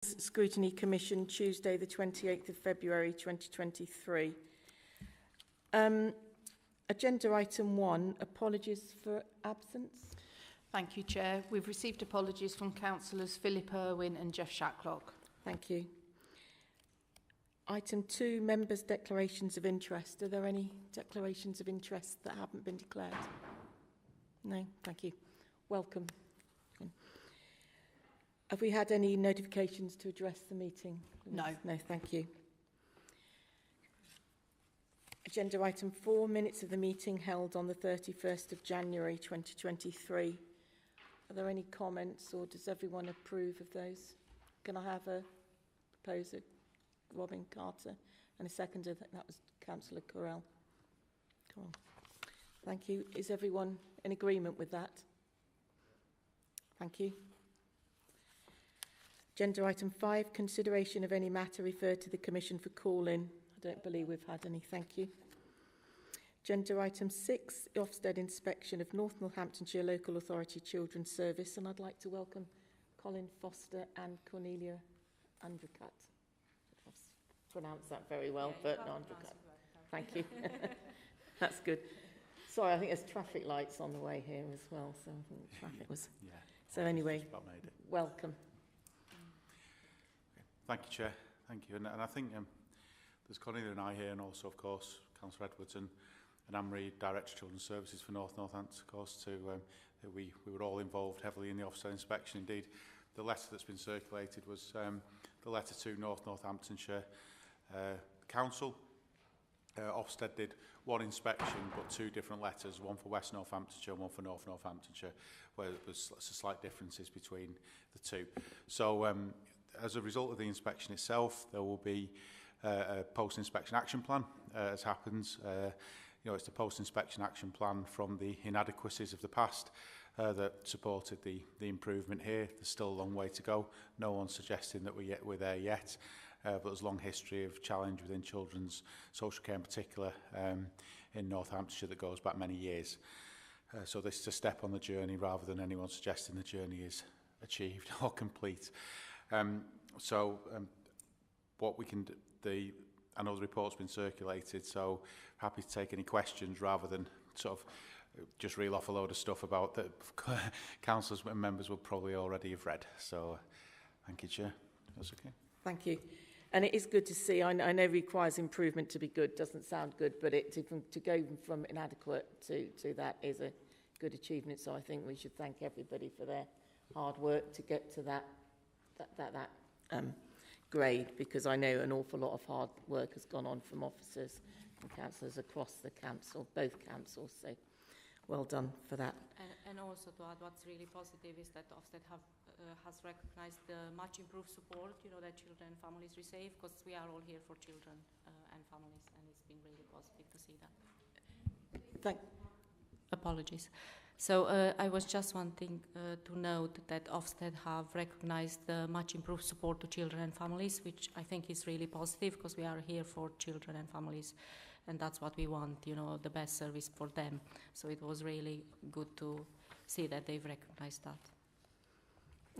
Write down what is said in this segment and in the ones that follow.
Scrutiny Commission, Tuesday the 28th of February 2023. Agenda item 1, apologies for absence. Thank you, Chair. We've received apologies from Councillors Philip Irwin and Jeff Shacklock. Thank you. Item 2, members' declarations of interest. Are there any declarations of interest that haven't been declared? No, thank you. Welcome. Have we had any notifications to address the meeting? No. No, thank you. Agenda item 4, minutes of the meeting held on the 31st of January 2023. Are there any comments or does everyone approve of those? Can I have a proposer, Robin Carter, and a seconder? That was Councillor Correll. Come on. Thank you. Is everyone in agreement with that? Thank you. Agenda item 5, consideration of any matter referred to the Commission for call-in. I don't believe we've had any, thank you. Agenda item 6, Ofsted inspection of North Northamptonshire Local Authority Children's Service, and I'd like to welcome Colin Foster and Cornelia Undercut. I've pronounced that very well, yeah, but no, Undercut. Thank you. That's good. Sorry, I think there's traffic lights on the way here as well, so I think traffic was... Yeah. So anyway, welcome. Thank you, Chair. Thank you. And I think there's Cornelia and I here, and also, of course, Councillor Edwards and Anne-Marie, Director of Children's Services for North Northampton, of course, that we were all involved heavily in the Ofsted inspection. Indeed, the letter that's been circulated was the letter to North Northamptonshire Council. Ofsted did one inspection, but 2 different letters, one for West Northamptonshire and one for North Northamptonshire, where there was slight differences between the 2. So, as a result of the inspection itself, there will be a post-inspection action plan, as happens. It's the post-inspection action plan from the inadequacies of the past that supported the improvement here. There's still a long way to go. No one's suggesting that we're there yet, but there's a long history of challenge within children's social care in particular in Northamptonshire that goes back many years. So this is a step on the journey rather than anyone suggesting the journey is achieved or complete. What we can do, I know the report's been circulated, so happy to take any questions rather than sort of just reel off a load of stuff about that councillors and members will probably already have read. So thank you, Chair. That's okay. Thank you. And it is good to see. I know it requires improvement to be good. Doesn't sound good, but to go from inadequate to that is a good achievement. So I think we should thank everybody for their hard work to get to that grade, because I know an awful lot of hard work has gone on from officers and councillors across the council, both councils. So well done for that. And also to add, what's really positive is that Ofsted has recognised the much improved support, that children and families receive, because we are all here for children and families, and it's been really positive to see that. Apologies. So I was just wanting to note that Ofsted have recognised the much improved support to children and families, which I think is really positive, because we are here for children and families, and that's what we want, the best service for them. So it was really good to see that they've recognised that.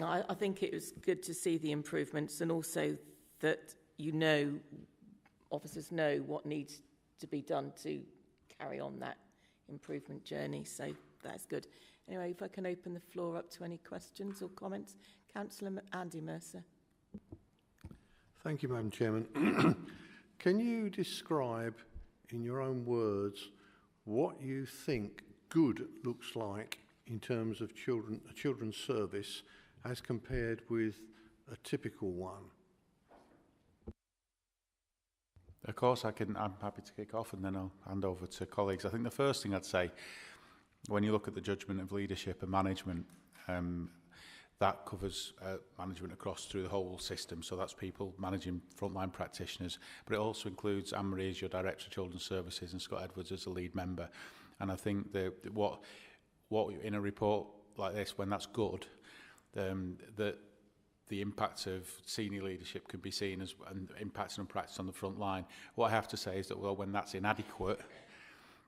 I think it was good to see the improvements, and also that officers know what needs to be done to carry on that improvement journey. So that's good. Anyway, if I can open the floor up to any questions or comments. Councillor Andy Mercer. Thank you, Madam Chairman. Can you describe in your own words what you think good looks like in terms of a children's service as compared with a typical one? Of course, I'm happy to kick off and then I'll hand over to colleagues. I think the first thing I'd say, when you look at the judgment of leadership and management, that covers management through the whole system. So that's people managing frontline practitioners, but it also includes Anne-Marie as your Director of Children's Services and Scott Edwards as the lead member. And I think that what in a report like this, when that's good, that the impact of senior leadership can be seen as and impacting on practice on the front line. What I have to say is that, well, when that's inadequate,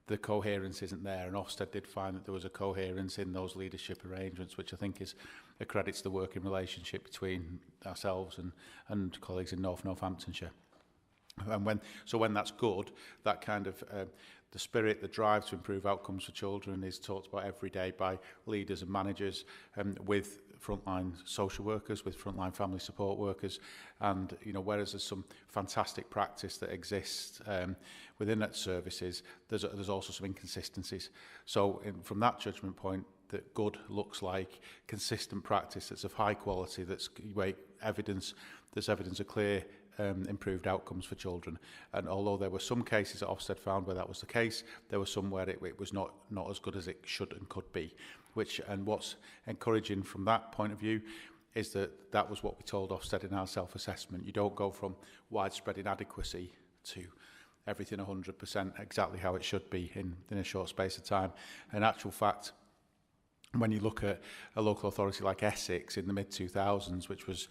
the coherence isn't there, and Ofsted did find that there was a coherence in those leadership arrangements, which I think is a credit to the working relationship between ourselves and colleagues in Northamptonshire. And when that's good, that kind of the spirit, the drive to improve outcomes for children is talked about every day by leaders and managers, with frontline social workers, with frontline family support workers, and whereas there's some fantastic practice that exists within that services, there's also some inconsistencies. So from that judgment point, that good looks like consistent practice that's of high quality, that's evidence of clear improved outcomes for children. And although there were some cases that Ofsted found where that was the case, there were some where it was not as good as it should and could be. And what's encouraging from that point of view is that was what we told Ofsted in our self-assessment. You don't go from widespread inadequacy to everything 100% exactly how it should be in a short space of time. In actual fact, when you look at a local authority like Essex in the mid-2000s, which was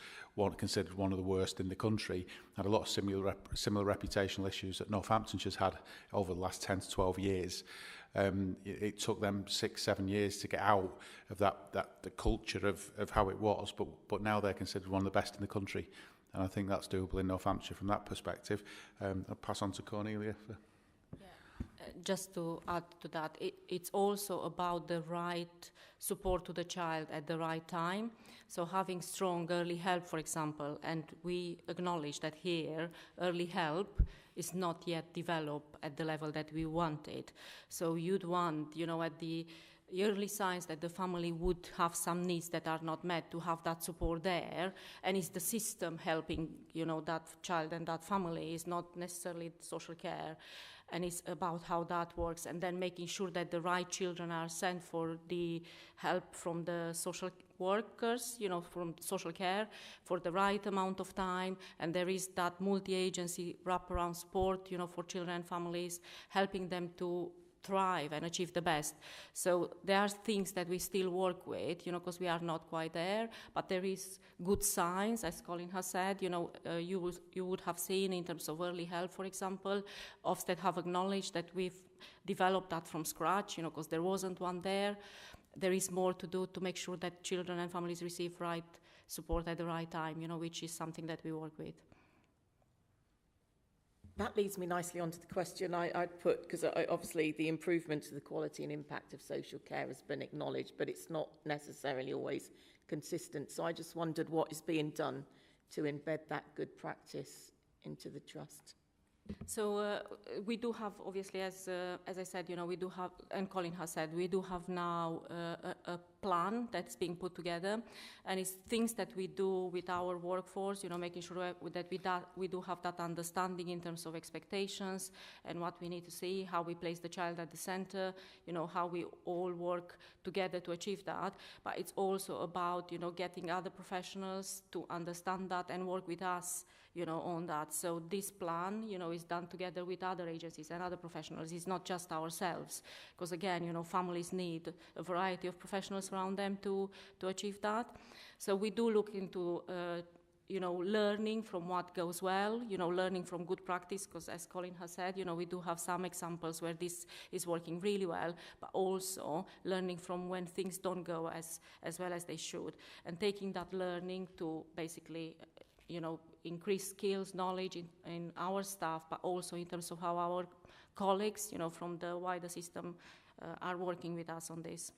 considered one of the worst in the country, had a lot of similar reputational issues that Northamptonshire's had over the last 10 to 12 years. It took them 6-7 years to get out of the culture of how it was, but now they're considered one of the best in the country. And I think that's doable in Northamptonshire from that perspective. I'll pass on to Cornelia. Just to add to that, it's also about the right support to the child at the right time. So having strong early help, for example, and we acknowledge that here early help is not yet developed at the level that we wanted. So you'd want, at the early signs that the family would have some needs that are not met, to have that support there, and it's the system helping, that child and that family, is not necessarily social care. And it's about how that works, and then making sure that the right children are sent for the help from the social workers, from social care, for the right amount of time, and there is that multi-agency wraparound support, for children and families, helping them to thrive and achieve the best. So there are things that we still work with, because we are not quite there, but there is good signs, as Colin has said. You would have seen in terms of early help, for example, Ofsted have acknowledged that we've developed that from scratch, because there wasn't one there. There is more to do to make sure that children and families receive right support at the right time, which is something that we work with. That leads me nicely onto the question I'd put, because obviously the improvement to the quality and impact of social care has been acknowledged, but it's not necessarily always consistent. So I just wondered what is being done to embed that good practice into the trust. So we do have, obviously, as I said, we do have, and Colin has said, we do have now a plan that's being put together, and it's things that we do with our workforce, making sure that we do have that understanding in terms of expectations and what we need to see, how we place the child at the center, how we all work together to achieve that. But it's also about, getting other professionals to understand that and work with us, on that. So this plan, is done together with other agencies and other professionals. It's not just ourselves, because again, families need a variety of professionals around them to achieve that. So we do look into, learning from what goes well, learning from good practice, because as Colin has said, we do have some examples where this is working really well, but also learning from when things don't go as well as they should, and taking that learning to basically, increase skills, knowledge in our staff, but also in terms of how our colleagues, from the wider system are working with us on this.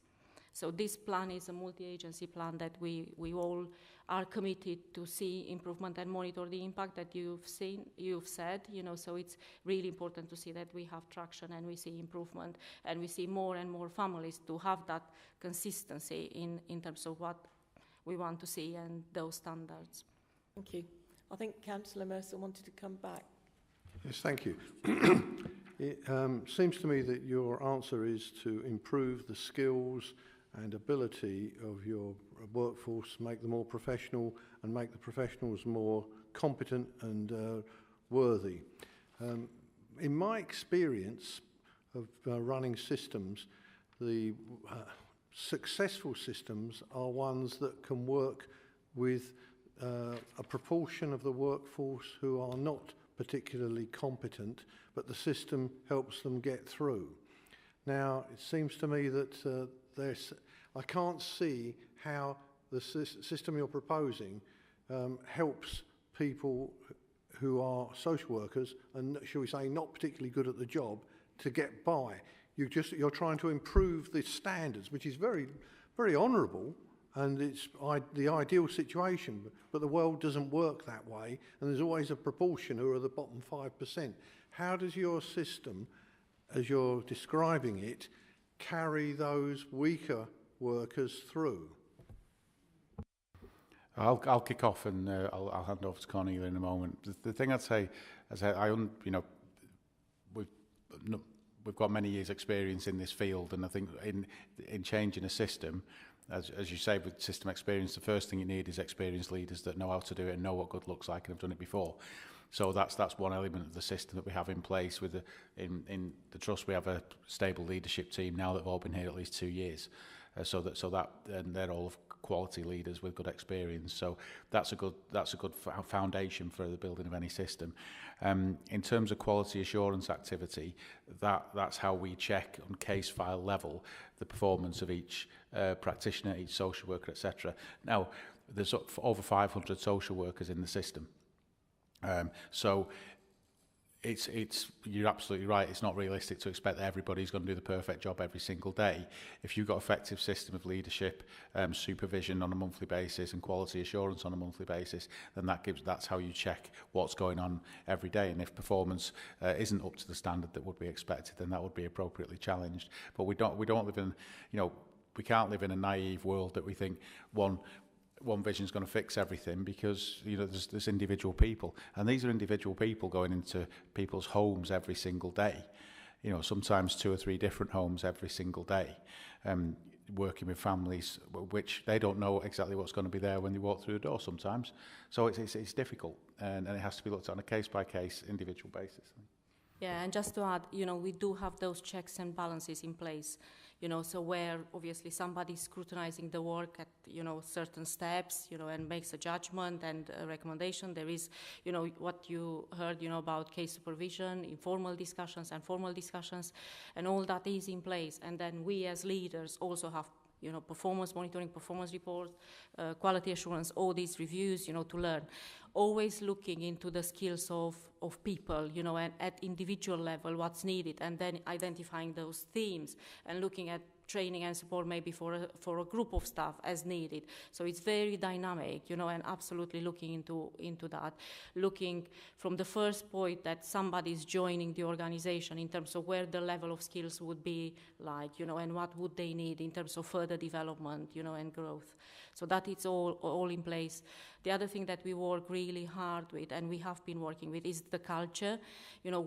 So this plan is a multi-agency plan that we all are committed to see improvement and monitor the impact that you've said, so it's really important to see that we have traction and we see improvement, and we see more and more families to have that consistency in terms of what we want to see and those standards. Thank you. I think Councillor Mercer wanted to come back. Yes, thank you. It seems to me that your answer is to improve the skills and ability of your workforce, make them more professional and make the professionals more competent and worthy. In my experience of running systems, the successful systems are ones that can work with a proportion of the workforce who are not particularly competent, but the system helps them get through. Now, it seems to me that I can't see how the system you're proposing helps people who are social workers and, shall we say, not particularly good at the job to get by. You're trying to improve the standards, which is very, very honourable, and it's the ideal situation, but the world doesn't work that way, and there's always a proportion who are the bottom 5%. How does your system, as you're describing it, carry those weaker workers through? I'll kick off and I'll hand over to Cornelia in a moment. The thing I'd say, we've got many years' experience in this field, and I think in changing a system, as you say, with system experience, the first thing you need is experienced leaders that know how to do it and know what good looks like and have done it before. So that's one element of the system that we have in place. In the Trust, we have a stable leadership team now that have all been here at least 2 years. So that and they're all quality leaders with good experience. So that's a good foundation for the building of any system. In terms of quality assurance activity, that's how we check on case file level the performance of each practitioner, each social worker, etc. Now, there's over 500 social workers in the system. So you're absolutely right. It's not realistic to expect that everybody's going to do the perfect job every single day. If you've got an effective system of leadership, supervision on a monthly basis, and quality assurance on a monthly basis, then that's how you check what's going on every day. And if performance isn't up to the standard that would be expected, then that would be appropriately challenged. But we don't live in, we can't live in a naive world that we think one vision is going to fix everything, because there's individual people, and these are individual people going into people's homes every single day, sometimes 2 or 3 different homes every single day, working with families which they don't know exactly what's going to be there when they walk through the door sometimes. So it's difficult, and it has to be looked at on a case by case individual basis. Yeah, and just to add, we do have those checks and balances in place, so where obviously somebody's scrutinizing the work at, certain steps, and makes a judgment and a recommendation. There is, what you heard, about case supervision, informal discussions and formal discussions, and all that is in place. And then we as leaders also have performance monitoring, performance reports, quality assurance, all these reviews, to learn. Always looking into the skills of people, and at individual level what's needed, and then identifying those themes and looking at training and support maybe for a group of staff as needed. So it's very dynamic, and absolutely looking into that. Looking from the first point that somebody's joining the organization in terms of where the level of skills would be like, and what would they need in terms of further development, and growth. So that is all in place. The other thing that we work really hard with, and we have been working with, is the culture,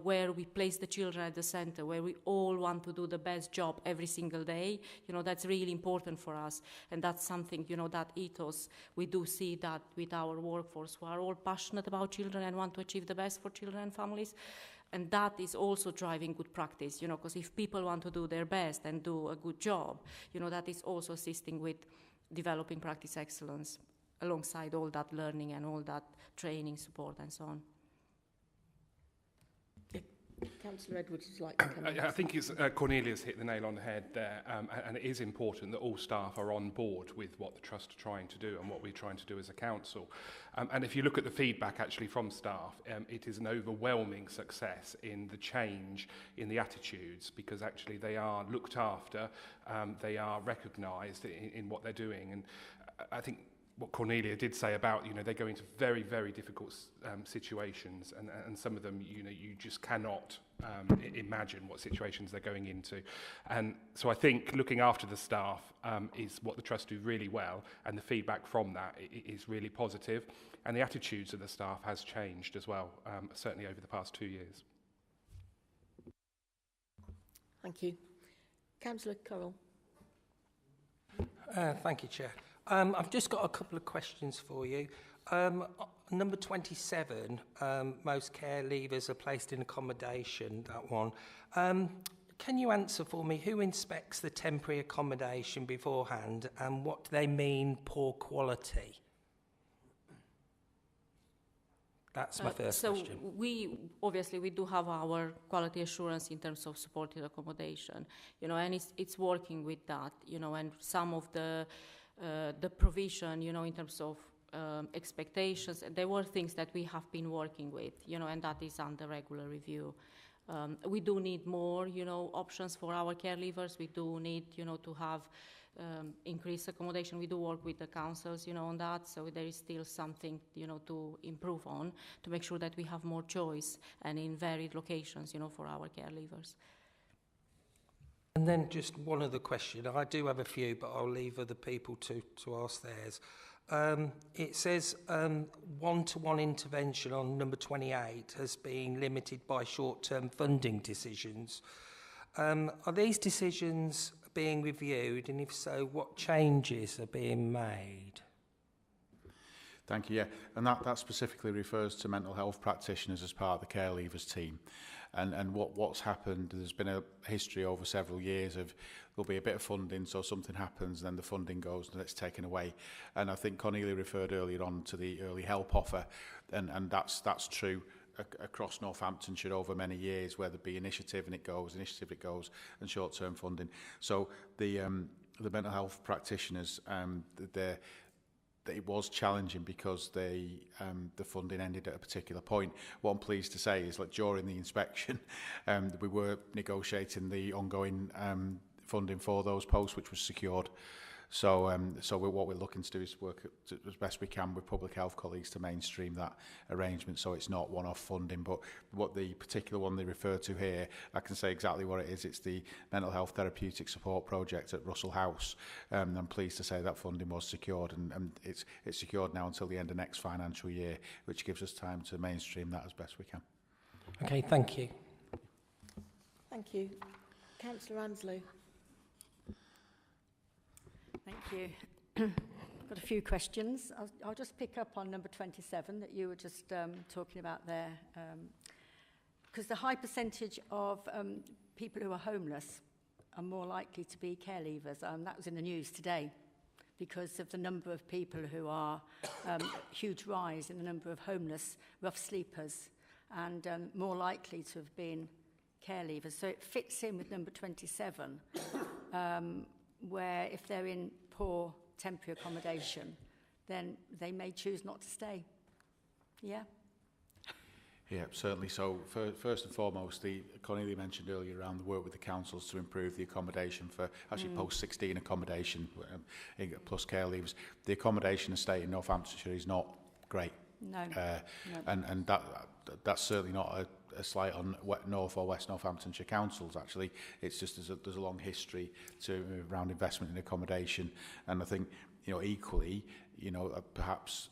where we place the children at the center, where we all want to do the best job every single day. That's really important for us. And that's something, that ethos, we do see that with our workforce, who are all passionate about children and want to achieve the best for children and families. And that is also driving good practice, because if people want to do their best and do a good job, that is also assisting with developing practice excellence alongside all that learning and all that training, support and so on. Councillor Edwards would like to come in. I think it's Cornelia's hit the nail on the head there, and it is important that all staff are on board with what the Trust are trying to do and what we're trying to do as a council. And if you look at the feedback actually from staff, it is an overwhelming success in the change in the attitudes, because actually they are looked after, they are recognised in what they're doing. And I think what Cornelia did say about, they go into very, very difficult situations, and some of them, you just cannot imagine what situations they're going into. And so I think looking after the staff is what the Trust do really well, and the feedback from that is really positive. And the attitudes of the staff has changed as well, certainly over the past 2 years. Thank you. Councillor Currell. Thank you, Chair. I've just got a couple of questions for you. Number 27, most care leavers are placed in accommodation, that one. Can you answer for me, who inspects the temporary accommodation beforehand, and what do they mean, poor quality? That's my first so question. we obviously we do have our quality assurance in terms of supported accommodation, you know, and it's working with that, you know, and some of the provision, you know, in terms of expectations, there were things that we have been working with, you know, and that is under regular review. We do need more, you know, options for our care leavers. We do need, you know, to have increased accommodation. We do work with the councils, you know, on that. So there is still something, you know, to improve on to make sure that we have more choice and in varied locations, you know, for our care leavers. And then just one other question. I do have a few, but I'll leave other people to ask theirs. It says one-to-one intervention on number 28 has been limited by short-term funding decisions. Are these decisions being reviewed, and if so, what changes are being made? Thank you. Yeah, and that specifically refers to mental health practitioners as part of the care leavers team. And what's happened, there's been a history over several years of there'll be a bit of funding, so something happens, then the funding goes and it's taken away. And I think Cornelia referred earlier on to the early help offer, and that's true across Northamptonshire over many years, where there be initiative it goes, and short-term funding. So the mental health practitioners, it was challenging because the funding ended at a particular point. What I'm pleased to say is that during the inspection, we were negotiating the ongoing funding for those posts, which was secured. So what we're looking to do is work as best we can with public health colleagues to mainstream that arrangement, so it's not one-off funding. But what the particular one they refer to here, I can say exactly what it is. It's the Mental Health Therapeutic Support Project at Russell House. I'm pleased to say that funding was secured, and it's secured now until the end of next financial year, which gives us time to mainstream that as best we can. Okay, thank you. Thank you. Councillor Anslow. Thank you. I've got a few questions. I'll just pick up on number 27 that you were just talking about there, because the high percentage of people who are homeless are more likely to be care leavers. That was in the news today because of the number of people who are huge rise in the number of homeless rough sleepers and more likely to have been care leavers. So it fits in with number 27. Where if they're in poor temporary accommodation, then they may choose not to stay. Yeah? Yeah, certainly. So first and foremost, Cornelia mentioned earlier around the work with the councils to improve the accommodation for actually post-16 accommodation plus care leavers. The accommodation estate in Northamptonshire is not great. No. And that's certainly not a slight on North or West Northamptonshire councils. Actually, it's just there's a long history around investment in accommodation, and I think, you know, equally, you know, perhaps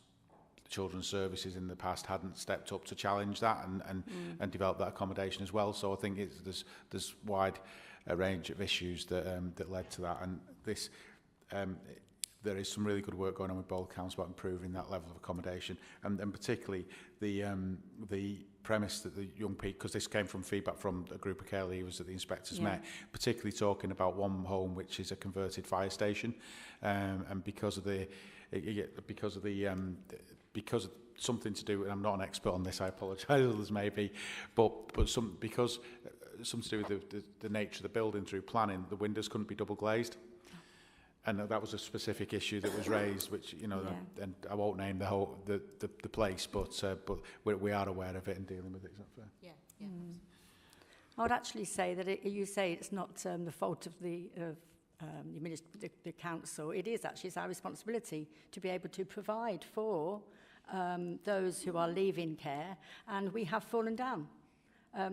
children's services in the past hadn't stepped up to challenge that and develop that accommodation as well. So I think there's wide range of issues that led to that, and this. There is some really good work going on with both councils about improving that level of accommodation, and particularly the premise that the young people, because this came from feedback from a group of care leavers that the inspectors met, particularly talking about one home which is a converted fire station, and because of something to do, and I'm not an expert on this, I apologise, others maybe, but because something to do with the nature of the building through planning, the windows couldn't be double glazed. And that was a specific issue that was raised, which, you know, and I won't name the place, but we are aware of it and dealing with it. Is that fair? Yeah. I would actually say that you say it's not the fault of the council. It is actually, it's our responsibility to be able to provide for those who are leaving care, and we have fallen down.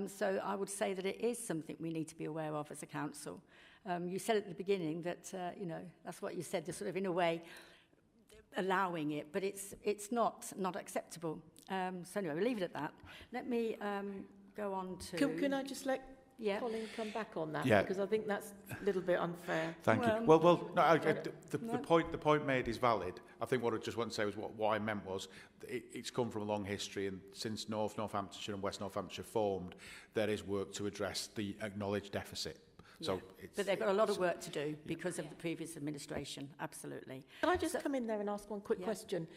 So I would say that it is something we need to be aware of as a council. You said at the beginning that, you know, that's what you said, the sort of, in a way, allowing it, but it's not acceptable. So anyway, we'll leave it at that. Let me go on to... Can I just let Colin come back on that? Yeah. Because I think that's a little bit unfair. Thank you. Well, no, the point made is valid. I think what I just want to say was what I meant was it's come from a long history, and since North Northamptonshire and West Northamptonshire formed, there is work to address the acknowledged deficit. So but they've got a lot of work to do because of the previous administration, absolutely. Can I just come in there and ask one quick question?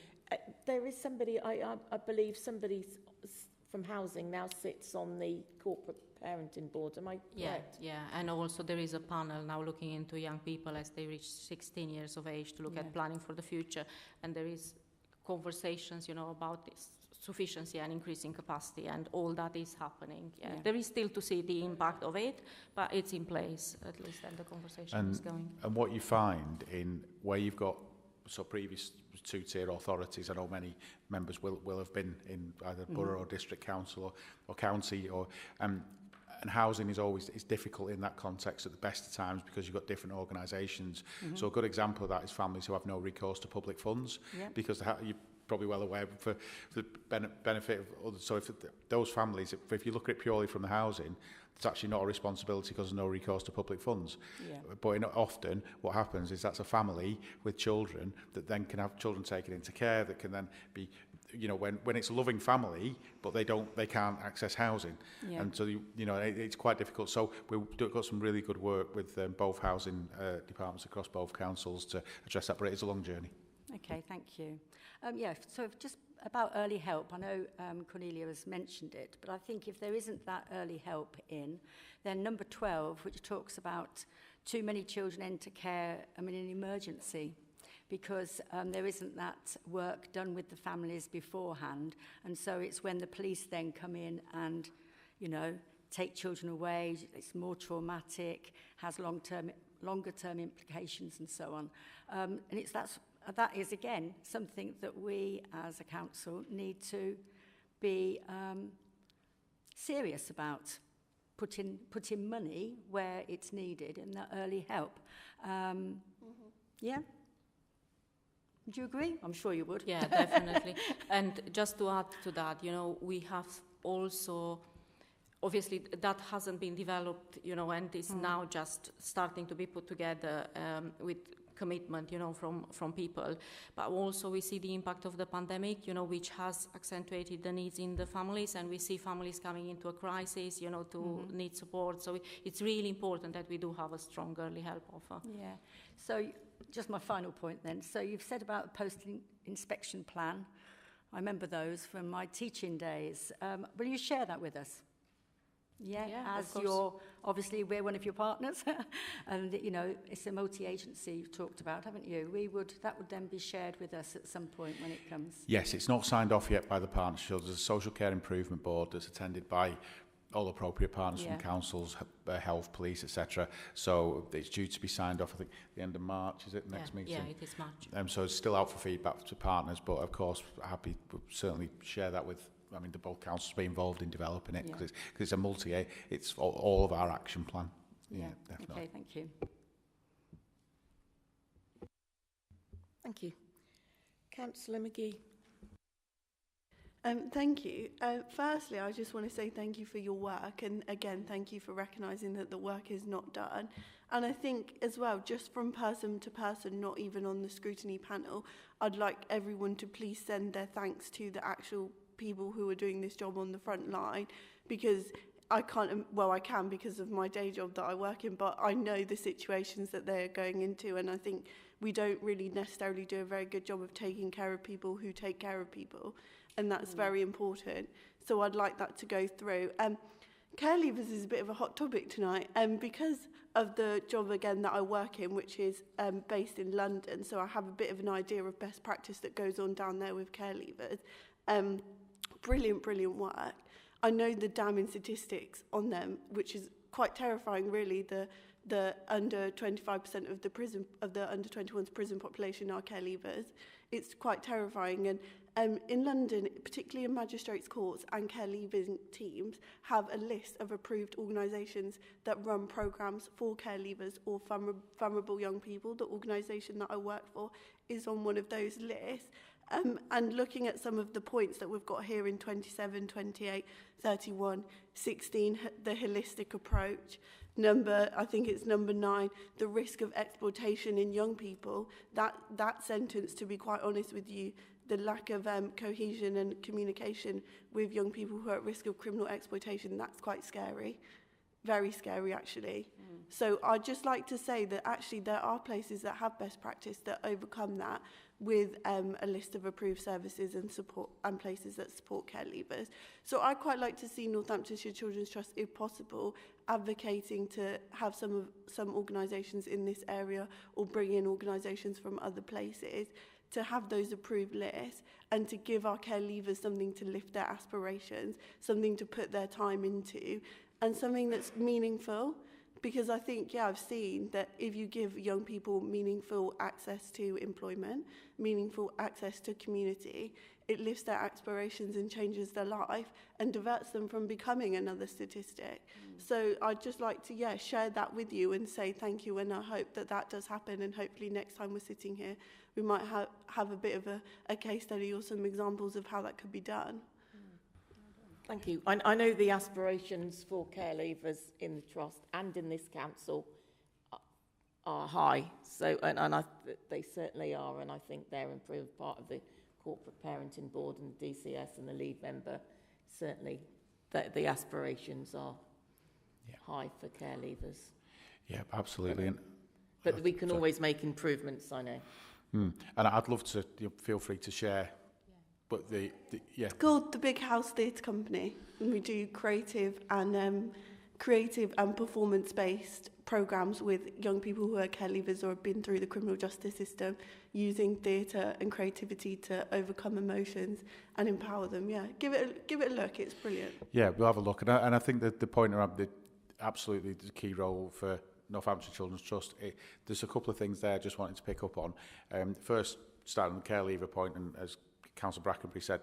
There is somebody, I believe somebody from housing now sits on the corporate parenting board. Am I correct? Yeah, and also there is a panel now looking into young people as they reach 16 years of age to look at planning for the future, and there is conversations, you know, about this sufficiency and increasing capacity, and all that is happening. There is still to see the impact of it, but it's in place at least, and the conversation is going. And what you find in where you've got previous two-tier authorities, I know many members will have been in either borough or district council or county, or and housing is always difficult in that context at the best of times because you've got different organisations. So a good example of that is families who have no recourse to public funds because you're probably well aware for the benefit of others. So if those families, if you look at it purely from the housing, it's actually not a responsibility because there's no recourse to public funds. But often what happens is that's a family with children that then can have children taken into care that can then be, you know, when it's a loving family, but they can't access housing. And so, you know, it's quite difficult. So we've got some really good work with both housing departments across both councils to address that, but it is a long journey. Okay, thank you. So just about early help, I know Cornelia has mentioned it, but I think if there isn't that early help in, then number 12, which talks about too many children enter care in an emergency, because there isn't that work done with the families beforehand, and so it's when the police then come in and, you know, take children away, it's more traumatic, has longer term implications and so on. And that is, again, something that we as a council need to be serious about, putting money where it's needed in that early help. Yeah? Do you agree? I'm sure you would. Yeah, definitely. And just to add to that, you know, we have also, obviously that hasn't been developed, you know, and is now just starting to be put together with commitment, you know, from people. But also we see the impact of the pandemic, you know, which has accentuated the needs in the families, and we see families coming into a crisis, you know, to need support. So it's really important that we do have a strong early help offer. Yeah. So just my final point then. So you've said about the post-inspection plan. I remember those from my teaching days. Will you share that with us? Yeah, as obviously we're one of your partners, and you know it's a multi-agency you've talked about, haven't you? That would then be shared with us at some point when it comes. Yes, it's not signed off yet by the partnership. There's a social care improvement board that's attended by all appropriate partners from councils, health, police, etc. So it's due to be signed off, I think, the end of March, is it, next meeting? Yeah, it is March. So it's still out for feedback to partners, but of course, happy to certainly share that with, I mean, the both councils be involved in developing it, because it's a it's all of our action plan. Yeah, definitely. Okay, thank you. Thank you. Councillor McGee. Thank you. Firstly, I just want to say thank you for your work, and again, thank you for recognising that the work is not done. And I think as well, just from person to person, not even on the scrutiny panel, I'd like everyone to please send their thanks to the actual people who are doing this job on the front line, because I can because of my day job that I work in, but I know the situations that they're going into, and I think we don't really necessarily do a very good job of taking care of people who take care of people, and that's very important. So I'd like that to go through. Care leavers is a bit of a hot topic tonight, because of the job again that I work in, which is based in London, so I have a bit of an idea of best practice that goes on down there with care leavers. Brilliant work. I know the damning statistics on them, which is quite terrifying, really. The under 25% of the under 21's prison population are care leavers. It's quite terrifying, and in London, particularly in magistrates' courts and care leaving teams, have a list of approved organisations that run programmes for care leavers or vulnerable young people. The organisation that I work for is on one of those lists. And looking at some of the points that we've got here in 27, 28, 31, 16, the holistic approach, I think it's number 9, the risk of exploitation in young people, that sentence, to be quite honest with you, the lack of cohesion and communication with young people who are at risk of criminal exploitation, that's quite scary. Very scary, actually. So I'd just like to say that actually there are places that have best practice that overcome that. with a list of approved services and support and places that support care leavers. So I'd quite like to see Northamptonshire Children's Trust, if possible, advocating to have some organisations in this area or bring in organisations from other places to have those approved lists and to give our care leavers something to lift their aspirations, something to put their time into, and something that's meaningful. Because I think, I've seen that if you give young people meaningful access to employment, meaningful access to community, it lifts their aspirations and changes their life and diverts them from becoming another statistic. So I'd just like to, share that with you and say thank you, and I hope that that does happen, and hopefully next time we're sitting here, we might have a bit of a case study or some examples of how that could be done. Thank you. I know the aspirations for care leavers in the Trust and in this council are high. So, and they certainly are, and I think they're improved part of the corporate parenting board and the DCS and the lead member. Certainly, the aspirations are high for care leavers. Yeah, absolutely. But we can always make improvements, I know. And I'd love to feel free to share. But it's called the Big House Theatre Company, and we do creative and performance-based programmes with young people who are care leavers or have been through the criminal justice system, using theatre and creativity to overcome emotions and empower them. Yeah, give it a look. It's brilliant. Yeah, we'll have a look, and I think that the point around absolutely the key role for Northampton Children's Trust. There's a couple of things there I just wanted to pick up on. First, starting on the care leaver point, and as Councillor Brackenbury said,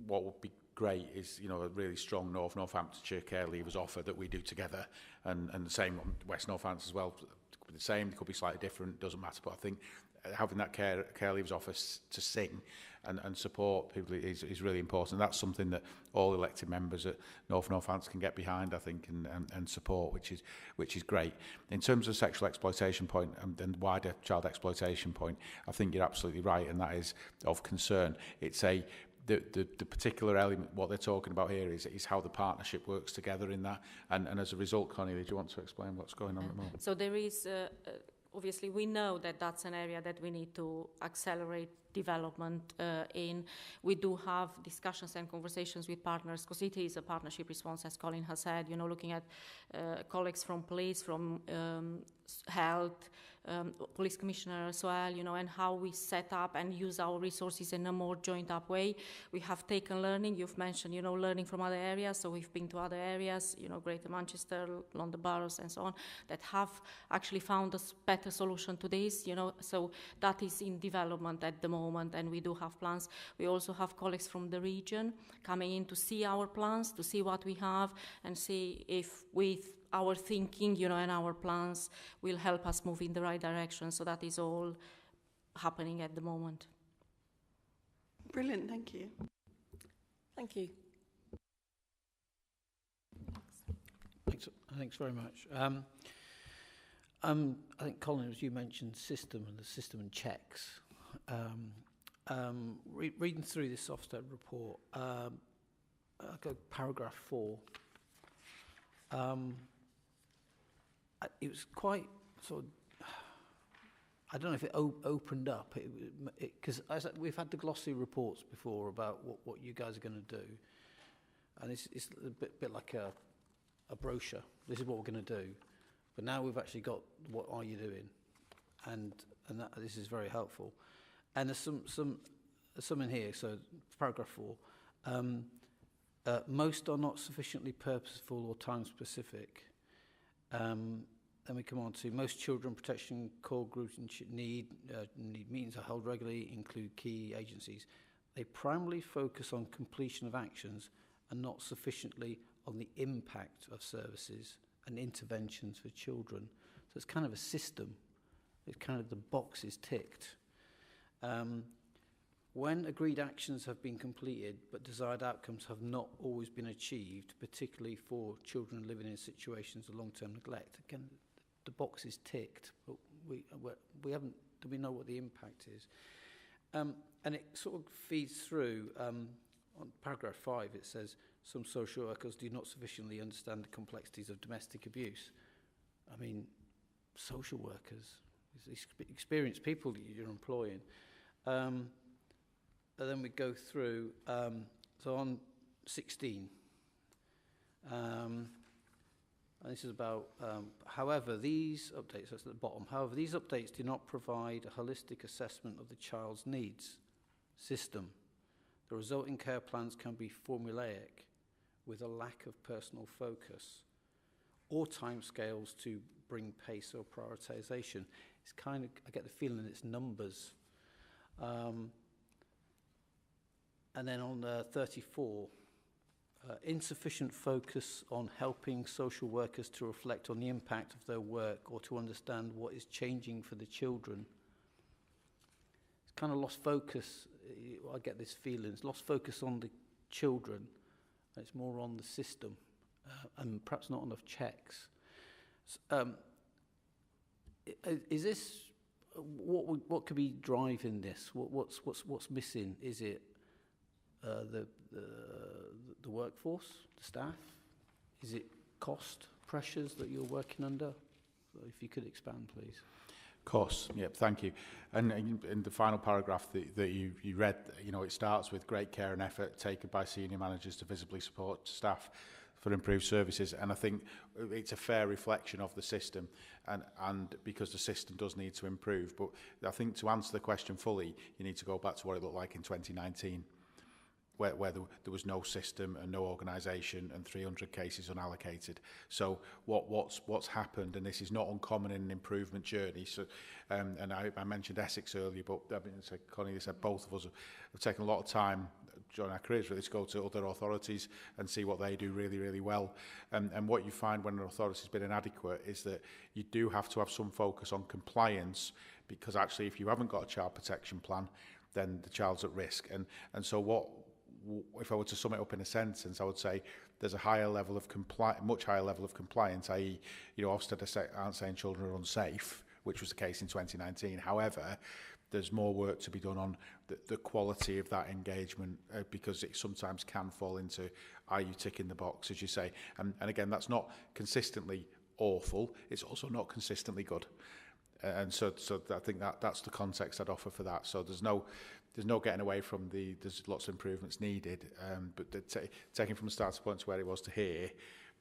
what would be great is a really strong Northamptonshire care leavers offer that we do together, and the same on West Northampton as well. It could be the same, it could be slightly different, doesn't matter. But I think having that care leavers office to sing and support people is really important. That's something that all elected members at Northampton can get behind, I think, and support, which is great. In terms of sexual exploitation point and wider child exploitation point, I think you're absolutely right, and that is of concern. It's the particular element, what they're talking about here is how the partnership works together in that. And as a result, Cornelia, do you want to explain what's going on at the moment? So there is, obviously, we know that that's an area that we need to accelerate development in. We do have discussions and conversations with partners, because it is a partnership response, as Colin has said, looking at colleagues from police, from health, police commissioner as well, and how we set up and use our resources in a more joined up way. We have taken learning, you've mentioned, learning from other areas, so we've been to other areas, Greater Manchester, London boroughs and so on, that have actually found a better solution to this, so that is in development at the moment, and we do have plans. We also have colleagues from the region coming in to see our plans, to see what we have, and see if with our thinking, and our plans will help us move in the right direction. So that is all happening at the moment. Brilliant, thank you. Thank you. Thanks very much. I think, Colin, as you mentioned, system and checks. Reading through this Ofsted report, I'll go paragraph 4. It was quite sort of, I don't know if it opened up, because we've had the glossy reports before about what you guys are going to do, and it's a bit like a brochure. This is what we're going to do, but now we've actually got what are you doing, and this is very helpful. And there's some in here. So paragraph 4, most are not sufficiently purposeful or time specific. Then we come on to most children protection core groups need meetings are held regularly, include key agencies. They primarily focus on completion of actions and not sufficiently on the impact of services and interventions for children. So it's kind of a system. It's kind of the box is ticked. When agreed actions have been completed but desired outcomes have not always been achieved, particularly for children living in situations of long-term neglect, again, the box is ticked, but we haven't, do we know what the impact is? And it sort of feeds through, on paragraph 5, it says, some social workers do not sufficiently understand the complexities of domestic abuse. I mean, social workers, experienced people that you're employing. And then we go through, so on 16, and this is about, however, these updates, that's at the bottom, however, these updates do not provide a holistic assessment of the child's needs system. The resulting care plans can be formulaic with a lack of personal focus or timescales to bring pace or prioritisation. It's kind of, I get the feeling it's numbers. And then on 34, insufficient focus on helping social workers to reflect on the impact of their work or to understand what is changing for the children. It's kind of lost focus. I get this feeling. It's lost focus on the children. It's more on the system, and perhaps not enough checks. Is this what could be driving this? What's missing? Is it the workforce, the staff? Is it cost pressures that you're working under? If you could expand, please. Of course, yeah, thank you. And in the final paragraph that you read, you know, it starts with great care and effort taken by senior managers to visibly support staff for improved services, and I think it's a fair reflection of the system, and because the system does need to improve. But I think to answer the question fully, you need to go back to what it looked like in 2019. Where there was no system and no organisation and 300 cases unallocated. So what's happened, and this is not uncommon in an improvement journey. So, and I mentioned Essex earlier, but I mean, Connie said both of us have taken a lot of time during our careers really to go to other authorities and see what they do really, really well. And what you find when an authority's been inadequate is that you do have to have some focus on compliance, because actually if you haven't got a child protection plan, then the child's at risk. And so if I were to sum it up in a sentence, I would say there's a higher level of much higher level of compliance, i.e., you know, Ofsted aren't saying children are unsafe, which was the case in 2019. However, there's more work to be done on the quality of that engagement, because it sometimes can fall into, are you ticking the box, as you say? And again, that's not consistently awful. It's also not consistently good. And so I think that's the context I'd offer for that. So there's no getting away from there's lots of improvements needed, but taking from the starting point to where it was to here,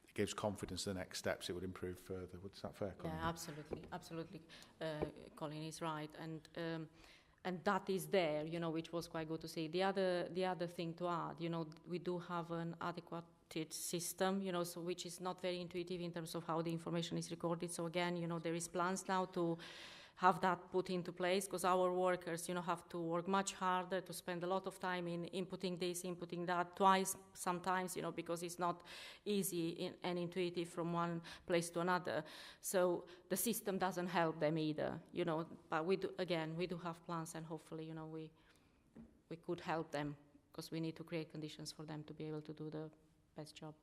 it gives confidence the next steps it would improve further. Is that fair, Colin? Yeah, absolutely. Colin is right, and that is there, you know, which was quite good to see. The other thing to add, you know, we do have an adequate system, you know, so which is not very intuitive in terms of how the information is recorded. So again, you know, there is plans now to have that put into place, because our workers, you know, have to work much harder, to spend a lot of time in inputting this, inputting that, twice sometimes, you know, because it's not easy and intuitive from one place to another. So the system doesn't help them either, you know, but we do have plans, and hopefully, you know, we could help them, because we need to create conditions for them to be able to do the best job.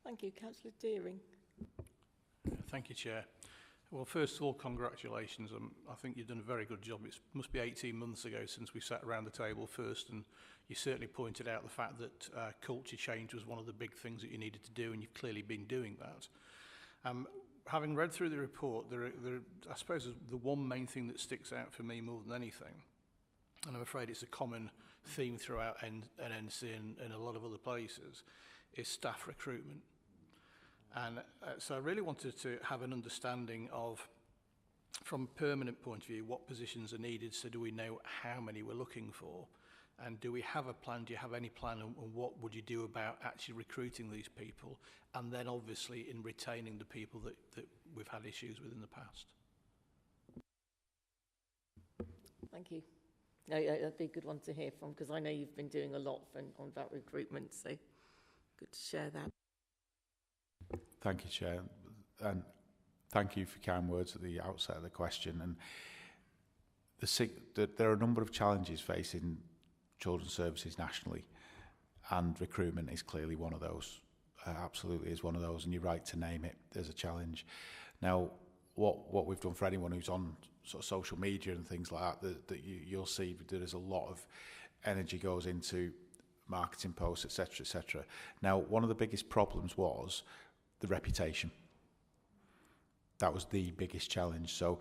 Thank you. Councillor Deering. Thank you, Chair. Well, first of all, congratulations. I think you've done a very good job. It must be 18 months ago since we sat around the table first, and you certainly pointed out the fact that culture change was one of the big things that you needed to do, and you've clearly been doing that. Having read through the report, I suppose the one main thing that sticks out for me more than anything, and I'm afraid it's a common theme throughout NNC and a lot of other places, is staff recruitment. And so I really wanted to have an understanding of, from a permanent point of view, what positions are needed. So do we know how many we're looking for? And do we have a plan? Do you have any plan on what would you do about actually recruiting these people? And then obviously in retaining the people that we've had issues with in the past. Thank you. No, that'd be a good one to hear from, because I know you've been doing a lot on that recruitment, so good to share that. Thank you, Chair, and thank you for kind words at the outset of the question. And there are a number of challenges facing children's services nationally, and recruitment is clearly one of those. Absolutely is one of those, and you're right to name it. There's a challenge. Now, what we've done for anyone who's on sort of social media and things like that you'll see there is a lot of energy goes into marketing posts, etc., etc. Now, one of the biggest problems was the reputation. that was the biggest challenge. So,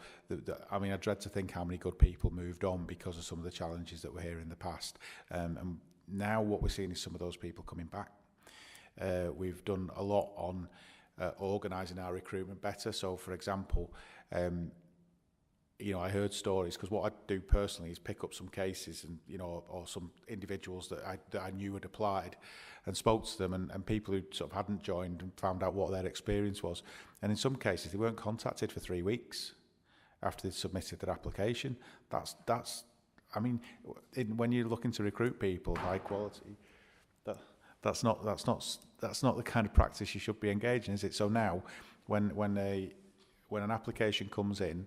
I mean, I dread to think how many good people moved on because of some of the challenges that were here in the past. And now what we're seeing is some of those people coming back. We've done a lot on organising our recruitment better. So, for example, you know, I heard stories, because what I do personally is pick up some cases and, you know, or some individuals that I knew had applied, and spoke to them, and people who sort of hadn't joined, and found out what their experience was. And in some cases, they weren't contacted for 3 weeks after they'd submitted their application. That's I mean, when you're looking to recruit people high quality, that's not the kind of practice you should be engaging in, is it? So now, when an application comes in,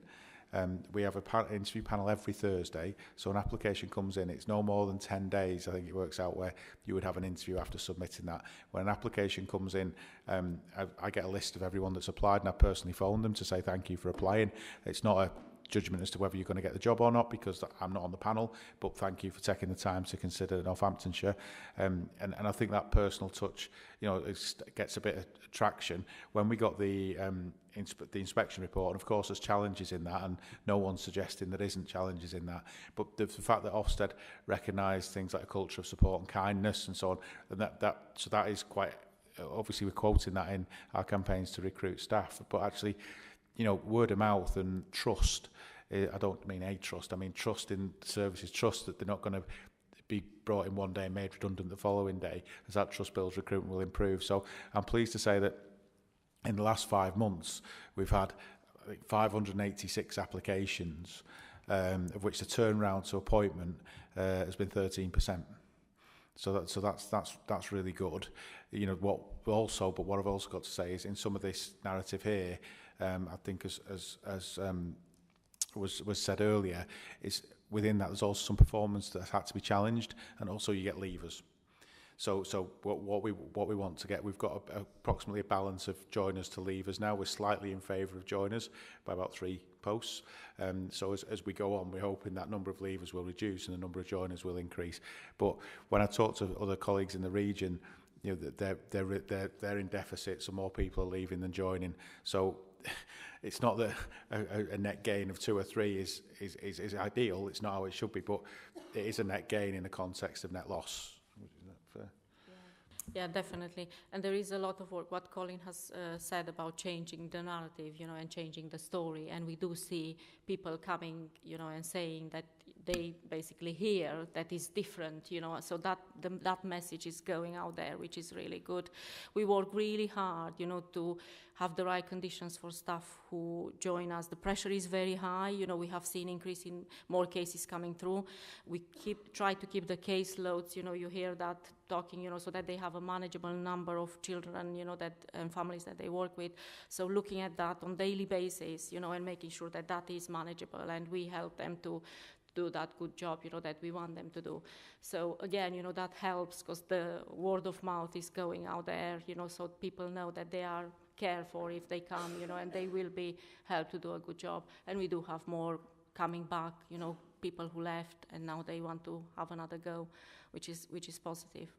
we have an interview panel every Thursday. So an application comes in, it's no more than 10 days, I think it works out, where you would have an interview after submitting that. When an application comes in, I get a list of everyone that's applied, and I personally phone them to say thank you for applying. It's not a judgment as to whether you're going to get the job or not, because I'm not on the panel, but thank you for taking the time to consider Northamptonshire. And I think that personal touch, you know, it gets a bit of traction. When we got the inspection report, and of course there's challenges in that, and no one's suggesting there isn't challenges in that, but the fact that Ofsted recognised things like a culture of support and kindness and so on, and that is quite, obviously we're quoting that in our campaigns to recruit staff, but actually, you know, word of mouth and trust. I don't mean a trust, I mean trust in services, trust that they're not going to be brought in one day and made redundant the following day. As that trust builds, recruitment will improve. So I'm pleased to say that in the last 5 months, we've had, I think, 586 applications, of which the turnaround to appointment has been 13%. So that's really good. You know, what I've also got to say is, in some of this narrative here, I think as was said earlier, is within that there's also some performance that has had to be challenged, and also you get leavers. So what we want to get, we've got approximately a balance of joiners to leavers now. We're slightly in favour of joiners by about 3 posts. So as we go on, we're hoping that number of leavers will reduce and the number of joiners will increase. But when I talk to other colleagues in the region, you know, they're in deficit, so more people are leaving than joining. So it's not that a net gain of 2 or 3 is ideal. It's not how it should be, but it is a net gain in the context of net loss. Yeah, definitely. And there is a lot of work, what Colin has said about changing the narrative, you know, and changing the story. And we do see people coming, you know, and saying that they basically hear that is different, you know, so that message is going out there, which is really good. We work really hard, you know, to have the right conditions for staff who join us. The pressure is very high, you know, we have seen increase in more cases coming through. We try to keep the caseloads, you know, you hear that talking, you know, so that they have a manageable number of children, you know, and families that they work with. So looking at that on daily basis, you know, and making sure that that is manageable, and we help them to do that good job, you know, that we want them to do. So again, you know, that helps because the word of mouth is going out there, you know, so people know that they are cared for if they come, you know, and they will be helped to do a good job. And we do have more coming back, you know, people who left and now they want to have another go, which is positive.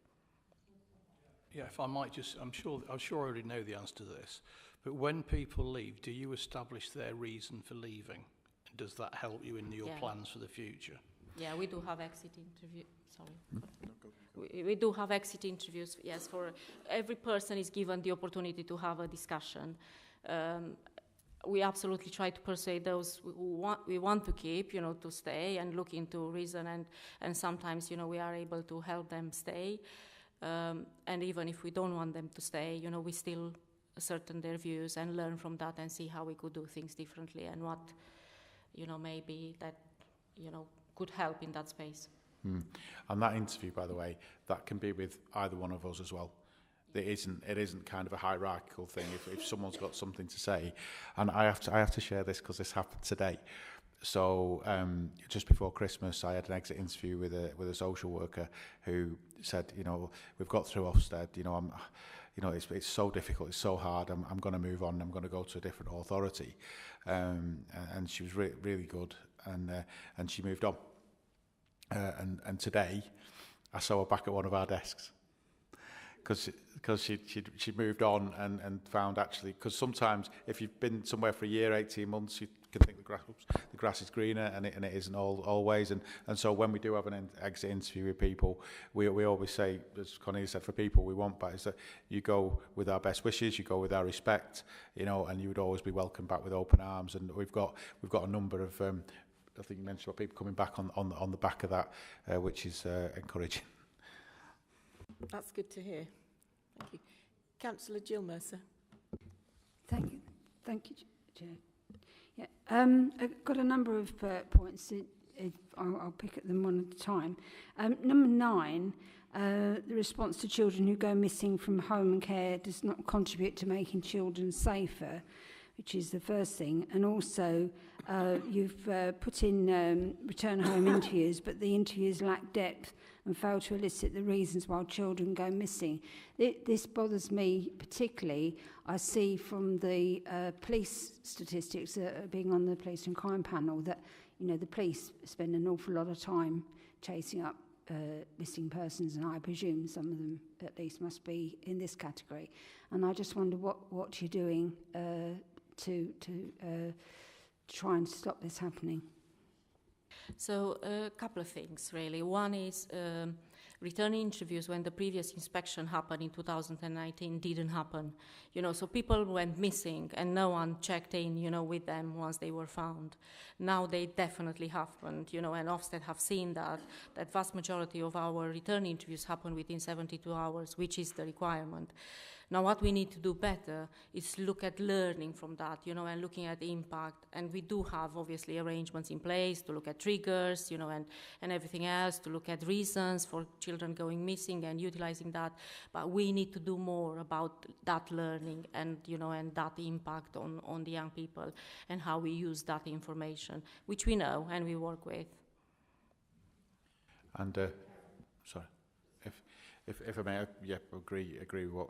Yeah, if I might just, I'm sure I already know the answer to this, but when people leave, do you establish their reason for leaving? And does that help you in your plans for the future? Yeah, we do have exit interviews. We do have exit interviews, yes, for every person is given the opportunity to have a discussion. We absolutely try to persuade those we want to keep, you know, to stay and look into reason, and sometimes, you know, we are able to help them stay. And even if we don't want them to stay, you know, we still ascertain their views and learn from that and see how we could do things differently and what, you know, maybe that, you know, could help in that space. And that interview, by the way, that can be with either one of us as well. It isn't kind of a hierarchical thing. If someone's got something to say, and I have to share this because this happened today. So just before Christmas, I had an exit interview with a social worker who said, you know, we've got through Ofsted. You know, it's so difficult, it's so hard. I'm going to move on. I'm going to go to a different authority. And she was really good, and she moved on. And today, I saw her back at one of our desks she'd moved on and found actually, because sometimes if you've been somewhere for a year, 18 months, you can think the grass is greener, and it isn't always. And so when we do have an exit interview with people, we always say, as Connie said, for people we want back, is that you go with our best wishes, you go with our respect, you know, and you would always be welcomed back with open arms. And we've got a number of, I think you mentioned about people coming back on the back of that, which is encouraging. That's good to hear. Thank you. Councillor Jill Mercer. Thank you, Chair. Yeah, I've got a number of points. I'll pick at them one at a time. Number 9, the response to children who go missing from home and care does not contribute to making children safer, which is the first thing. And also, you've put in return home interviews, but the interviews lack depth and fail to elicit the reasons why children go missing. This bothers me particularly. I see from the police statistics being on the police and crime panel that, you know, the police spend an awful lot of time chasing up missing persons, and I presume some of them at least must be in this category. And I just wonder what you're doing to try and stop this happening. So a couple of things, really. One is return interviews when the previous inspection happened in 2019 didn't happen. You know, so people went missing and no one checked in, you know, with them once they were found. Now they definitely happened, you know, and Ofsted have seen that vast majority of our return interviews happen within 72 hours, which is the requirement. Now, what we need to do better is look at learning from that, you know, and looking at the impact. And we do have, obviously, arrangements in place to look at triggers, you know, and everything else, to look at reasons for children going missing and utilizing that. But we need to do more about that learning and, you know, and that impact on the young people and how we use that information, which we know and we work with. And, sorry, if I may, agree with what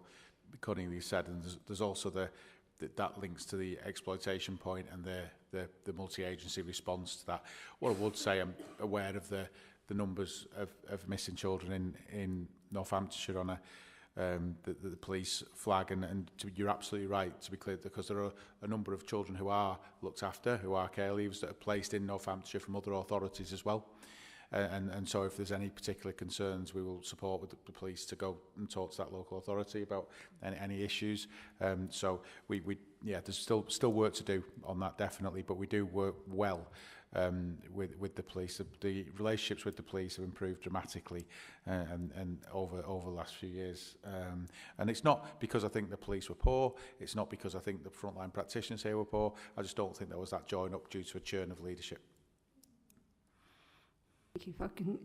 Connie said, and there's also that links to the exploitation point and the multi-agency response to that. What I would say, I'm aware of the numbers of missing children in Northamptonshire on the police flag, and you're absolutely right, to be clear, because there are a number of children who are looked after, who are care leavers, that are placed in Northamptonshire from other authorities as well. And so if there's any particular concerns, we will support with the police to go and talk to that local authority about any issues. So there's still work to do on that, definitely, but we do work well with the police. The relationships with the police have improved dramatically and over the last few years. And it's not because I think the police were poor. It's not because I think the frontline practitioners here were poor. I just don't think there was that join up due to a churn of leadership. Thank you. If I can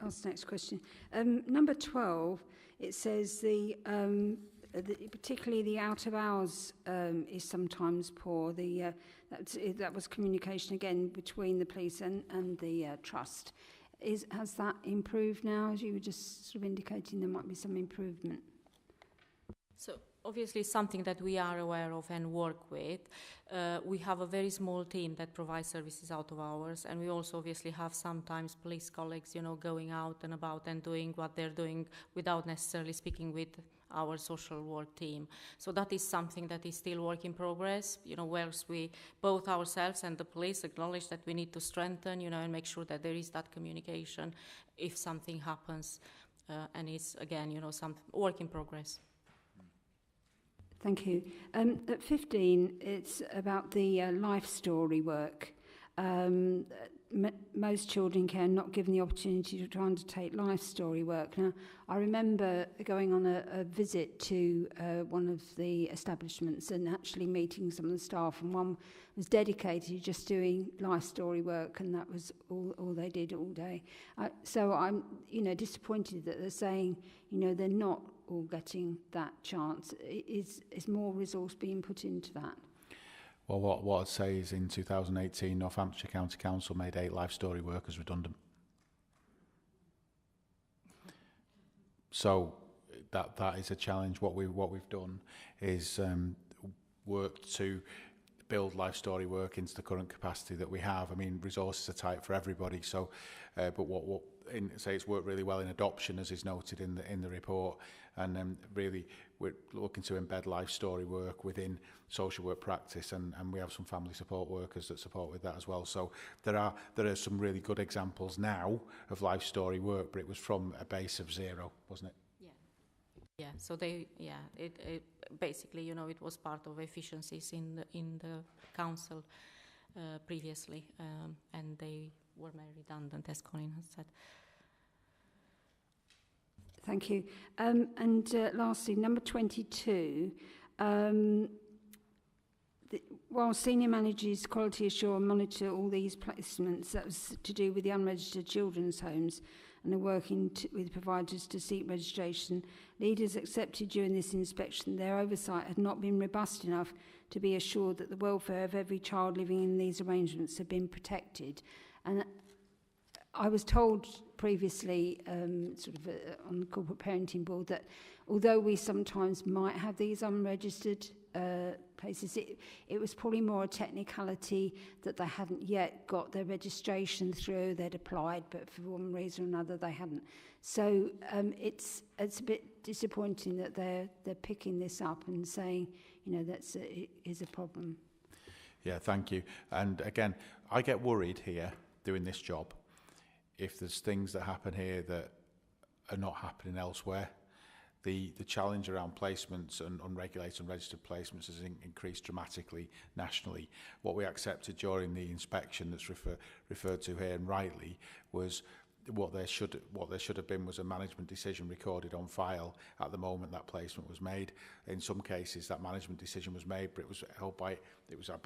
ask the next question. Number 12, it says particularly the out of hours is sometimes poor. That was communication again between the police and the trust. Has that improved now? As you were just sort of indicating, there might be some improvement. So obviously something that we are aware of and work with. We have a very small team that provides services out of hours, and we also obviously have sometimes police colleagues, you know, going out and about and doing what they're doing without necessarily speaking with our social work team. So that is something that is still work in progress, you know, whilst we both ourselves and the police acknowledge that we need to strengthen, you know, and make sure that there is that communication if something happens, and it's, again, you know, some work in progress. Thank you. At 15, it's about the life story work. Most children in care are not given the opportunity to undertake life story work. Now, I remember going on a visit to one of the establishments and actually meeting some of the staff, and one was dedicated to just doing life story work, and that was all they did all day. So I'm, you know, disappointed that they're saying, you know, they're not all getting that chance. Is more resource being put into that? Well, what I'd say is in 2018, Northamptonshire County Council made 8 life story workers redundant. So that is a challenge. What we've done is worked to build life story work into the current capacity that we have. I mean, resources are tight for everybody. So, but what say it's worked really well in adoption, as is noted in the report, and really we're looking to embed life story work within social work practice, and we have some family support workers that support with that as well. So there are some really good examples now of life story work, but it was from a base of 0, wasn't it? Yeah, so it basically, you know, it was part of efficiencies in the council previously, and they were made redundant, as Colin has said. Thank you. Lastly, number 22. While senior managers quality assure and monitor all these placements, that was to do with the unregistered children's homes, and are working with providers to seek registration. Leaders accepted during this inspection their oversight had not been robust enough to be assured that the welfare of every child living in these arrangements had been protected. And I was told previously, on the corporate parenting board, that although we sometimes might have these unregistered places, it was probably more a technicality that they hadn't yet got their registration through. They'd applied, but for one reason or another they hadn't. So it's a bit disappointing that they're picking this up and saying, you know, is a problem. Yeah, thank you. And again, I get worried here doing this job if there's things that happen here that are not happening elsewhere. The challenge around placements and unregulated and registered placements has increased dramatically nationally. What we accepted during the inspection that's referred to here, and rightly, was what there should have been was a management decision recorded on file at the moment that placement was made. In some cases, that management decision was made, but it was held by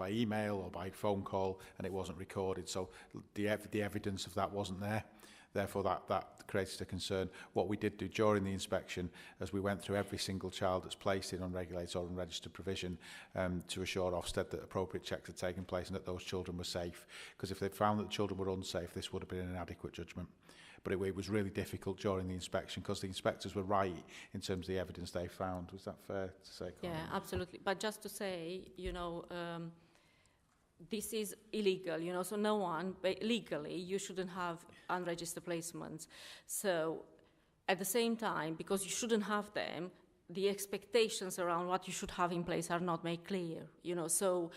email or by phone call, and it wasn't recorded. So the evidence of that wasn't there. Therefore, that created a concern. What we did do during the inspection, as we went through every single child that's placed in unregulated or unregistered provision, to assure Ofsted that appropriate checks had taken place and that those children were safe. Because if they found that the children were unsafe, this would have been an inadequate judgment. But it was really difficult during the inspection because the inspectors were right in terms of the evidence they found. Was that fair to say, Colin? Yeah, absolutely. But just to say, you know, this is illegal, you know, so no one, legally, you shouldn't have unregistered placements. So at the same time, because you shouldn't have them, the expectations around what you should have in place are not made clear, you know, so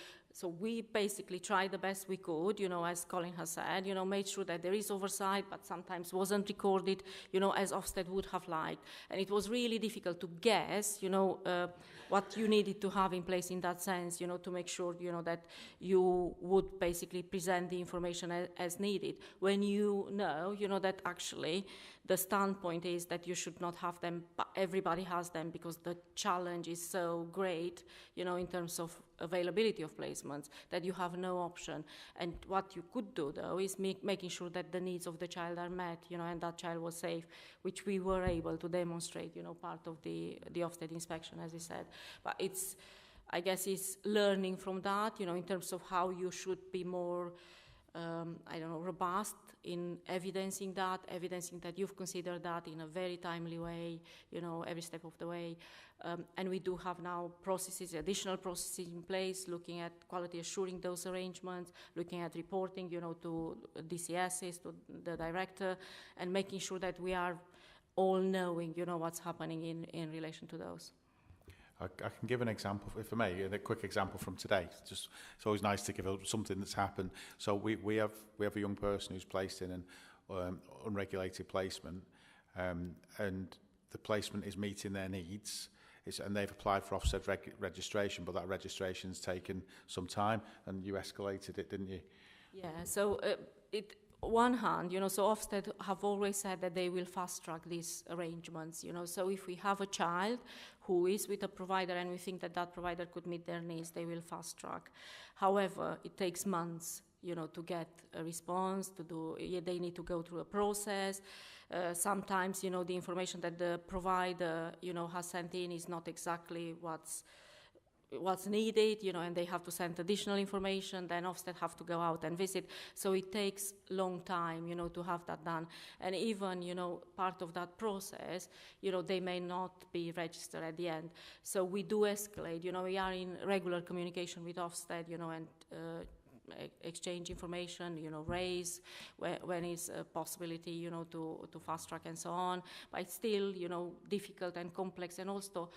we basically tried the best we could, you know, as Colin has said, you know, made sure that there is oversight, but sometimes wasn't recorded, you know, as Ofsted would have liked. And it was really difficult to guess, you know, what you needed to have in place in that sense, you know, to make sure, you know, that you would basically present the information as needed. When you know, that actually the standpoint is that you should not have them, but everybody has them because the challenge is so great, you know, in terms of availability of placements, that you have no option. And what you could do, though, is making sure that the needs of the child are met, you know, and that child was safe, which we were able to demonstrate, you know, part of the Ofsted inspection, as he said. But I guess it's learning from that, you know, in terms of how you should be more, robust in evidencing that you've considered that in a very timely way, you know, every step of the way. And we do have now additional processes in place, looking at quality assuring those arrangements, looking at reporting, you know, to DCSs, to the director, and making sure that we are all knowing, you know, what's happening in relation to those. I can give an example, if I may, a quick example from today. It's always nice to give something that's happened. So we have a young person who's placed in an unregulated placement, and the placement is meeting their needs. And they've applied for Ofsted registration, but that registration's taken some time, and you escalated it, didn't you? Yeah, so one hand, you know, so Ofsted have always said that they will fast-track these arrangements, you know, so if we have a child who is with a provider and we think that that provider could meet their needs, they will fast-track. However, it takes months, you know, to get a response, they need to go through a process. Sometimes, you know, the information that the provider, you know, has sent in is not exactly what's needed, you know, and they have to send additional information, then Ofsted have to go out and visit. So it takes long time, you know, to have that done. And even, you know, part of that process, you know, they may not be registered at the end. So we do escalate, you know, we are in regular communication with Ofsted, you know, and exchange information, you know, raise when it's a possibility, you know, to fast track and so on. But it's still, you know, difficult and complex, and also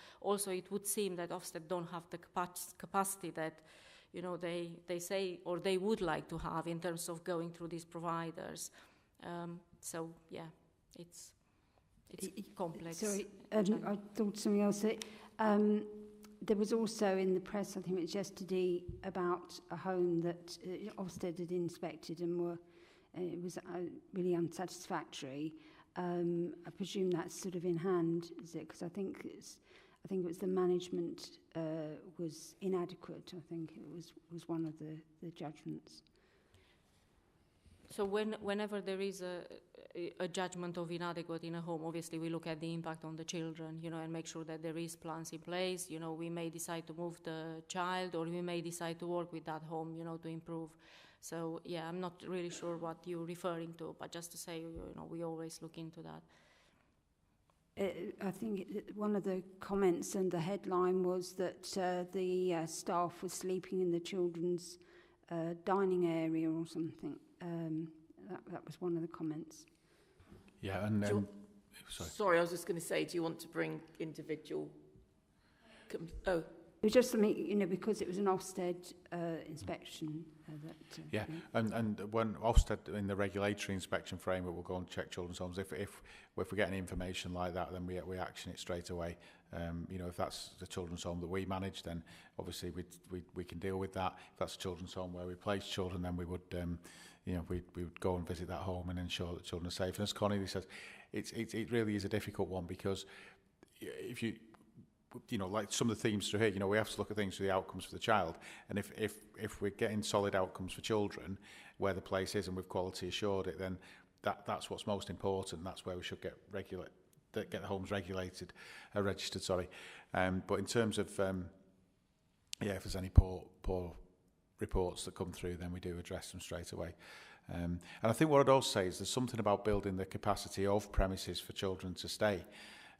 it would seem that Ofsted don't have the capacity that, you know, they say or they would like to have in terms of going through these providers. So yeah, it's complex. Sorry, I thought something else. There was also in the press, I think it was yesterday, about a home that Ofsted had inspected and it was really unsatisfactory. I presume that's sort of in hand, is it? Because I think it was the management was inadequate. I think it was one of the judgments. So whenever there is a judgment of inadequate in a home, obviously we look at the impact on the children, you know, and make sure that there is plans in place. You know, we may decide to move the child, or we may decide to work with that home, you know, to improve. So yeah, I'm not really sure what you're referring to, but just to say, you know, we always look into that. I think one of the comments and the headline was that the staff was sleeping in the children's dining area or something. That was one of the comments. Yeah, and sorry, I was just going to say, do you want to bring individual? It was just something, you know, because it was an Ofsted inspection. Yeah, and when Ofsted in the regulatory inspection framework will go and check children's homes. If we get any information like that, then we action it straight away. You know, if that's the children's home that we manage, then obviously we can deal with that. If that's a children's home where we place children, then we would you know, we would go and visit that home and ensure that children are safe. And as Connie says, it really is a difficult one, because if you know, like some of the themes through here, you know, we have to look at things through the outcomes for the child. And if we're getting solid outcomes for children where the place is and we've quality assured it, then that's what's most important. That's where we should get the homes regulated, registered. Sorry, but in terms of if there's any poor reports that come through, then we do address them straight away. And I think what I'd also say is there's something about building the capacity of premises for children to stay.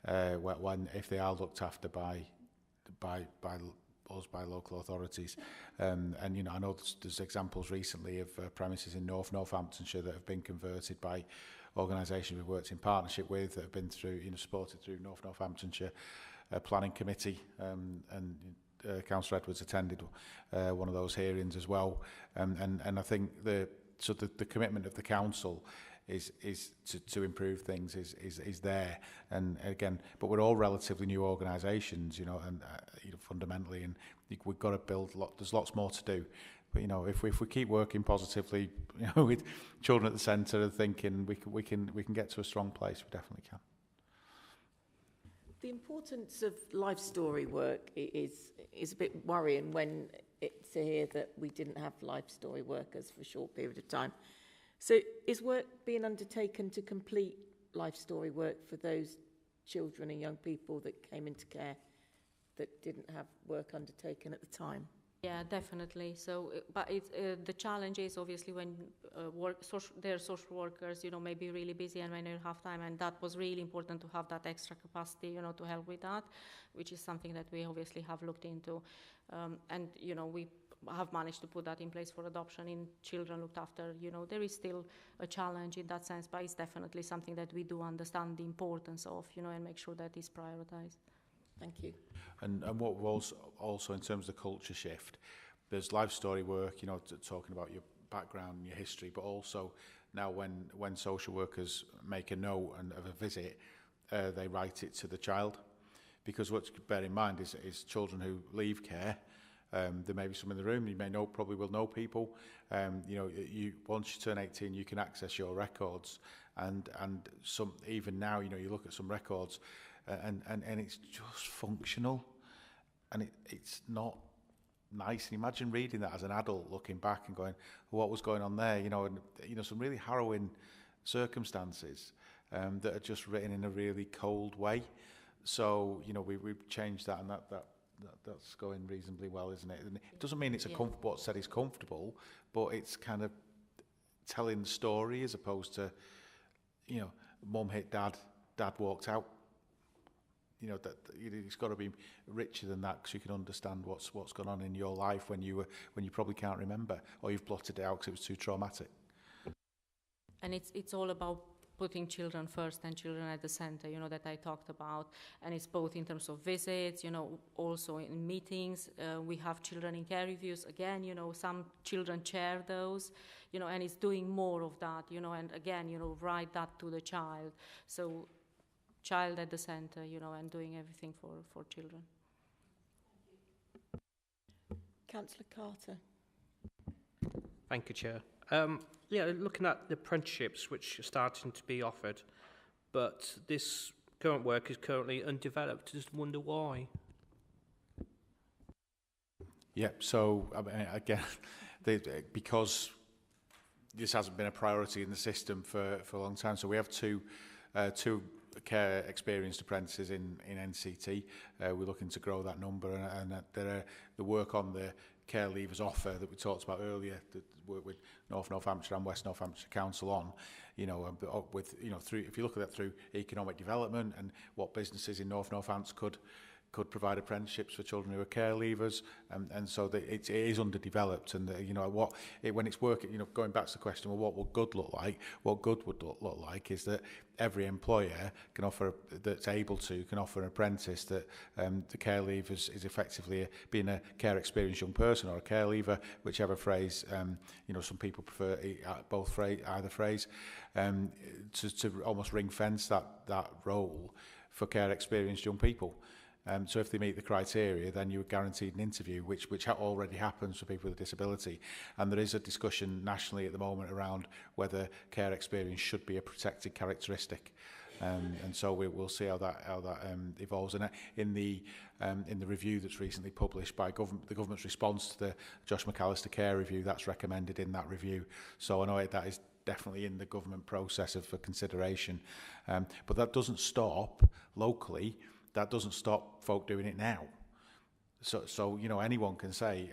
If they are looked after by local authorities, and you know, I know there's examples recently of premises in Northamptonshire that have been converted by organisations we've worked in partnership with, that have been through, you know, supported through Northamptonshire Planning Committee, and Councillor Edwards attended one of those hearings as well, and I think the commitment of the council is to improve things is there, and again, but we're all relatively new organisations, you know, and you know, fundamentally, and we've got to build there's lots more to do, but you know, if we keep working positively, you know, with children at the centre and thinking we can get to a strong place, we definitely can. The importance of life story work is a bit worrying when it's here that we didn't have life story workers for a short period of time. So is work being undertaken to complete life story work for those children and young people that came into care that didn't have work undertaken at the time? Yeah, definitely. So, but the challenge is obviously when their social workers, you know, may be really busy and when they don't have time, and that was really important to have that extra capacity, you know, to help with that, which is something that we obviously have looked into, and you know, we have managed to put that in place for adoption in children looked after. You know, there is still a challenge in that sense, but it's definitely something that we do understand the importance of, you know, and make sure that is prioritized. Thank you. And what was also in terms of the culture shift, there's life story work, you know, talking about your background and your history, but also now when social workers make a note of a visit, they write it to the child, because what to bear in mind is children who leave care. There may be some in the room. You may probably will know people. You know, once you turn 18, you can access your records, and some even now, you know, you look at some records, and it's just functional, and it's not nice. And imagine reading that as an adult, looking back and going, what was going on there? You know, and you know, some really harrowing circumstances that are just written in a really cold way. So you know, we've changed that, and that's going reasonably well, isn't it? And it doesn't mean it's what's said is comfortable, but it's kind of telling the story as opposed to, you know, mum hit dad, dad walked out. you know, that it's got to be richer than that, because you can understand what's gone on in your life when you probably can't remember, or you've blotted it out because it was too traumatic. And it's all about putting children first and children at the center, you know, that I talked about. And it's both in terms of visits, you know, also in meetings. We have children in care reviews. Again, you know, some children chair those, you know, and it's doing more of that, you know, and again, you know, write that to the child. So child at the center, you know, and doing everything for children. Councillor Carter. Thank you, Chair. Yeah, looking at the apprenticeships which are starting to be offered, but this current work is currently undeveloped. Just wonder why. Yeah, so I mean, again, because this hasn't been a priority in the system for a long time, so we have two care experienced apprentices in NCT. We're looking to grow that number, and the work on the care leavers offer that we talked about earlier, that work with North Northamptonshire and West Northamptonshire Council on, you know, with, you know, through, if you look at that through economic development and what businesses in North Northampton could provide apprenticeships for children who are care leavers, and so that it is underdeveloped. And you know, when it's working, you know, going back to the question, well, what would good look like? What good would look like is that every employer can offer, that's able to, can offer an apprentice that the care leaver is effectively being a care experienced young person or a care leaver, whichever phrase. You know, some people prefer either phrase, to almost ring fence that role for care experienced young people. So if they meet the criteria, then you're guaranteed an interview, which already happens for people with a disability. And there is a discussion nationally at the moment around whether care experience should be a protected characteristic. And so we'll see how that evolves. And in the review that's recently published by the government's response to the Josh McAllister Care Review, that's recommended in that review. So I know that is definitely in the government process for consideration. But that doesn't stop locally. That doesn't stop folk doing it now. So you know, anyone can say,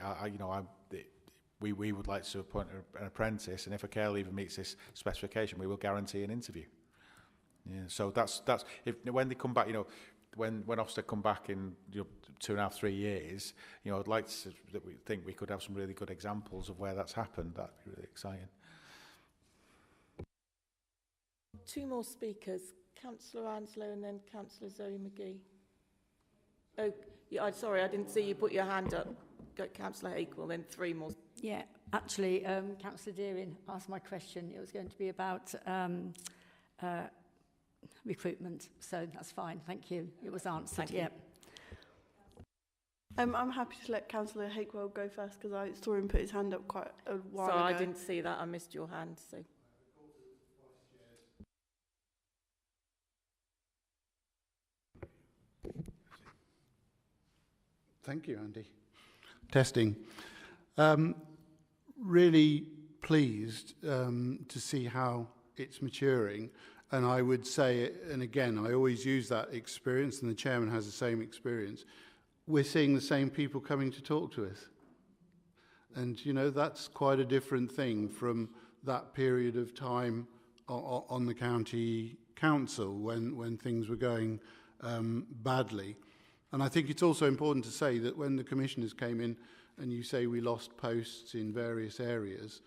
we would like to appoint an apprentice, and if a care leaver meets this specification, we will guarantee an interview. Yeah. So that's when they come back, you know, when Ofsted come back in 2.5, 3 years, you know, I'd like that we think we could have some really good examples of where that's happened. That'd be really exciting. Two more speakers, Councillor Anslow and then Councillor Zoe McGee. Oh, yeah, sorry, I didn't see you put your hand up. Got Councillor Hakewell, then three more. Yeah, actually, Councillor Deering asked my question. It was going to be about recruitment, so that's fine. Thank you. It was answered. Thank you. Yeah. I'm happy to let Councillor Hakewell go first because I saw him put his hand up quite a while ago. Sorry, I didn't see that. I missed your hand. So. Thank you, Andy. Testing. Really pleased to see how it's maturing. And I would say, and again, I always use that experience, and the chairman has the same experience. We're seeing the same people coming to talk to us. And, you know, that's quite a different thing from that period of time on the county council when things were going badly. And I think it's also important to say that when the commissioners came in, and you say we lost posts in various areas,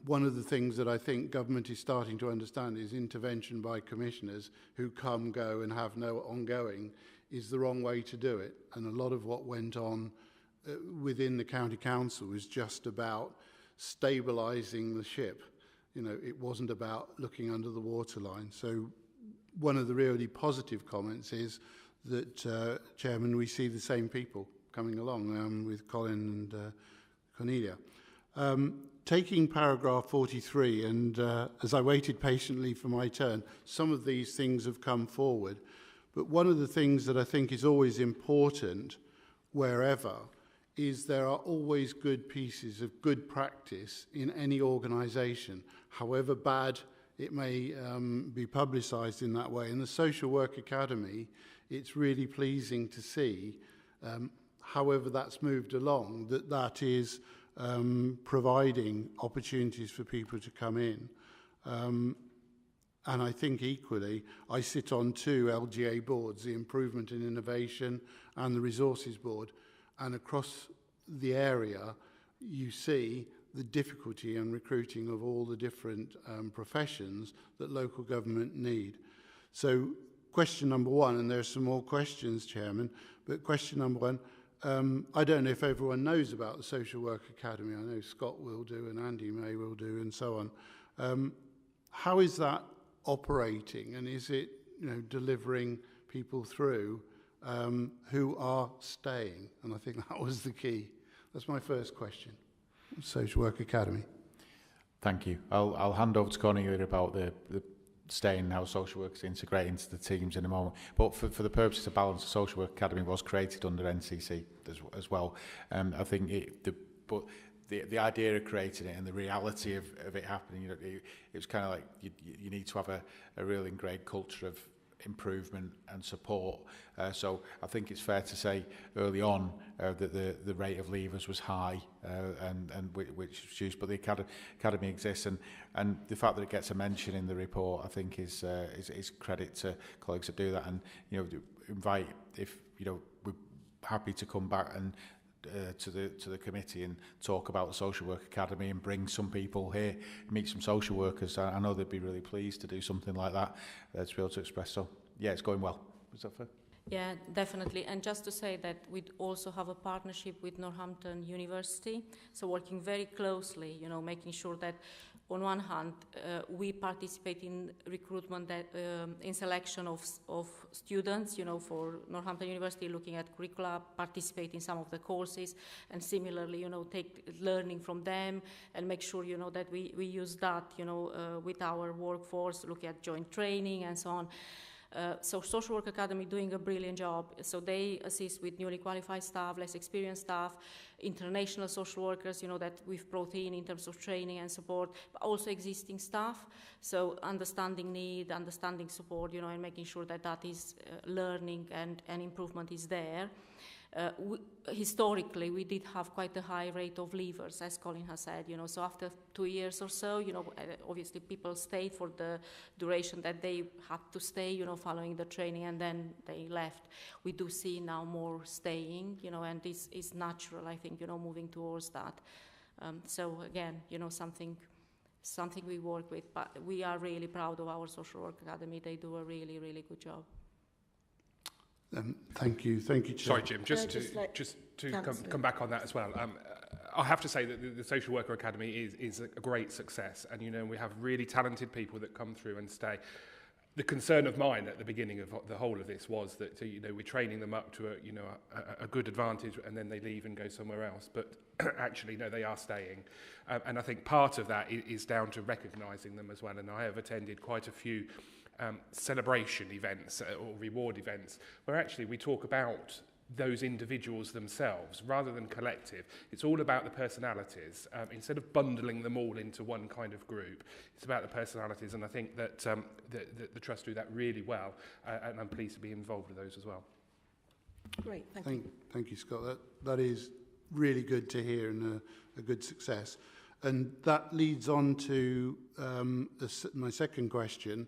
one of the things that I think government is starting to understand is intervention by commissioners who come, go and have no ongoing is the wrong way to do it. And a lot of what went on within the county council was just about stabilising the ship. You know, it wasn't about looking under the waterline. So one of the really positive comments is that, Chairman, we see the same people coming along with Colin and Cornelia. Taking paragraph 43, and as I waited patiently for my turn, some of these things have come forward. But one of the things that I think is always important wherever is there are always good pieces of good practice in any organisation, however bad it may be publicised in that way. In the Social Work Academy, it's really pleasing to see, however that's moved along, that is providing opportunities for people to come in. And I think equally, I sit on 2 LGA boards, the Improvement and Innovation and the Resources Board. And across the area, you see the difficulty in recruiting of all the different professions that local government need. So question number 1, and there are some more questions, Chairman, but question number 1, I don't know if everyone knows about the Social Work Academy. I know Scott will do and Andy May will do and so on. How is that operating, and is it delivering people through who are staying? And I think that was the key. That's my first question. Social Work Academy. Thank you. I'll hand over to Cornelia about the staying, how social workers integrate into the teams in a moment. But for the purposes of balance, the Social Work Academy was created under NCC as well. I think the idea of creating it and the reality of it happening, it was kind of like you need to have a real ingrained culture of improvement and support. So I think it's fair to say early on that the rate of leavers was high, and which is used, but the academy exists, and the fact that it gets a mention in the report, I think is credit to colleagues that do that, and invite, if we're happy to come back and to the committee and talk about the Social Work Academy and bring some people here, meet some social workers. I know they'd be really pleased to do something like that, to be able to express. So yeah, it's going well. Is that fair? Yeah, definitely. And just to say that we also have a partnership with Northampton University, so working very closely, making sure that on one hand, we participate in recruitment, that in selection of students, for Northampton University, looking at curricula, participate in some of the courses, and similarly, take learning from them and make sure, that we use that, with our workforce, looking at joint training and so on. So Social Work Academy doing a brilliant job. So they assist with newly qualified staff, less experienced staff, international social workers, that we've brought in terms of training and support, but also existing staff. So understanding need, understanding support, and making sure that that is learning and improvement is there. Historically, we did have quite a high rate of leavers, as Colin has said, so after 2 years or so, obviously people stayed for the duration that they had to stay, following the training, and then they left. We do see now more staying, and this is natural, I think, moving towards that. So again, something we work with, but we are really proud of our Social Work Academy. They do a really, really good job. Thank you, Chair. Sorry, Jim, just to come back on that as well. I have to say that the Social Worker Academy is a great success, and we have really talented people that come through and stay. The concern of mine at the beginning of the whole of this was that we're training them up to a good advantage, and then they leave and go somewhere else. But actually, no, they are staying, and I think part of that is down to recognising them as well. And I have attended quite a few celebration events or reward events where actually we talk about those individuals themselves rather than collective. It's all about the personalities. Instead of bundling them all into one kind of group, it's about the personalities, and I think that the Trust do that really well, and I'm pleased to be involved with those as well. Great, thank you. Thank you, Scott. That is really good to hear, and a good success. And that leads on to my second question.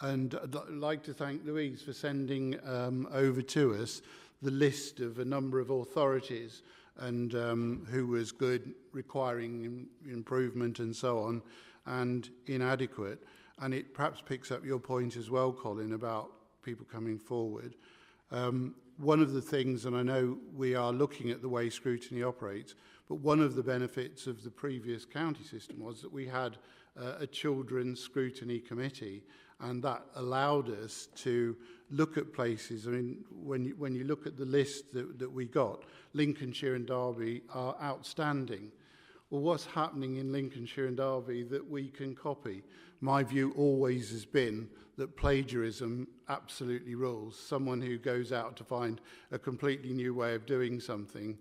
And I'd like to thank Louise for sending over to us the list of a number of authorities and who was good, requiring improvement and so on, and inadequate. And it perhaps picks up your point as well, Colin, about people coming forward. One of the things, and I know we are looking at the way Scrutiny operates, but one of the benefits of the previous county system was that we had a children's scrutiny committee, and that allowed us to look at places. I mean, when you look at the list that we got, Lincolnshire and Derby are outstanding. Well, what's happening in Lincolnshire and Derby that we can copy? My view always has been that plagiarism absolutely rules. Someone who goes out to find a completely new way of doing something,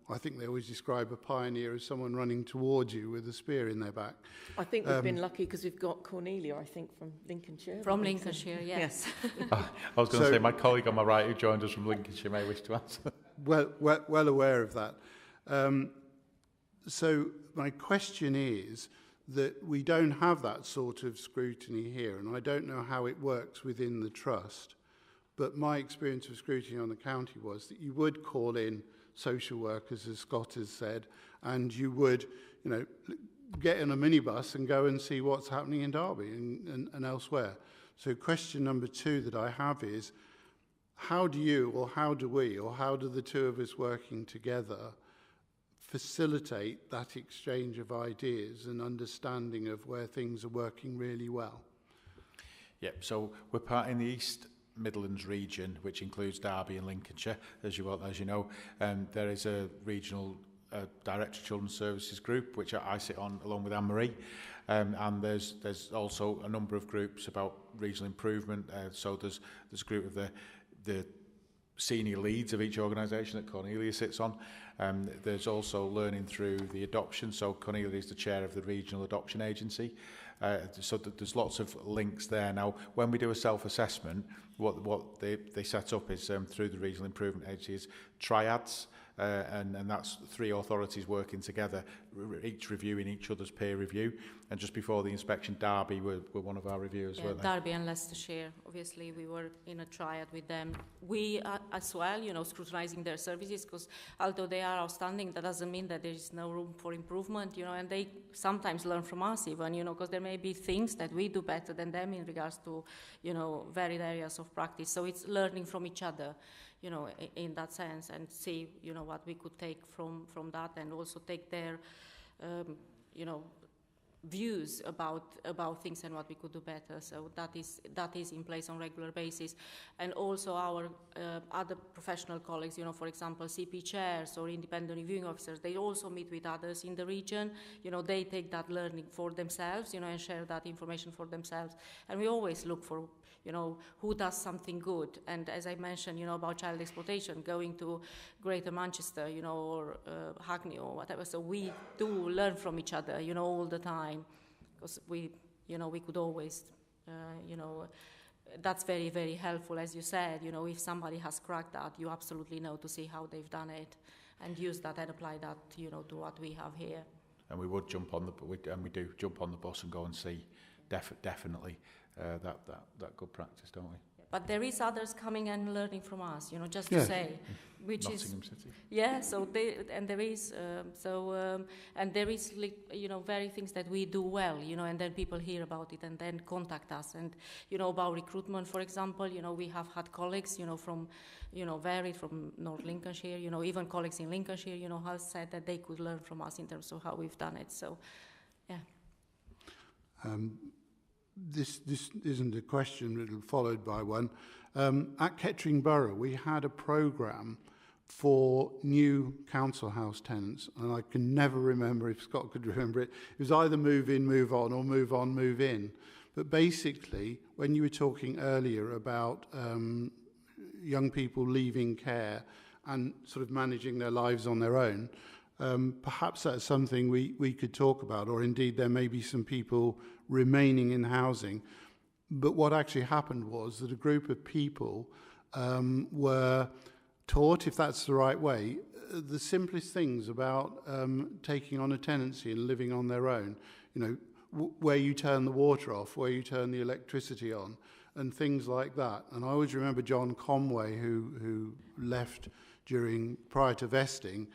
I think they always describe a pioneer as someone running towards you with a spear in their back. I think we've been lucky because we've got Cornelia, I think, from Lincolnshire. From Lincolnshire, yes. I was going to say, my colleague on my right who joined us from Lincolnshire may wish to answer. Well aware of that. So my question is that we don't have that sort of scrutiny here, and I don't know how it works within the trust, but my experience of scrutiny on the county was that you would call in social workers, as Scott has said, and you would, you know, get in a minibus and go and see what's happening in Derby and elsewhere. So question number 2 that I have is, how do you, or how do we, or how do the two of us working together facilitate that exchange of ideas and understanding of where things are working really well? Yep, so we're part in the East Midlands region, which includes Derby and Lincolnshire, as you know. There is a regional Director of Children's Services group, which I sit on along with Anne-Marie. And there's also a number of groups about regional improvement. So there's a group of the senior leads of each organisation that Cornelia sits on. There's also learning through the adoption. So Cornelia is the chair of the Regional Adoption Agency. So there's lots of links there. Now, when we do a self-assessment, what they set up is through the Regional Improvement Agency is triads. And that's 3 authorities working together, each reviewing each other's peer review. And just before the inspection, Derby were one of our reviewers, weren't they? Derby and Leicestershire, obviously, we were in a triad with them. We are as well, you know, scrutinising their services, because although they are outstanding, that doesn't mean that there is no room for improvement, you know, and they sometimes learn from us even, you know, because there may be things that we do better than them in regards to, you know, varied areas of practice. So it's learning from each other, you know, in that sense, and see, you know, what we could take from that, and also take their, you know, views about things and what we could do better. So that is in place on a regular basis. And also our other professional colleagues, you know, for example, CP chairs or independent reviewing officers, they also meet with others in the region. You know, they take that learning for themselves, you know, and share that information for themselves. And we always look for, you know, who does something good. And as I mentioned, you know, about child exploitation, going to Greater Manchester, you know, or Hackney or whatever. So we do learn from each other, you know, all the time, because we, you know, we could always, you know, that's very, very helpful. As you said, you know, if somebody has cracked that, you absolutely know to see how they've done it and use that and apply that, you know, to what we have here. And we would jump on we do jump on the bus and go and see definitely that good practice, don't we? But there is others coming and learning from us, you know, just to say, which Nottingham is City. Yeah. So there is and there is, you know, very things that we do well, you know, and then people hear about it and then contact us. And you know, about recruitment, for example, you know, we have had colleagues, you know, from, you know, varied from North Lincolnshire, you know, even colleagues in Lincolnshire, you know, have said that they could learn from us in terms of how we've done it. So, yeah. This isn't a question, it'll be followed by one. At Kettering Borough, we had a programme for new council house tenants, and I can never remember, if Scott could remember it, it was either move in, move on, or move on, move in. But basically, when you were talking earlier about young people leaving care and sort of managing their lives on their own, perhaps that's something we could talk about, or indeed there may be some people remaining in housing. But what actually happened was that a group of people were taught, if that's the right way, the simplest things about taking on a tenancy and living on their own. You know, where you turn the water off, where you turn the electricity on, and things like that. And I always remember John Conway, who left prior to vesting.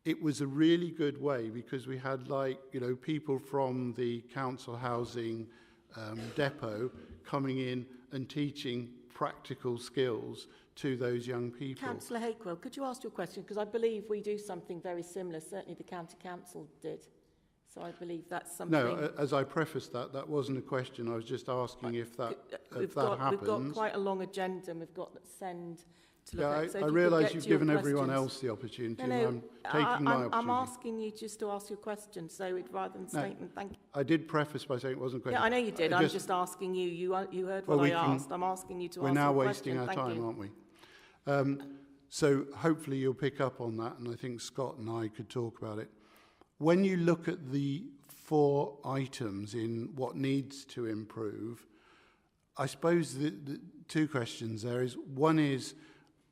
It was a really good way, because we had, like, you know, people from the council housing depot coming in and teaching practical skills to those young people. Councillor Hakewell, could you ask your question? Because I believe we do something very similar. Certainly the County Council did. So I believe that's something... No, as I prefaced that wasn't a question. I was just asking if that happens. We've got quite a long agenda, and we've got that send... Yeah, I realise you've given everyone else the opportunity, and I'm taking my opportunity. I'm asking you just to ask your question, so rather than statement, thank you. I did preface by saying it wasn't a question. Yeah, I know you did. I'm just asking you. You heard what I asked. I'm asking you to answer the question. We're now wasting our time, aren't we? So hopefully you'll pick up on that, and I think Scott and I could talk about it. When you look at the 4 items in what needs to improve, I suppose the 2 questions there is, one is,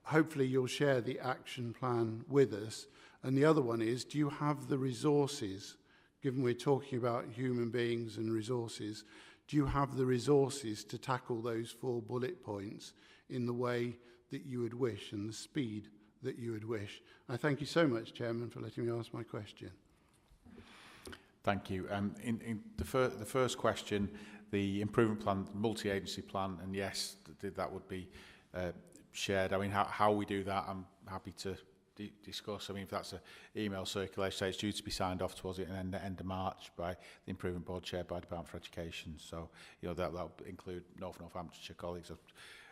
hopefully you'll share the action plan with us. And the other one is, do you have the resources given we're talking about human beings and resources, do you have the resources to tackle those 4 bullet points in the way that you would wish and the speed that you would wish? I thank you so much, Chairman, for letting me ask my question. Thank you. In the first question, the improvement plan, multi-agency plan, and yes, that would be shared. I mean, how we do that, I'm happy to discuss. I mean, if that's an email circulation, say it's due to be signed off towards the end of March by the Improvement Board chaired by Department for Education. So, you know, that'll include Northamptonshire colleagues of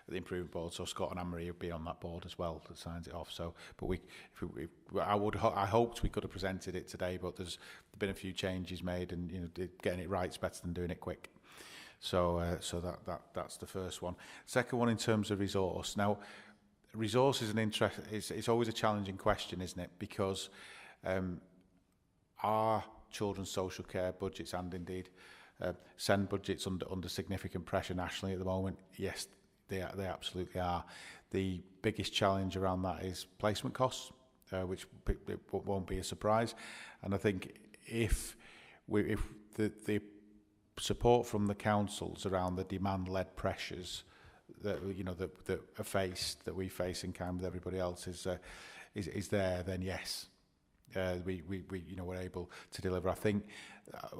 the Improvement Board. So Scott and Anne-Marie would be on that board as well that signs it off. So, but I hoped we could have presented it today, but there's been a few changes made, and you know, getting it right is better than doing it quick. So, that's the first one. Second one, in terms of resource. Now, resource is it's always a challenging question, isn't it? Because our children's social care budgets, and indeed SEND budgets, under significant pressure nationally at the moment. Yes, they absolutely are. The biggest challenge around that is placement costs, which won't be a surprise. And I think if the support from the councils around the demand-led pressures that we face in kind with everybody else is there, then yes, we're able to deliver. I think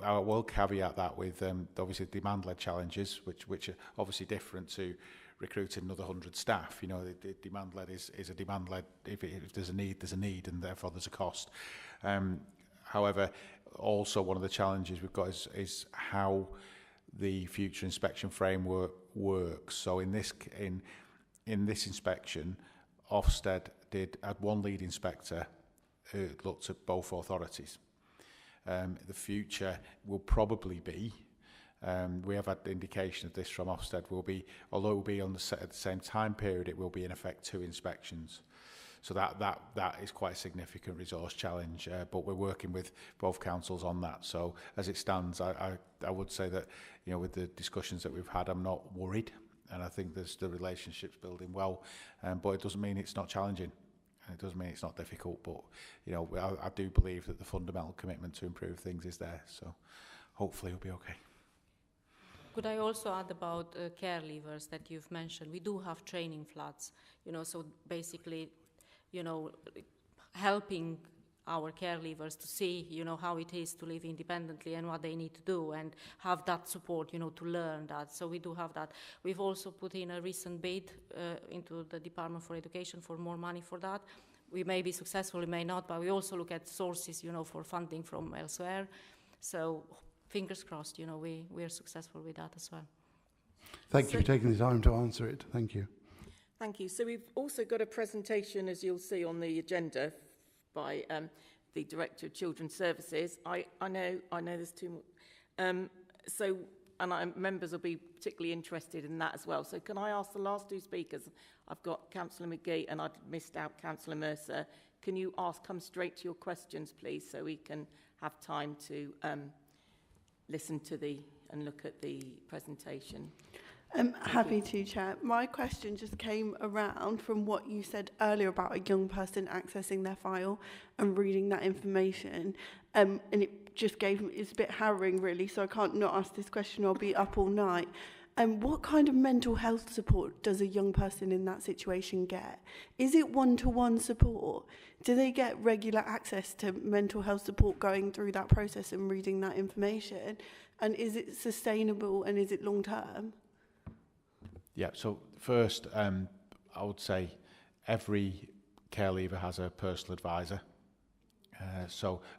I will caveat that with obviously demand-led challenges, which are obviously different to recruiting another 100 staff. You know, the demand-led is a demand-led. If there's a need, and therefore there's a cost. However, also one of the challenges we've got is how the future inspection framework works. So in this inspection, Ofsted had one lead inspector who looked at both authorities. The future will probably be, we have had indication of this from Ofsted, although it will be at the same time period, it will be in effect 2 inspections. So that is quite a significant resource challenge, but we're working with both councils on that. So as it stands, I would say that, you know, with the discussions that we've had, I'm not worried, and I think the relationship's building well. But it doesn't mean it's not challenging, and it doesn't mean it's not difficult. But you know, I do believe that the fundamental commitment to improve things is there. So hopefully it'll be okay. Could I also add about care leavers that you've mentioned? We do have training floods, you know, so basically, you know, helping our care leavers to see, you know, how it is to live independently and what they need to do, and have that support, you know, to learn that. So we do have that. We've also put in a recent bid into the Department for Education for more money for that. We may be successful, we may not, but we also look at sources, you know, for funding from elsewhere. So fingers crossed, you know, we are successful with that as well. Thank you for taking the time to answer it. Thank you. Thank you. So we've also got a presentation, as you'll see on the agenda, by the Director of Children's Services. I know there's 2 more. Members will be particularly interested in that as well. So can I ask the last 2 speakers? I've got Councillor McGee and I'd missed out Councillor Mercer. Can you come straight to your questions, please, so we can have time to listen to and look at the presentation? I'm happy to, Chair. My question just came around from what you said earlier about a young person accessing their file and reading that information. And it just it's a bit harrowing, really, so I can't not ask this question. I'll be up all night. What kind of mental health support does a young person in that situation get? Is it one-to-one support? Do they get regular access to mental health support going through that process and reading that information? And is it sustainable, and is it long-term? Yeah, so first, I would say every care leaver has a personal advisor.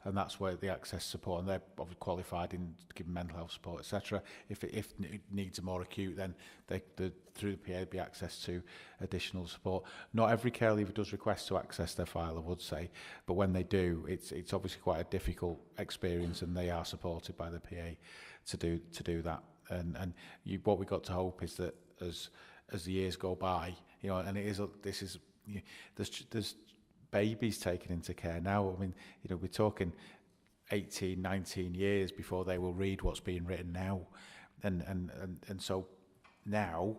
And that's where the access support, and they're obviously qualified in giving mental health support, etc. If it needs are more acute, then through the PA there'd be access to additional support. Not every care leaver does request to access their file, I would say, but when they do, it's obviously quite a difficult experience, and they are supported by the PA to do that. And what we got to hope is that as the years go by, you know, and there's babies taken into care now. I mean, you know, we're talking 18, 19 years before they will read what's being written now, and so now,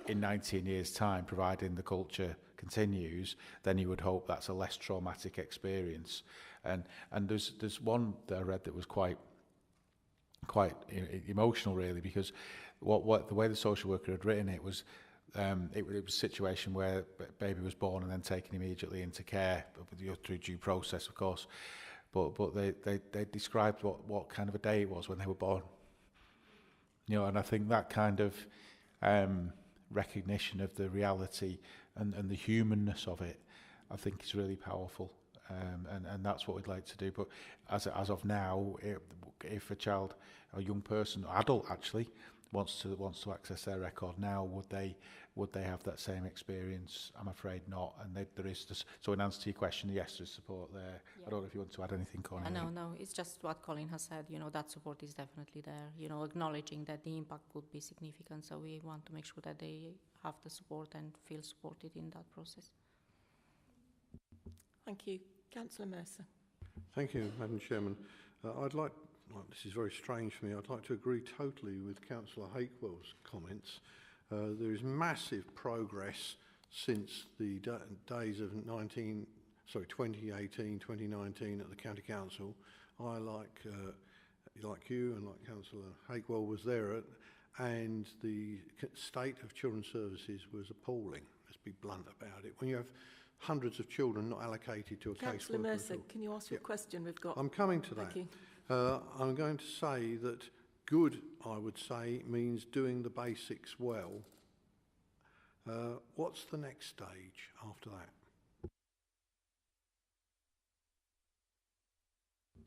in 19 years' time, providing the culture continues, then you would hope that's a less traumatic experience. And there's one that I read that was quite emotional, really, because what the way the social worker had written it was a situation where baby was born and then taken immediately into care through due process, of course. But they described what kind of a day it was when they were born. You know, and I think that kind of recognition of the reality and the humanness of it, I think, is really powerful. And that's what we'd like to do. But as of now, if a child, a young person, adult actually, wants to access their record now, would they have that same experience? I'm afraid not. And there is this, so in answer to your question, yes, there's support there. Yeah. I don't know if you want to add anything, Connie. No, it's just what Colin has said. You know, that support is definitely there. You know, acknowledging that the impact would be significant. So we want to make sure that they have the support and feel supported in that process. Thank you. Councillor Mercer. Thank you, Madam Chairman. This is very strange for me, I'd like to agree totally with Councillor Hakewell's comments. There is massive progress since the days of 2018, 2019 at the County Council. I, like you and like Councillor Hakewell, was there and the state of children's services was appalling. Let's be blunt about it. When you have hundreds of children not allocated to a caseworker. Councillor Mercer, can you ask your question? We've got. I'm coming to that. Thank you. I'm going to say that good, I would say, means doing the basics well. What's the next stage after that?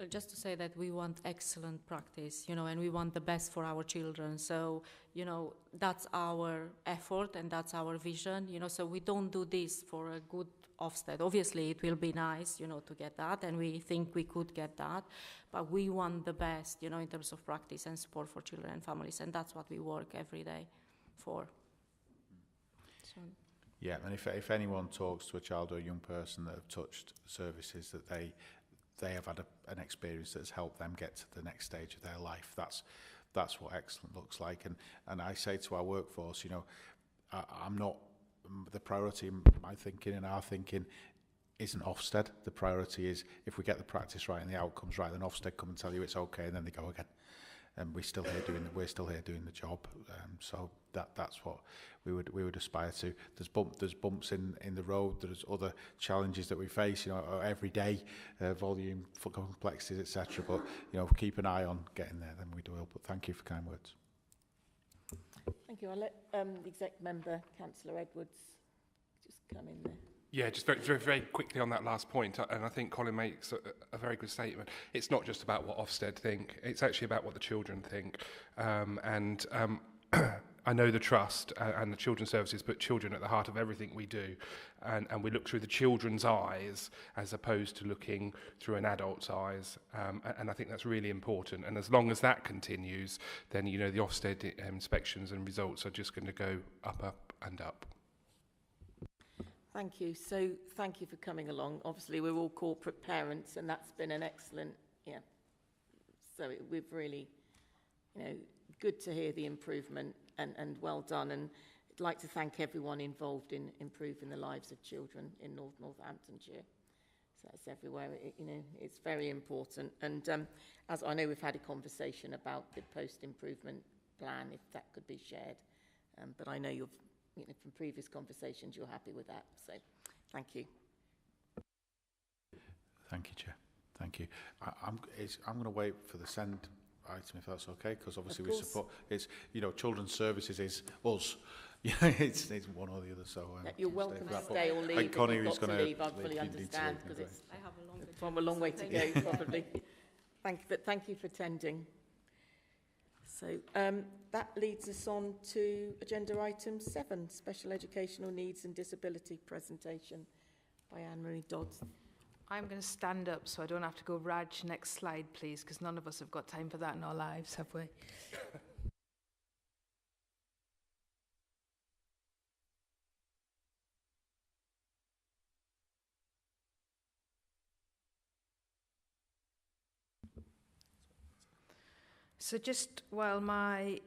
Just to say that we want excellent practice, you know, and we want the best for our children. So, you know, that's our effort and that's our vision, you know, so we don't do this for a good Ofsted. Obviously, it will be nice, you know, to get that, and we think we could get that, but we want the best, you know, in terms of practice and support for children and families, and that's what we work every day for. So. Yeah, and if anyone talks to a child or a young person that have touched services, that they have had an experience that has helped them get to the next stage of their life. That's what excellent looks like. And I say to our workforce, you know, I'm not the priority in my thinking and our thinking isn't Ofsted. The priority is if we get the practice right and the outcomes right, then Ofsted come and tell you it's okay, and then they go again. And we're still here doing the job. So that's what we would aspire to. There's bumps in the road. There's other challenges that we face, you know, every day, volume, complexities, etc. But you know, keep an eye on getting there. Then we will. But thank you for kind words. Thank you. I'll let the exec member, Councillor Edwards, just come in there. Yeah, just very quickly on that last point, and I think Colin makes a very good statement. It's not just about what Ofsted think, it's actually about what the children think. I know the Trust and the Children's Services put children at the heart of everything we do, and we look through the children's eyes as opposed to looking through an adult's eyes, and I think that's really important. And as long as that continues, then, you know, the Ofsted inspections and results are just going to go up and up. Thank you. So thank you for coming along. Obviously, we're all corporate parents, and that's been an excellent, So we've really, you know, good to hear the improvement and well done. And I'd like to thank everyone involved in improving the lives of children in Northamptonshire. So that's everywhere. You know, it's very important. And as I know, we've had a conversation about the post-improvement plan, if that could be shared. But I know from previous conversations, you're happy with that. So, thank you. Thank you, Chair. Thank you. I'm going to wait for the send item, if that's okay, because obviously we support. It's, you know, children's services is us. Yeah, it's one or the other. So you're welcome to stay or leave. If you've got to leave, I fully understand, because I have a long way to go, probably. Thank you for attending. So that leads us on to agenda item 7, Special Educational Needs and Disability presentation by Anne-Marie Dodds. I'm going to stand up so I don't have to go, Raj, next slide, please, because none of us have got time for that in our lives, have we? So just while my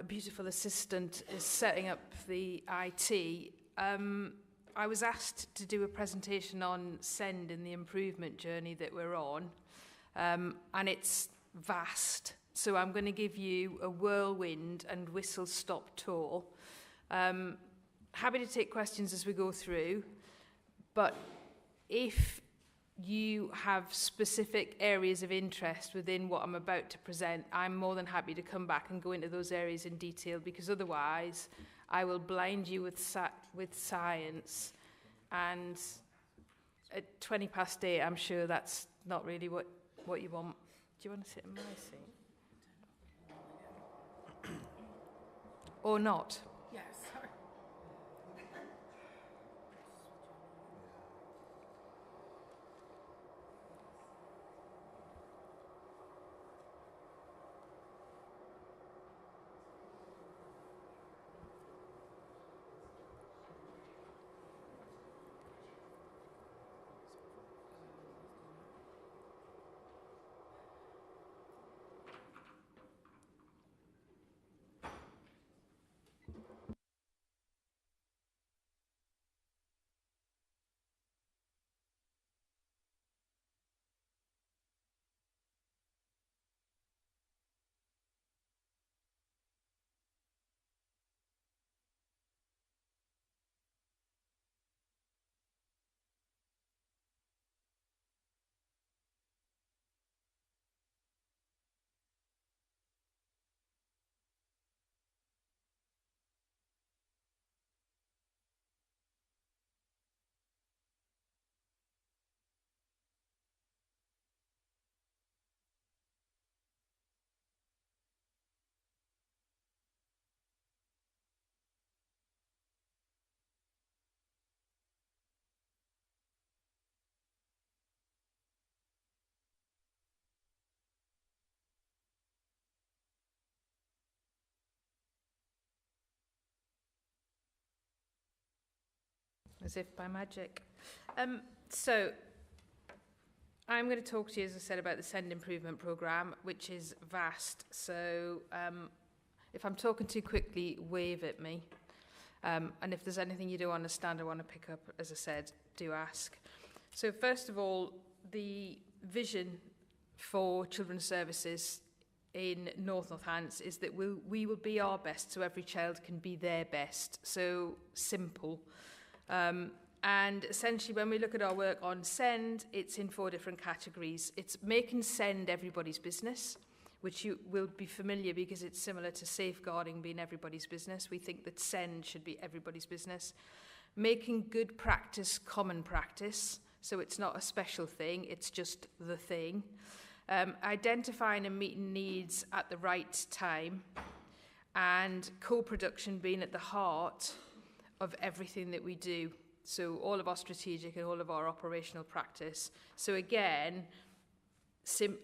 beautiful assistant is setting up the IT, I was asked to do a presentation on SEND and the improvement journey that we're on, and it's vast. So I'm going to give you a whirlwind and whistle-stop tour. Happy to take questions as we go through, but if you have specific areas of interest within what I'm about to present, I'm more than happy to come back and go into those areas in detail, because otherwise I will blind you with science, and at 8:20, I'm sure that's not really what you want. Do you want to sit in my seat? Or not? Yes. As if by magic. So, I'm going to talk to you, as I said, about the SEND Improvement Programme, which is vast. So, if I'm talking too quickly, wave at me. And if there's anything you don't understand or want to pick up, as I said, do ask. So, first of all, the vision for children's services in North Northants is that we will be our best so every child can be their best. So, simple. And essentially, when we look at our work on SEND, it's in 4 different categories. It's making SEND everybody's business, which you will be familiar because it's similar to safeguarding being everybody's business. We think that SEND should be everybody's business. Making good practice common practice, so it's not a special thing, it's just the thing. Identifying and meeting needs at the right time, and co-production being at the heart of everything that we do. So all of our strategic and all of our operational practice. So again,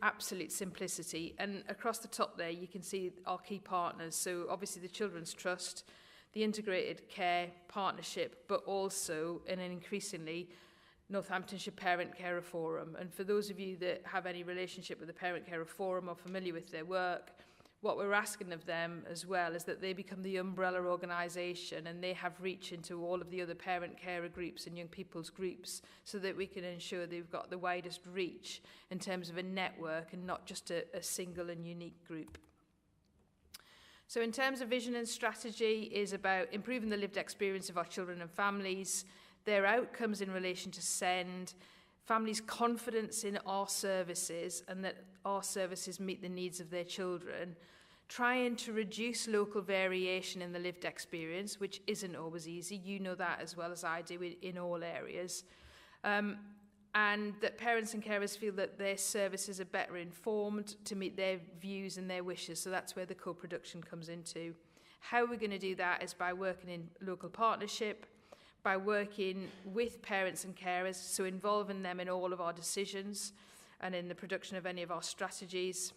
absolute simplicity. And across the top there, you can see our key partners. So obviously the Children's Trust, the Integrated Care Partnership, but also, and increasingly, Northamptonshire Parent Carer Forum. And for those of you that have any relationship with the Parent Carer Forum or familiar with their work, what we're asking of them as well is that they become the umbrella organisation and they have reach into all of the other parent carer groups and young people's groups, so that we can ensure they've got the widest reach in terms of a network and not just a single and unique group. So in terms of vision and strategy is about improving the lived experience of our children and families, their outcomes in relation to SEND, families' confidence in our services and that our services meet the needs of their children, trying to reduce local variation in the lived experience, which isn't always easy. You know that as well as I do in all areas. And that parents and carers feel that their services are better informed to meet their views and their wishes. So that's where the co-production comes into. How we're going to do that is by working in local partnership, by working with parents and carers, so involving them in all of our decisions and in the production of any of our strategies.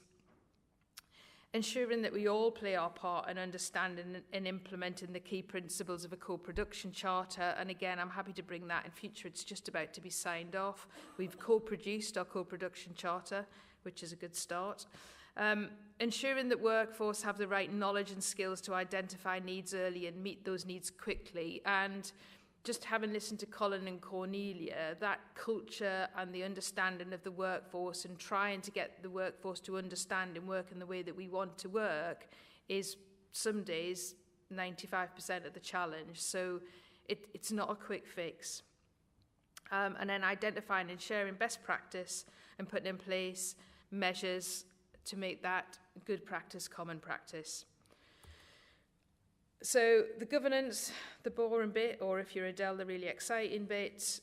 Ensuring that we all play our part in understanding and implementing the key principles of a co-production charter. And again, I'm happy to bring that in future. It's just about to be signed off. We've co-produced our co-production charter, which is a good start. Ensuring that workforce have the right knowledge and skills to identify needs early and meet those needs quickly. And just having listened to Colin and Cornelia, that culture and the understanding of the workforce and trying to get the workforce to understand and work in the way that we want to work is some days 95% of the challenge. So it's not a quick fix. And then identifying and sharing best practice and putting in place measures to make that good practice common practice. So the governance, the boring bit, or if you're Adele, the really exciting bit,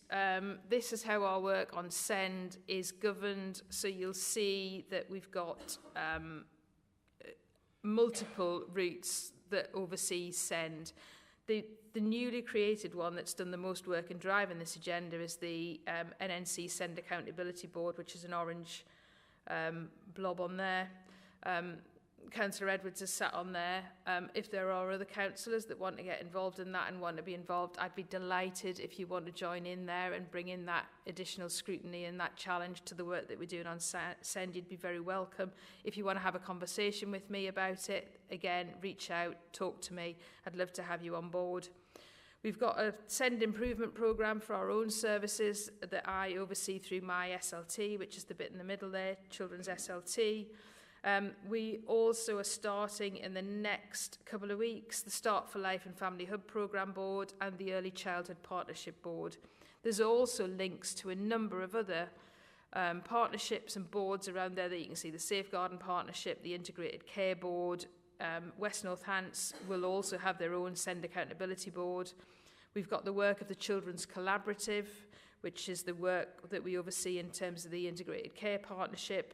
this is how our work on SEND is governed. So you'll see that we've got multiple routes that oversee SEND. The newly created one that's done the most work in driving this agenda is the NNC SEND Accountability Board, which is an orange blob on there. Councillor Edwards has sat on there. If there are other councillors that want to get involved in that and want to be involved, I'd be delighted if you want to join in there and bring in that additional scrutiny and that challenge to the work that we're doing on SEND. You'd be very welcome. If you want to have a conversation with me about it, again, reach out, talk to me. I'd love to have you on board. We've got a SEND improvement programme for our own services that I oversee through my SLT, which is the bit in the middle there, Children's SLT. We also are starting in the next couple of weeks the Start for Life and Family Hub Programme Board and the Early Childhood Partnership Board. There's also links to a number of other partnerships and boards around there that you can see, the Safeguarding Partnership, the Integrated Care Board. West North Hants will also have their own SEND Accountability Board. We've got the work of the Children's Collaborative, which is the work that we oversee in terms of the Integrated Care Partnership.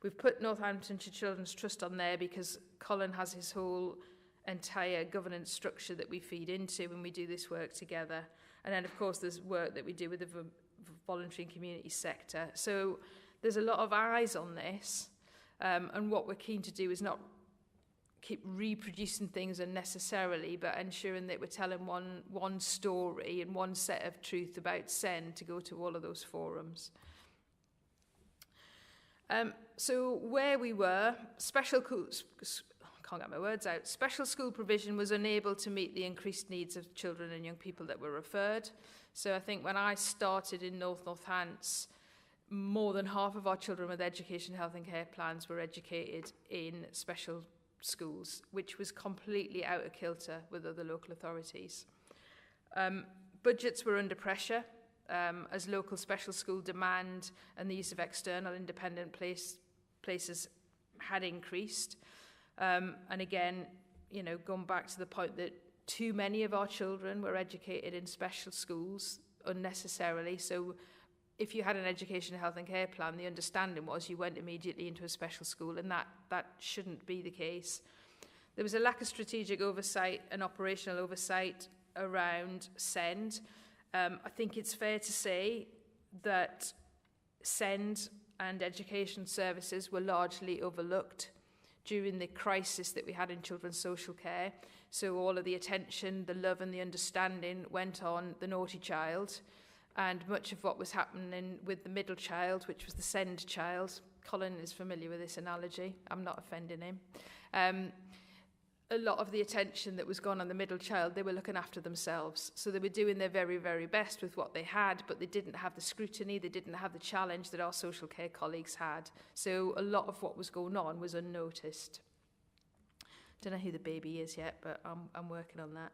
We've put Northamptonshire Children's Trust on there because Colin has his whole entire governance structure that we feed into when we do this work together. And then, of course, there's work that we do with the voluntary and community sector. So there's a lot of eyes on this. And what we're keen to do is not keep reproducing things unnecessarily, but ensuring that we're telling one story and one set of truth about SEND to go to all of those forums. So where we were, special school provision was unable to meet the increased needs of children and young people that were referred. So I think when I started in North Hants, more than half of our children with education, health and care plans were educated in special schools, which was completely out of kilter with other local authorities. Budgets were under pressure. As local special school demand and the use of external independent places had increased. And again, going back to the point that too many of our children were educated in special schools unnecessarily. So if you had an education, health and care plan, the understanding was you went immediately into a special school, and that shouldn't be the case. There was a lack of strategic oversight and operational oversight around SEND. I think it's fair to say that SEND and education services were largely overlooked during the crisis that we had in children's social care. So all of the attention, the love and the understanding went on the naughty child, and much of what was happening with the middle child, which was the SEND child. Colin is familiar with this analogy. I'm not offending him. A lot of the attention that was gone on the middle child, they were looking after themselves. So they were doing their very, very best with what they had, but they didn't have the scrutiny, they didn't have the challenge that our social care colleagues had. So a lot of what was going on was unnoticed. Don't know who the baby is yet, but I'm working on that.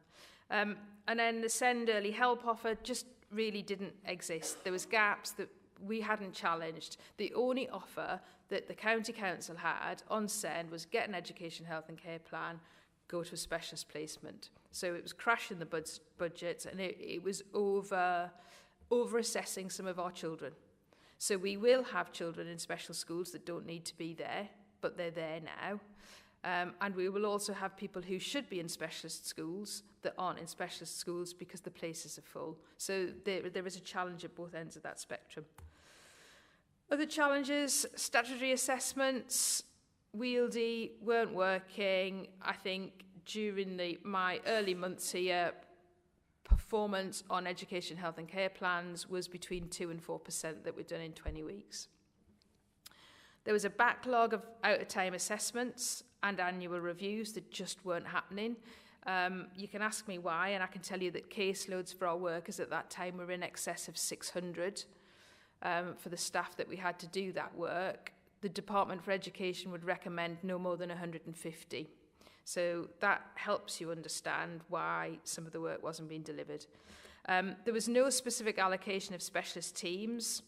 And then the SEND early help offer just really didn't exist. There was gaps that we hadn't challenged. The only offer that the county council had on SEND was get an education, health and care plan, go to a specialist placement. So it was crashing the budget, and it was over-assessing some of our children. So we will have children in special schools that don't need to be there, but they're there now. And we will also have people who should be in specialist schools that aren't in specialist schools because the places are full. So there is a challenge at both ends of that spectrum. Other challenges, statutory assessments, Wieldy weren't working. I think during my early months here, performance on education, health and care plans was between 2 and 4% that were done in 20 weeks. There was a backlog of out-of-time assessments and annual reviews that just weren't happening. You can ask me why, and I can tell you that caseloads for our workers at that time were in excess of 600 for the staff that we had to do that work. The Department for Education would recommend no more than 150. So that helps you understand why some of the work wasn't being delivered. There was no specific allocation of specialist teams,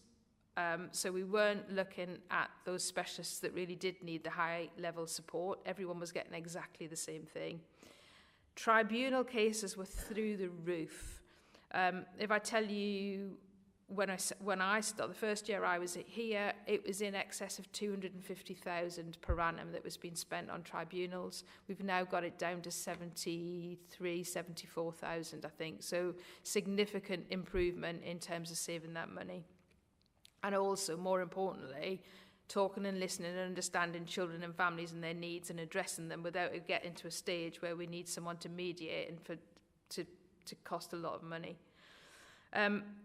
so we weren't looking at those specialists that really did need the high-level support. Everyone was getting exactly the same thing. Tribunal cases were through the roof. If I tell you, when I started, the first year I was here, it was in excess of 250,000 per annum that was being spent on tribunals. We've now got it down to 74,000, I think. So significant improvement in terms of saving that money. And also, more importantly, talking and listening and understanding children and families and their needs and addressing them without it getting to a stage where we need someone to mediate and to cost a lot of money.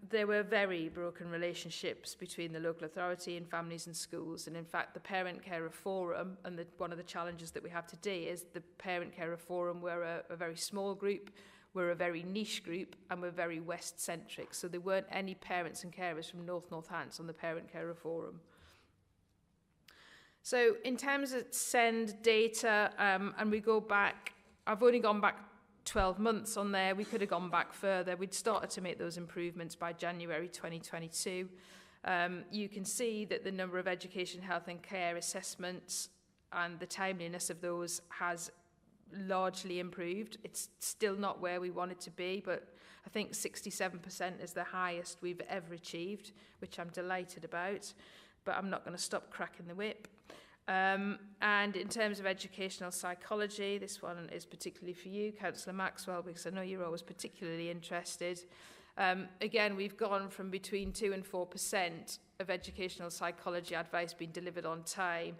There were very broken relationships between the local authority and families and schools, and in fact the Parent Carer Forum, and one of the challenges that we have today is the Parent Carer Forum were a very small group, we're a very niche group, and we're very West-centric, so there weren't any parents and carers from Northants on the Parent Carer Forum. So in terms of send data, and we go back, I've only gone back 12 months on there, we could have gone back further. We'd started to make those improvements by January 2022. You can see that the number of education, health and care assessments and the timeliness of those has largely improved. It's still not where we want it to be, but I think 67% is the highest we've ever achieved, which I'm delighted about, but I'm not going to stop cracking the whip. And in terms of educational psychology, this one is particularly for you, Councillor Maxwell, because I know you're always particularly interested. Again, we've gone from between 2 and 4% of educational psychology advice being delivered on time.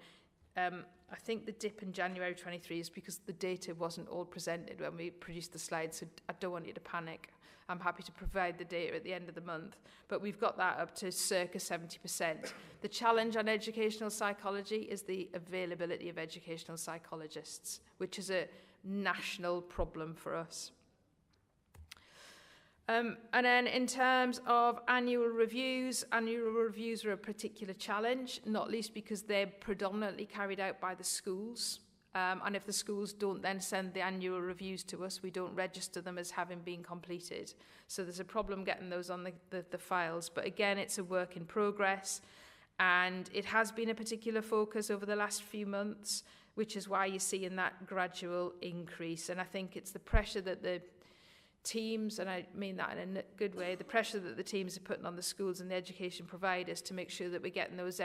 I think the dip in January 23 is because the data wasn't all presented when we produced the slides, so I don't want you to panic. I'm happy to provide the data at the end of the month, but we've got that up to circa 70%. The challenge on educational psychology is the availability of educational psychologists, which is a national problem for us. And then in terms of annual reviews are a particular challenge, not least because they're predominantly carried out by the schools. And if the schools don't then send the annual reviews to us, we don't register them as having been completed. So there's a problem getting those on the files. But again, it's a work in progress. And it has been a particular focus over the last few months, which is why you're seeing that gradual increase. And I think it's the pressure that the teams, and I mean that in a good way, the pressure that the teams are putting on the schools and the education providers to make sure that we're getting those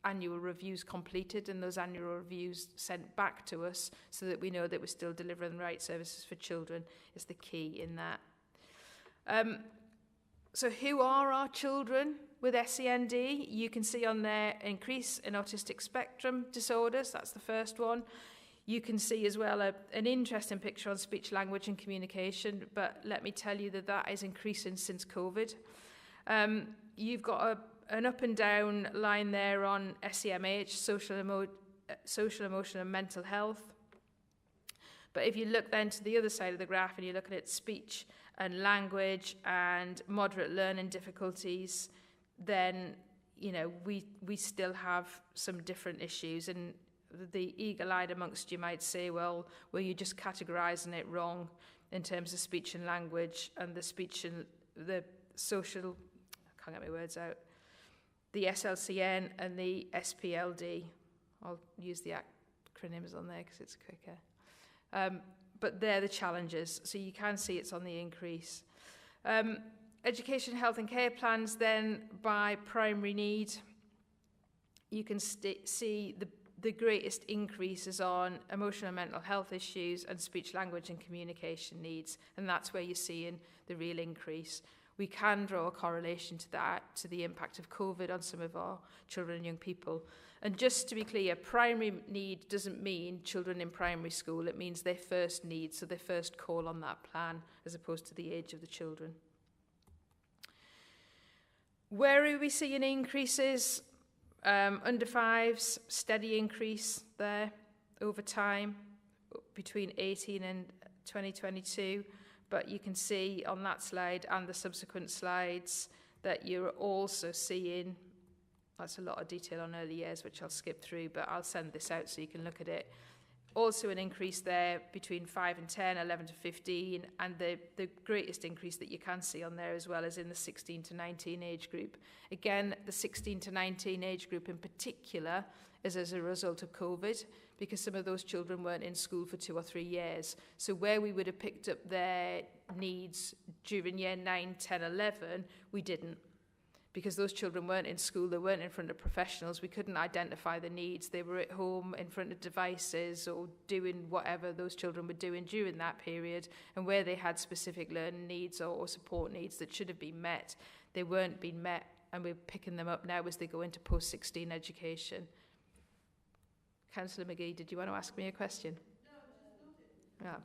annual reviews completed and those annual reviews sent back to us so that we know that we're still delivering the right services for children is the key in that. So who are our children with SEND? You can see on there increase in autistic spectrum disorders, that's the first one. You can see as well an interesting picture on speech, language and communication, but let me tell you that is increasing since COVID. You've got an up and down line there on SEMH, social, emotional and mental health. But if you look then to the other side of the graph and you look at speech and language and moderate learning difficulties, then, you know, we still have some different issues. And the eagle-eyed amongst you might say, well, were you just categorising it wrong in terms of speech and language and the speech and the social, I can't get my words out, the SLCN and the SPLD. I'll use the acronyms on there because it's quicker. But they're the challenges, so you can see it's on the increase. Education, health and care plans then by primary need. You can see the greatest increases on emotional and mental health issues and speech, language and communication needs, and that's where you're seeing the real increase. We can draw a correlation to that, to the impact of COVID on some of our children and young people. And just to be clear, primary need doesn't mean children in primary school. It means their first need, so their first call on that plan, as opposed to the age of the children. Where are we seeing increases? Under fives, steady increase there over time, between 18 and 2022, but you can see on that slide and the subsequent slides that you're also seeing, that's a lot of detail on early years, which I'll skip through, but I'll send this out so you can look at it. Also an increase there between 5 and 10, 11 to 15, and the greatest increase that you can see on there as well is in the 16 to 19 age group. Again, the 16 to 19 age group in particular is as a result of COVID, because some of those children weren't in school for 2 or 3 years. So where we would have picked up their needs during year 9, 10, 11, we didn't. Because those children weren't in school, they weren't in front of professionals, we couldn't identify the needs. They were at home in front of devices or doing whatever those children were doing during that period. And where they had specific learning needs or support needs that should have been met, they weren't being met. And we're picking them up now as they go into post-16 education. Councillor McGee, did you want to ask me a question? No, just yeah.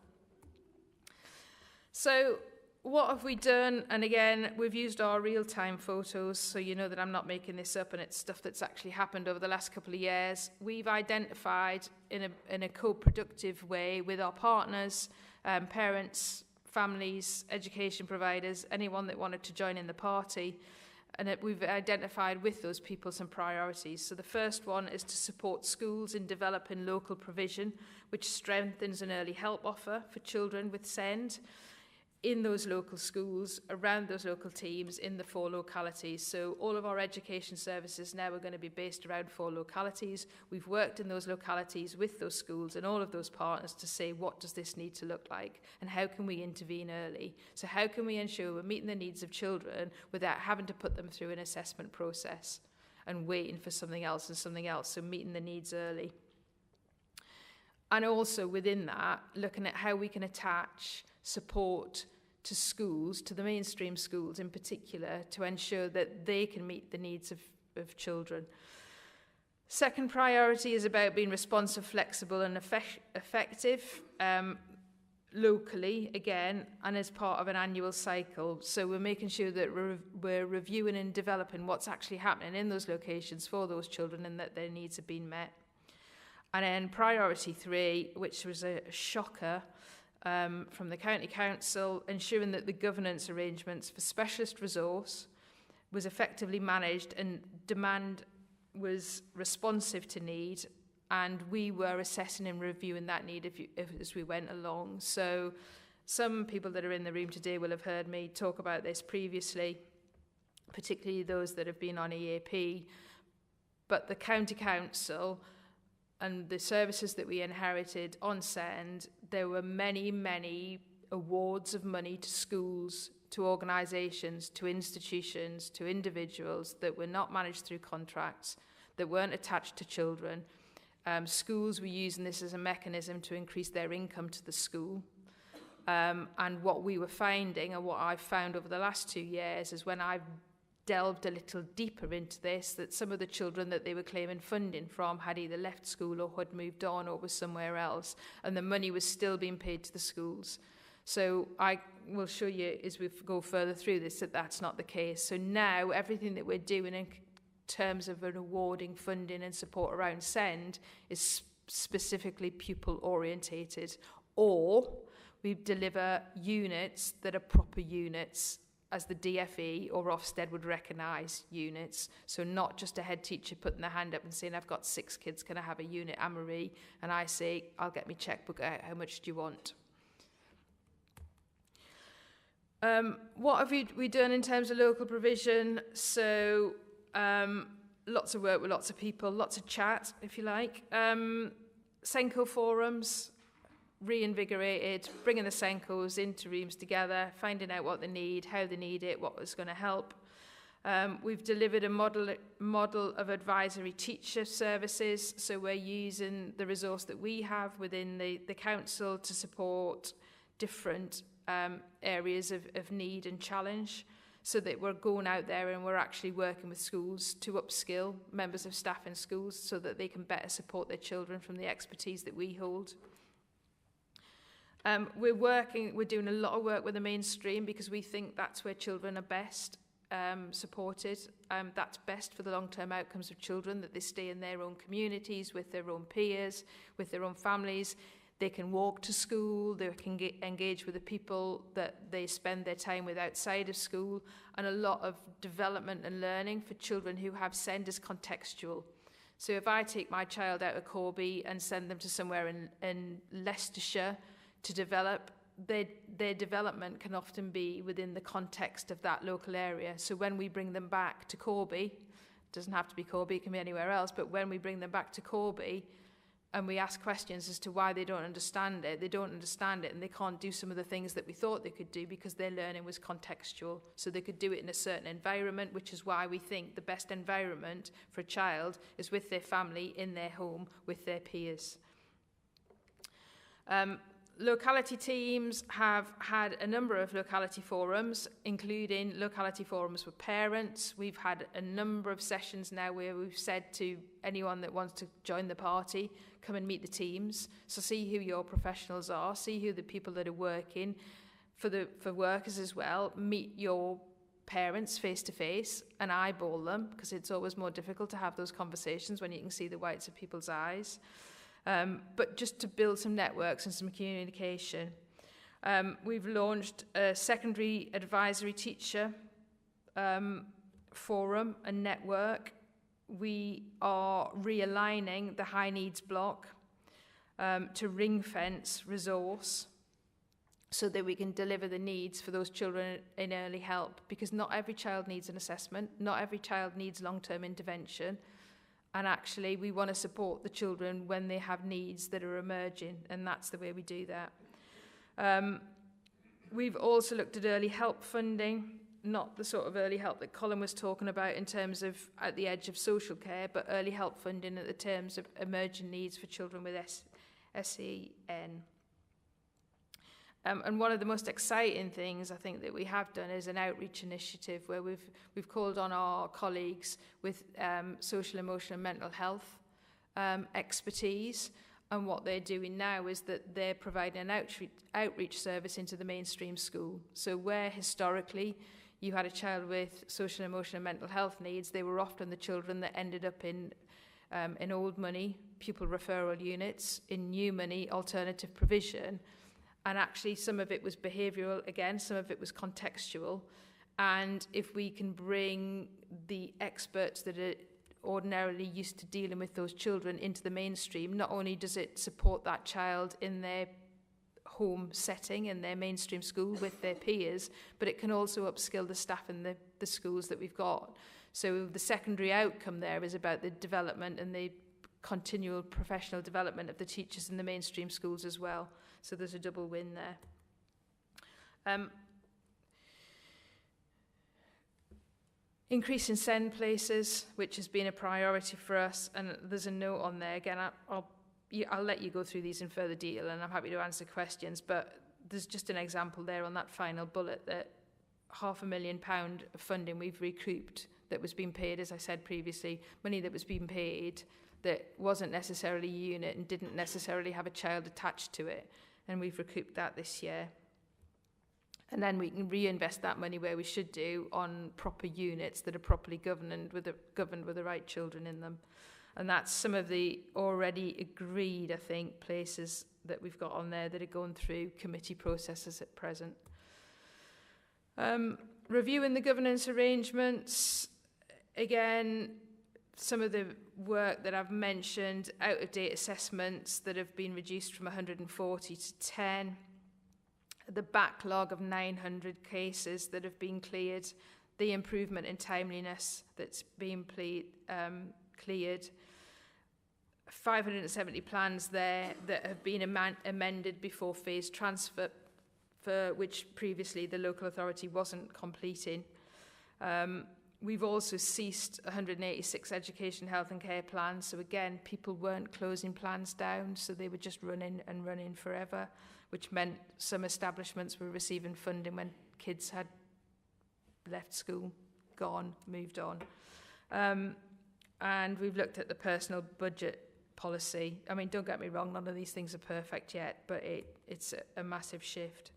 So, what have we done? And again, we've used our real-time photos, so you know that I'm not making this up, and it's stuff that's actually happened over the last couple of years. We've identified in a co-productive way with our partners, parents, families, education providers, anyone that wanted to join in the party, and we've identified with those people some priorities. So the first one is to support schools in developing local provision, which strengthens an early help offer for children with SEND in those local schools, around those local teams, in the 4 localities. So all of our education services now are going to be based around 4 localities. We've worked in those localities with those schools and all of those partners to say, what does this need to look like? And how can we intervene early? So how can we ensure we're meeting the needs of children without having to put them through an assessment process and waiting for something else and something else? So meeting the needs early. And also within that, looking at how we can attach support to schools, to the mainstream schools in particular, to ensure that they can meet the needs of children. Second priority is about being responsive, flexible and effective locally, again, and as part of an annual cycle. So we're making sure that we're reviewing and developing what's actually happening in those locations for those children and that their needs have been met. And then priority 3, which was a shocker, from the County Council, ensuring that the governance arrangements for specialist resource was effectively managed and demand was responsive to need, and we were assessing and reviewing that need as we went along. So some people that are in the room today will have heard me talk about this previously, particularly those that have been on EAP, but the County Council and the services that we inherited on SEND, there were many, many awards of money to schools, to organisations, to institutions, to individuals that were not managed through contracts, that weren't attached to children. Schools were using this as a mechanism to increase their income to the school. And what we were finding, and what I've found over the last 2 years, is when I've delved a little deeper into this, that some of the children that they were claiming funding from had either left school or had moved on or was somewhere else, and the money was still being paid to the schools. So I will show you as we go further through this that that's not the case. So now everything that we're doing in terms of an awarding funding and support around SEND is specifically pupil orientated, or we deliver units that are proper units as the DFE or Ofsted would recognise units. So not just a head teacher putting their hand up and saying, I've got 6 kids, can I have a unit, Anne-Marie? And I say, I'll get my checkbook out, how much do you want? What have we done in terms of local provision? So lots of work with lots of people, lots of chat, if you like. Senko forums, reinvigorated, bringing the Senkos into rooms together, finding out what they need, how they need it, what was going to help. We've delivered a model of advisory teacher services, so we're using the resource that we have within the council to support different areas of need and challenge, so that we're going out there and we're actually working with schools to upskill members of staff in schools so that they can better support their children from the expertise that we hold. We're doing a lot of work with the mainstream because we think that's where children are best supported. That's best for the long-term outcomes of children, that they stay in their own communities, with their own peers, with their own families. They can walk to school, they can engage with the people that they spend their time with outside of school, and a lot of development and learning for children who have SEND is contextual. So if I take my child out of Corby and send them to somewhere in Leicestershire to develop, their development can often be within the context of that local area. So when we bring them back to Corby, it doesn't have to be Corby, it can be anywhere else, but when we bring them back to Corby, and we ask questions as to why they don't understand it, and they can't do some of the things that we thought they could do because their learning was contextual. So they could do it in a certain environment, which is why we think the best environment for a child is with their family, in their home, with their peers. Locality teams have had a number of locality forums, including locality forums with parents. We've had a number of sessions now where we've said to anyone that wants to join the party, come and meet the teams. So see who your professionals are, see who the people that are working for workers as well, meet your parents face to face and eyeball them, because it's always more difficult to have those conversations when you can see the whites of people's eyes. But just to build some networks and some communication. We've launched a secondary advisory teacher forum and network. We are realigning the high needs block to ring fence resource so that we can deliver the needs for those children in early help, because not every child needs an assessment, not every child needs long-term intervention. And actually, we want to support the children when they have needs that are emerging, and that's the way we do that. We've also looked at early help funding, not the sort of early help that Colin was talking about in terms of at the edge of social care, but early help funding at the terms of emerging needs for children with SEN. And one of the most exciting things I think that we have done is an outreach initiative where we've called on our colleagues with social, emotional and mental health expertise. And what they're doing now is that they're providing an outreach service into the mainstream school. So where historically you had a child with social, emotional and mental health needs, they were often the children that ended up in old money, pupil referral units, in new money, alternative provision. And actually some of it was behavioural, again, some of it was contextual. And if we can bring the experts that are ordinarily used to dealing with those children into the mainstream, not only does it support that child in their home setting, in their mainstream school with their peers, but it can also upskill the staff in the schools that we've got. So the secondary outcome there is about the development and the continual professional development of the teachers in the mainstream schools as well. So there's a double win there. Increase in SEND places, which has been a priority for us, and there's a note on there. Again, I'll let you go through these in further detail, and I'm happy to answer questions, but there's just an example there on that final bullet that £500,000 of funding we've recouped that was being paid, as I said previously, money that was being paid that wasn't necessarily a unit and didn't necessarily have a child attached to it, and we've recouped that this year. And then we can reinvest that money where we should do on proper units that are properly governed with the right children in them. And that's some of the already agreed, I think, places that we've got on there that are going through committee processes at present. Reviewing the governance arrangements, again, some of the work that I've mentioned, out-of-date assessments that have been reduced from 140 to 10, the backlog of 900 cases that have been cleared, the improvement in timeliness that's been cleared, 570 plans there that have been amended before phase transfer, for which previously the local authority wasn't completing. We've also ceased 186 education, health and care plans. So again, people weren't closing plans down, so they were just running and running forever, which meant some establishments were receiving funding when kids had left school, gone, moved on. And we've looked at the personal budget policy. I mean, don't get me wrong, none of these things are perfect yet, but it's a massive shift.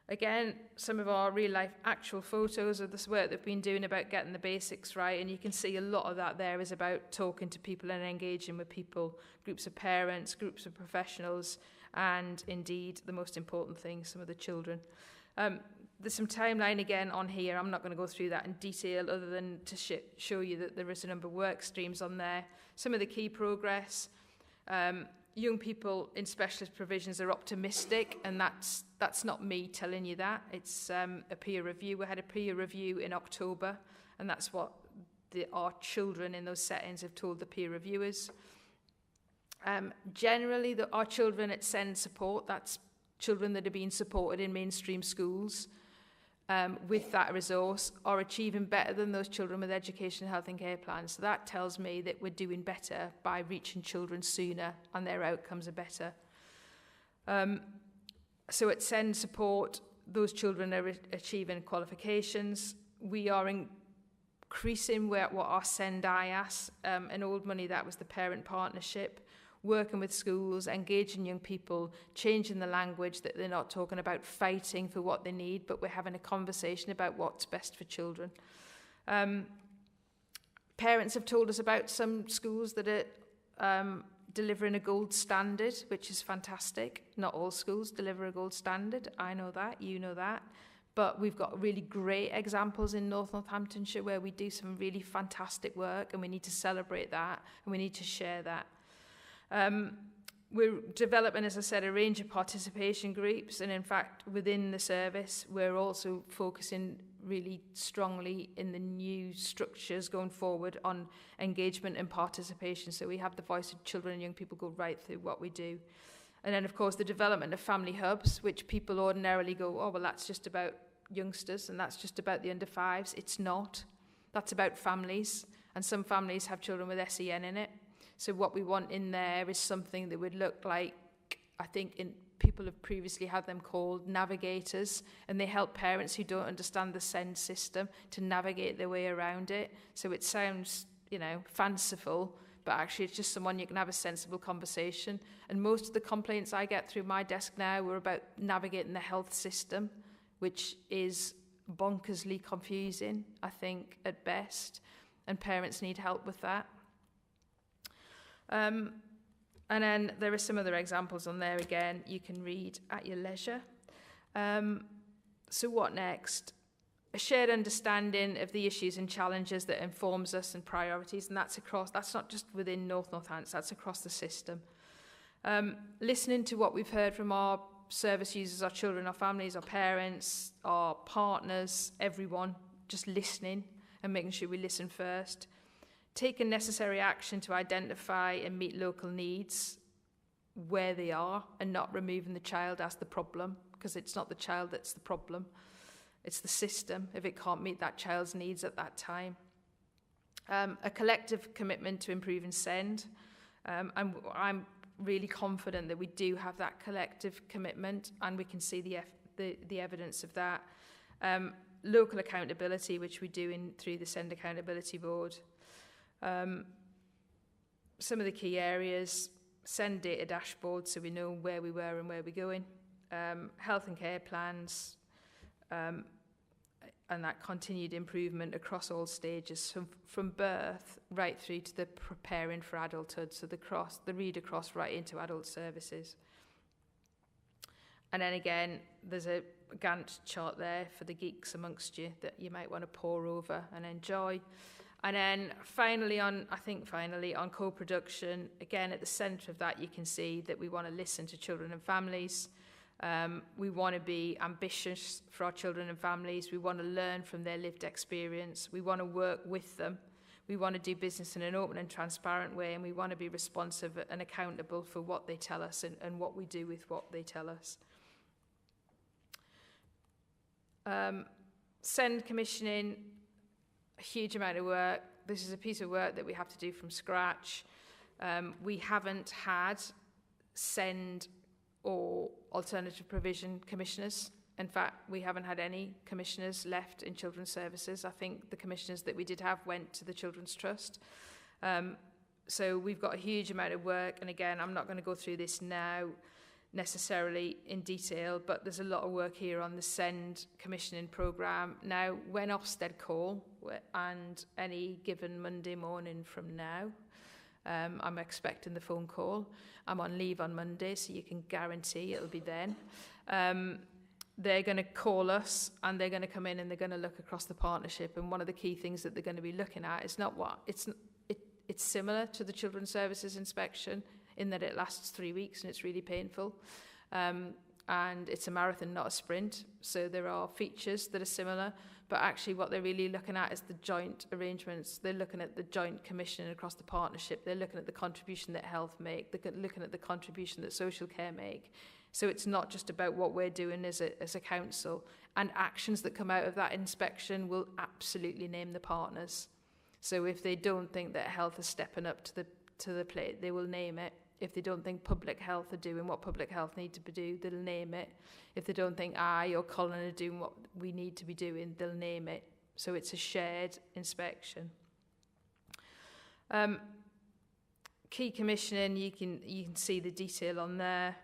Again, some of our real-life actual photos of this work they've been doing about getting the basics right, and you can see a lot of that there is about talking to people and engaging with people, groups of parents, groups of professionals, and indeed, the most important thing, some of the children. There's some timeline again on here. I'm not going to go through that in detail other than to show you that there is a number of work streams on there. Some of the key progress. Young people in specialist provisions are optimistic, and that's not me telling you that. It's a peer review. We had a peer review in October, and that's what our children in those settings have told the peer reviewers. Generally, our children at SEND support, that's children that are being supported in mainstream schools with that resource, are achieving better than those children with education, health and care plans. So that tells me that we're doing better by reaching children sooner and their outcomes are better. So at SEND support, those children are achieving qualifications. We are increasing what our SEND IAS, and old money, that was the parent partnership, working with schools, engaging young people, changing the language, that they're not talking about fighting for what they need, but we're having a conversation about what's best for children. Parents have told us about some schools that are delivering a gold standard, which is fantastic. Not all schools deliver a gold standard. I know that, you know that. But we've got really great examples in Northamptonshire where we do some really fantastic work, and we need to celebrate that, and we need to share that. We're developing, as I said, a range of participation groups, and in fact within the service we're also focusing really strongly in the new structures going forward on engagement and participation, so we have the voice of children and young people go right through what we do. And then of course the development of family hubs, which people ordinarily go, oh well, that's just about youngsters and that's just about the under fives. It's not. That's about families, and some families have children with SEN in it. So what we want in there is something that would look like, I think people have previously had them called navigators, and they help parents who don't understand the SEND system to navigate their way around it. So it sounds, fanciful, but actually it's just someone you can have a sensible conversation. And most of the complaints I get through my desk now were about navigating the health system, which is bonkersly confusing, I think, at best, and parents need help with that. And then there are some other examples on there again you can read at your leisure. So what next? A shared understanding of the issues and challenges that informs us and priorities, and that's not just within Northants, that's across the system. Listening to what we've heard from our service users, our children, our families, our parents, our partners, everyone, just listening and making sure we listen first. Taking necessary action to identify and meet local needs where they are, and not removing the child as the problem, because it's not the child that's the problem. It's the system if it can't meet that child's needs at that time. A collective commitment to improving SEND. I'm really confident that we do have that collective commitment, and we can see the evidence of that. Local accountability, which we do through the SEND Accountability Board. Some of the key areas: SEND data dashboard, so we know where we were and where we're going. Health and care plans, and that continued improvement across all stages, from birth right through to the preparing for adulthood, so the read across right into adult services. And then again, there's a Gantt chart there for the geeks amongst you that you might want to pore over and enjoy. And then finally on co-production, again at the centre of that you can see that we want to listen to children and families. We want to be ambitious for our children and families. We want to learn from their lived experience. We want to work with them. We want to do business in an open and transparent way, and we want to be responsive and accountable for what they tell us and what we do with what they tell us. SEND commissioning, a huge amount of work. This is a piece of work that we have to do from scratch. We haven't had SEND or alternative provision commissioners. In fact, we haven't had any commissioners left in children's services. I think the commissioners that we did have went to the Children's Trust. So we've got a huge amount of work, and again, I'm not going to go through this now. necessarily in detail, but there's a lot of work here on the SEND commissioning programme. Now, when Ofsted call, and any given Monday morning from now, I'm expecting the phone call. I'm on leave on Monday, so you can guarantee it'll be then. They're going to call us, and they're going to come in and they're going to look across the partnership. And one of the key things that they're going to be looking at is not what it's similar to the Children's Services inspection in that it lasts 3 weeks and it's really painful. And it's a marathon, not a sprint. So there are features that are similar, but actually what they're really looking at is the joint arrangements. They're looking at the joint commissioning across the partnership. They're looking at the contribution that health make. They're looking at the contribution that social care make. So it's not just about what we're doing as a council. And actions that come out of that inspection will absolutely name the partners. So if they don't think that health is stepping up to the plate, they will name it. If they don't think public health are doing what public health need to do, they'll name it. If they don't think I or Colin are doing what we need to be doing, they'll name it. So it's a shared inspection. Key commissioning, you can see the detail on there.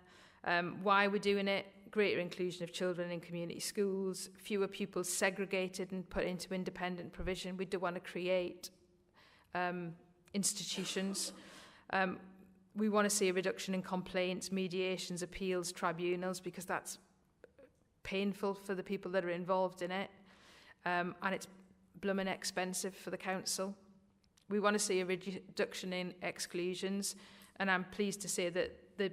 Why we're doing it: greater inclusion of children in community schools, fewer pupils segregated and put into independent provision. We don't want to create institutions. We want to see a reduction in complaints, mediations, appeals, tribunals, because that's painful for the people that are involved in it, and it's blooming expensive for the council. We want to see a reduction in exclusions, and I'm pleased to say that the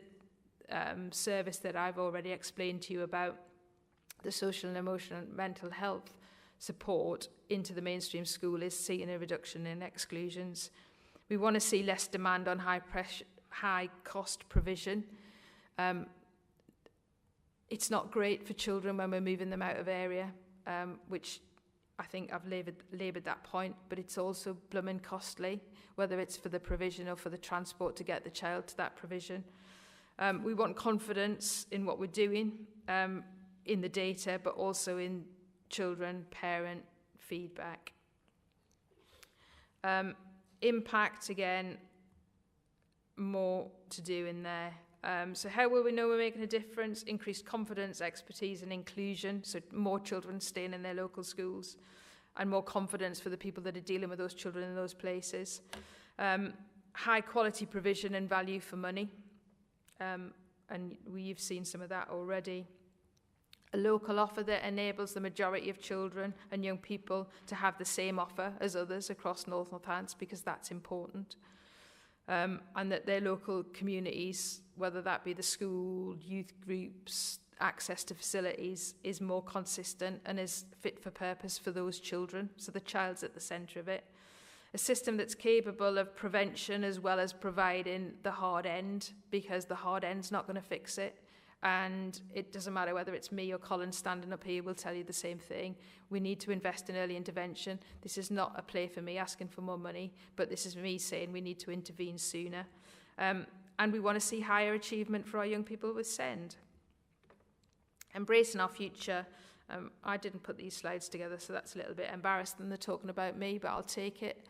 service that I've already explained to you about, the social and emotional and mental health support into the mainstream school, is seeing a reduction in exclusions. We want to see less demand on high cost provision. It's not great for children when we're moving them out of area, which I think I've laboured that point, but it's also blooming costly, whether it's for the provision or for the transport to get the child to that provision. We want confidence in what we're doing, in the data, but also in children, parent feedback. Impact, again, more to do in there. So how will we know we're making a difference? Increased confidence, expertise and inclusion, so more children staying in their local schools, and more confidence for the people that are dealing with those children in those places. High quality provision and value for money, and we've seen some of that already. A local offer that enables the majority of children and young people to have the same offer as others across North Northants, because that's important. And that their local communities, whether that be the school, youth groups, access to facilities, is more consistent and is fit for purpose for those children. So the child's at the centre of it. A system that's capable of prevention as well as providing the hard end, because the hard end's not going to fix it. And it doesn't matter whether it's me or Colin standing up here, we'll tell you the same thing. We need to invest in early intervention. This is not a play for me asking for more money, but this is me saying we need to intervene sooner. And we want to see higher achievement for our young people with SEND. Embracing our future. I didn't put these slides together, so that's a little bit embarrassing. They're talking about me, but I'll take it.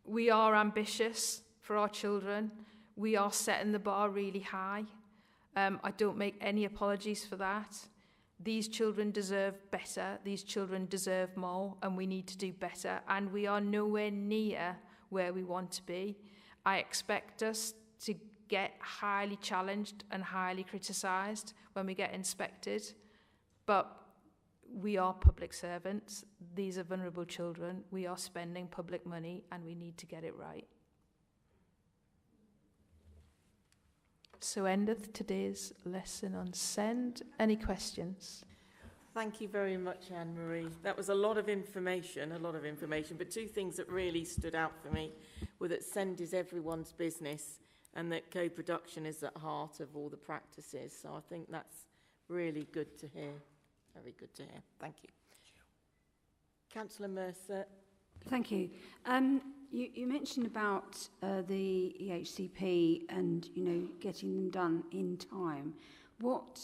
We are ambitious for our children. We are setting the bar really high. I don't make any apologies for that. These children deserve better. These children deserve more, and we need to do better. And we are nowhere near where we want to be. I expect us to get highly challenged and highly criticised when we get inspected. But we are public servants. These are vulnerable children. We are spending public money, and we need to get it right. So endeth today's lesson on SEND. Any questions? Thank you very much, Anne-Marie. That was a lot of information, but two things that really stood out for me were that SEND is everyone's business and that co-production is at heart of all the practices. So I think that's really good to hear. Very good to hear. Thank you. Councillor Mercer. Thank you. You mentioned about the EHCP and, getting them done in time. What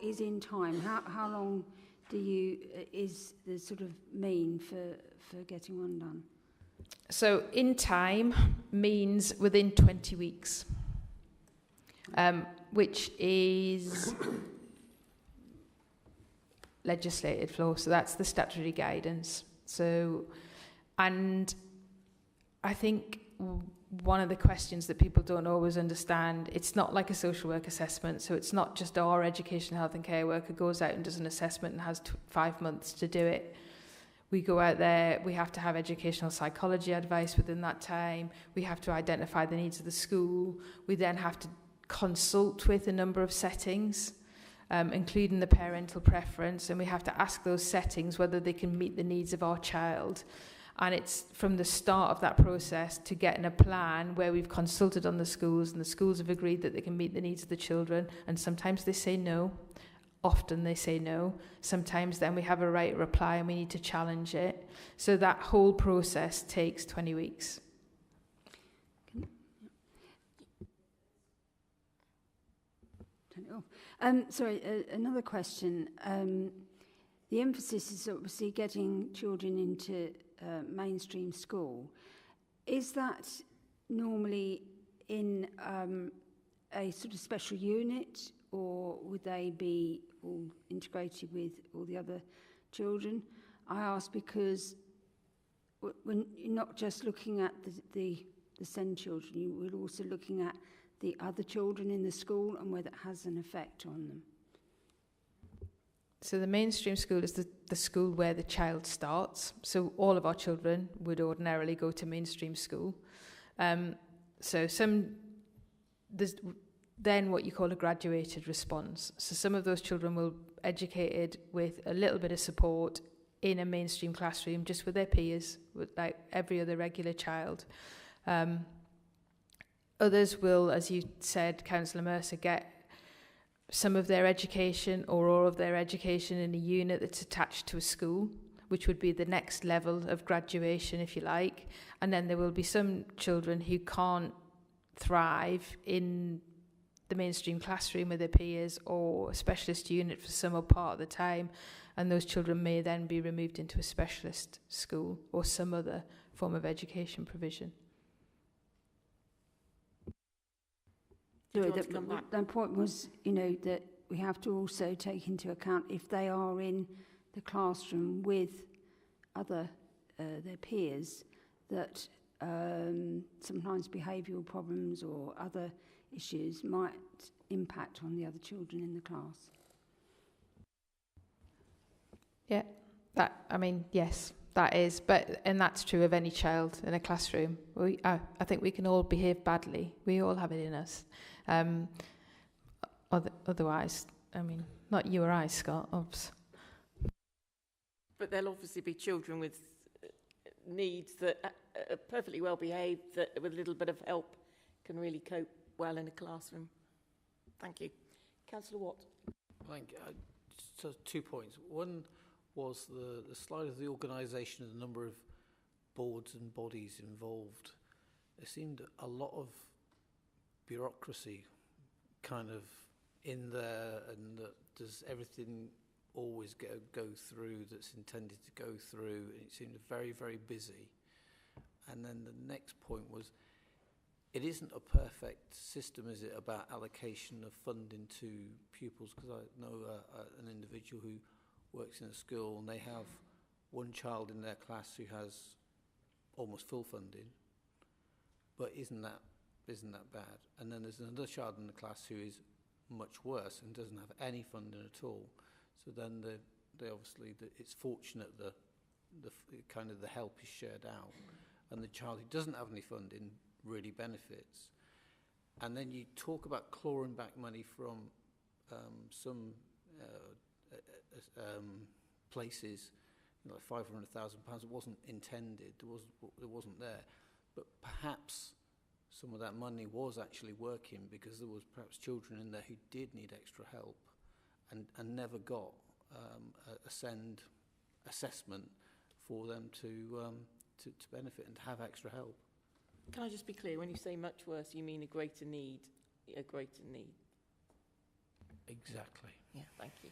is in time? How long is the sort of mean for getting one done? So in time means within 20 weeks. which is legislated for. So that's the statutory guidance. So, and I think one of the questions that people don't always understand, it's not like a social work assessment. So it's not just our education, health and care worker goes out and does an assessment and has 5 months to do it. We go out there, we have to have educational psychology advice within that time. We have to identify the needs of the school. We then have to consult with a number of settings, including the parental preference, and we have to ask those settings whether they can meet the needs of our child. And it's from the start of that process to getting a plan where we've consulted on the schools and the schools have agreed that they can meet the needs of the children, and sometimes they say no. Often they say no. Sometimes then we have a right reply and we need to challenge it. So that whole process takes 20 weeks. Sorry, another question. The emphasis is obviously getting children into mainstream school. Is that normally in a sort of special unit, or would they be all integrated with all the other children? I ask because when you're not just looking at the SEND children, you were also looking at the other children in the school and whether it has an effect on them. So the mainstream school is the school where the child starts. So all of our children would ordinarily go to mainstream school. So there's then what you call a graduated response. So some of those children will be educated with a little bit of support in a mainstream classroom, just with their peers, like every other regular child. Others will, as you said, Councillor Mercer, get some of their education or all of their education in a unit that's attached to a school, which would be the next level of graduation, if you like. And then there will be some children who can't thrive in the mainstream classroom with their peers or a specialist unit for some or part of the time, and those children may then be removed into a specialist school or some other form of education provision. Sorry, that point was, that we have to also take into account if they are in the classroom with other their peers, that sometimes behavioural problems or other issues might impact on the other children in the class. Yeah, yes, that is, and that's true of any child in a classroom. I think we can all behave badly. We all have it in us. Otherwise, not you or I, Scott, obs. But there'll obviously be children with needs that are perfectly well behaved, that with a little bit of help can really cope well in a classroom. Thank you. Councillor Watt. Thank you. So 2 points. One was the slide of the organisation and the number of boards and bodies involved. There seemed a lot of bureaucracy kind of in there, and that does everything always go through that's intended to go through, and it seemed very, very busy. And then the next point was, it isn't a perfect system, is it, about allocation of funding to pupils? Because I know an individual who works in a school and they have one child in their class who has almost full funding, but isn't that bad? And then there's another child in the class who is much worse and doesn't have any funding at all. So then they obviously, it's fortunate the kind of the help is shared out, and the child who doesn't have any funding really benefits. And then you talk about clawing back money from some places, like £500,000. It wasn't intended. It wasn't there. But perhaps some of that money was actually working, because there was perhaps children in there who did need extra help and never got a SEND assessment for them to benefit and to have extra help. Can I just be clear? When you say much worse, you mean a greater need? A greater need. Exactly. Yeah, thank you.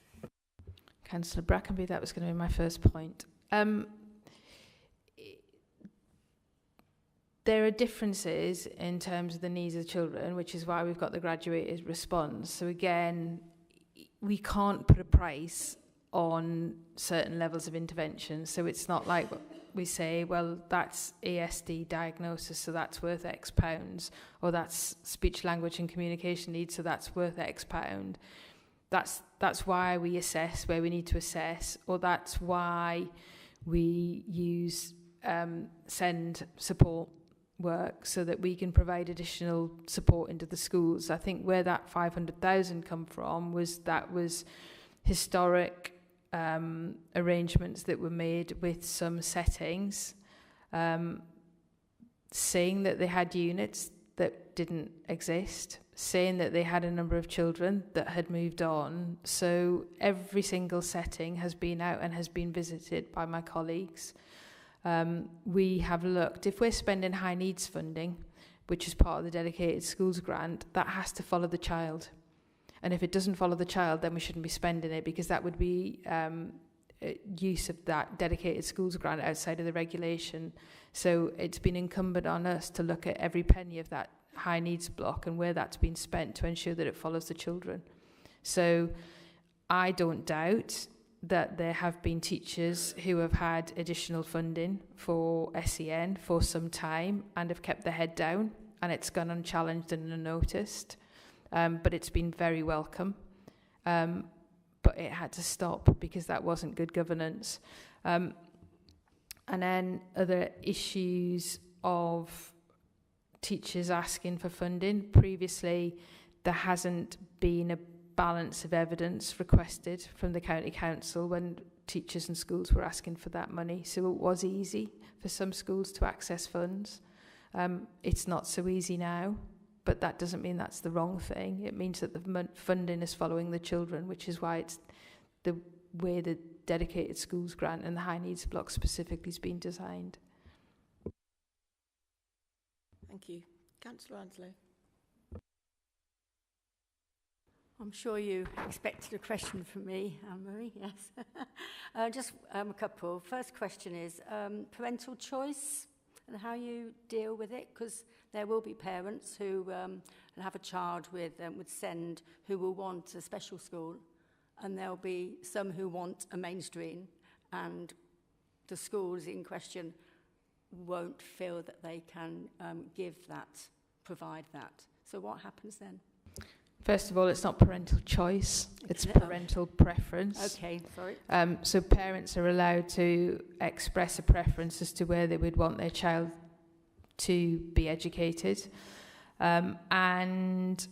Councillor Brackenby, that was going to be my first point. there are differences in terms of the needs of children, which is why we've got the graduated response. So again, we can't put a price on certain levels of intervention. So it's not like we say, well, that's ASD diagnosis, so that's worth X pounds, or that's speech, language and communication needs, so that's worth X pound. That's why we assess where we need to assess, or that's why we use send support work so that we can provide additional support into the schools. I think where that 500,000 come from was historic arrangements that were made with some settings, saying that they had units that didn't exist, saying that they had a number of children that had moved on. So every single setting has been out and has been visited by my colleagues. We have looked, if we're spending high needs funding, which is part of the dedicated schools grant, that has to follow the child. And if it doesn't follow the child, then we shouldn't be spending it, because that would be use of that dedicated schools grant outside of the regulation. So it's been incumbent on us to look at every penny of that high needs block and where that's been spent to ensure that it follows the children. So I don't doubt that there have been teachers who have had additional funding for SEN for some time and have kept their head down, and it's gone unchallenged and unnoticed. But it's been very welcome. But it had to stop because that wasn't good governance. And then other issues of teachers asking for funding. Previously, there hasn't been a balance of evidence requested from the County Council when teachers and schools were asking for that money. So it was easy for some schools to access funds. It's not so easy now, but that doesn't mean that's the wrong thing. It means that the funding is following the children, which is why it's the way the dedicated schools grant and the high needs block specifically has been designed. Thank you. Councillor Anslow. I'm sure you expected a question from me, Anne-Marie, yes. Just a couple. First question is parental choice and how you deal with it, because there will be parents who have a child with SEND who will want a special school, and there'll be some who want a mainstream, and the schools in question won't feel that they can provide that. So what happens then? First of all, it's not parental choice, it's parental preference. Okay, sorry. So parents are allowed to express a preference as to where they would want their child to be educated. And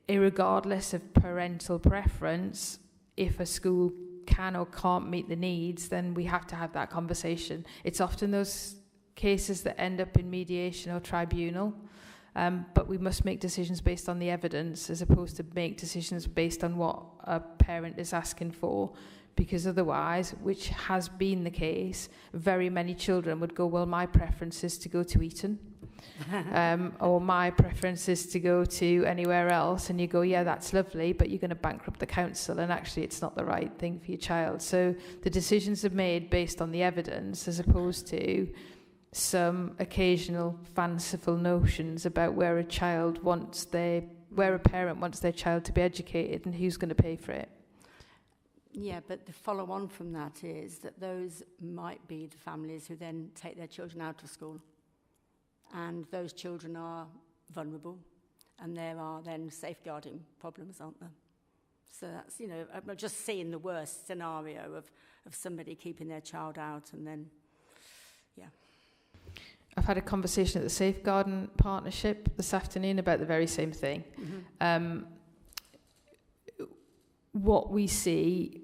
irregardless of parental preference, if a school can or can't meet the needs, then we have to have that conversation. It's often those cases that end up in mediation or tribunal. But we must make decisions based on the evidence as opposed to make decisions based on what a parent is asking for, because otherwise, which has been the case, very many children would go, well, my preference is to go to Eton, or my preference is to go to anywhere else, and you go, yeah, that's lovely, but you're going to bankrupt the council, and actually it's not the right thing for your child. So the decisions are made based on the evidence as opposed to some occasional fanciful notions about where a parent wants their child to be educated and who's going to pay for it. Yeah, but the follow on from that is that those might be the families who then take their children out of school, and those children are vulnerable, and there are then safeguarding problems, aren't there? So that's, I'm just seeing the worst scenario of somebody keeping their child out, and then, yeah. I've had a conversation at the Safeguarding Partnership this afternoon about the very same thing. Mm-hmm. What we see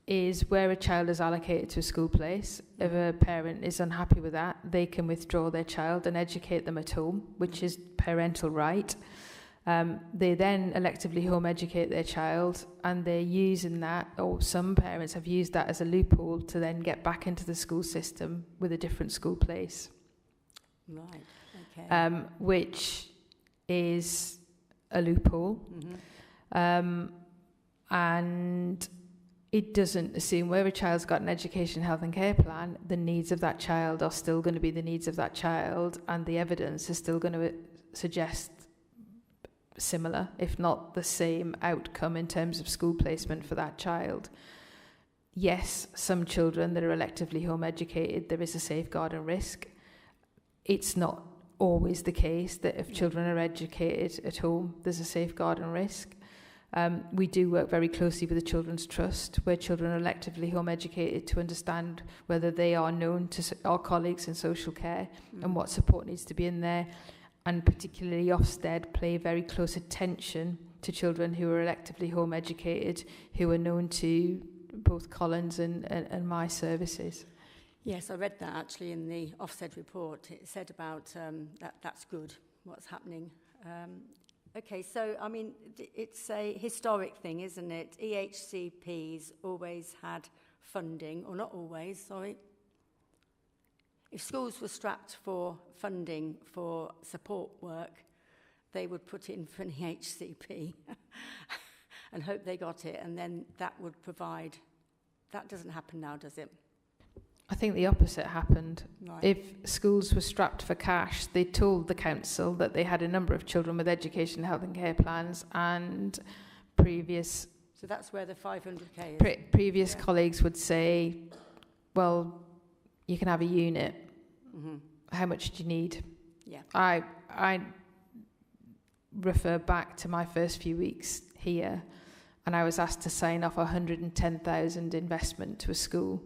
is where a child is allocated to a school place, if a parent is unhappy with that, they can withdraw their child and educate them at home, which is parental right. They then electively home educate their child, and they're using that, or some parents have used that as a loophole to then get back into the school system with a different school place. Right, okay. Which is a loophole. Mm-hmm. And it doesn't assume where a child's got an education, health and care plan, the needs of that child are still going to be the needs of that child, and the evidence is still going to suggest similar, if not the same outcome in terms of school placement for that child. Yes, some children that are electively home educated, there is a safeguard and risk. It's not always the case that if children are educated at home, there's a safeguard and risk. We do work very closely with the Children's Trust, where children are electively home educated, to understand whether they are known to our colleagues in social care and what support needs to be in there. And particularly Ofsted pay very close attention to children who are electively home educated, who are known to both Collins and my services. Yes, I read that actually in the Ofsted report. It said about that's good, what's happening. Okay, so, I mean, it's a historic thing, isn't it? EHCPs always had funding, or not always, sorry. If schools were strapped for funding for support work, they would put in for an EHCP and hope they got it, and then that would provide. That doesn't happen now, does it? I think the opposite happened. Right. If schools were strapped for cash, they told the council that they had a number of children with education, health and care plans, and previous... So that's where the 500k is? Previous colleagues would say, well, you can have a unit. Mm-hmm. How much do you need? Yeah. I refer back to my first few weeks here, and I was asked to sign off 110,000 investment to a school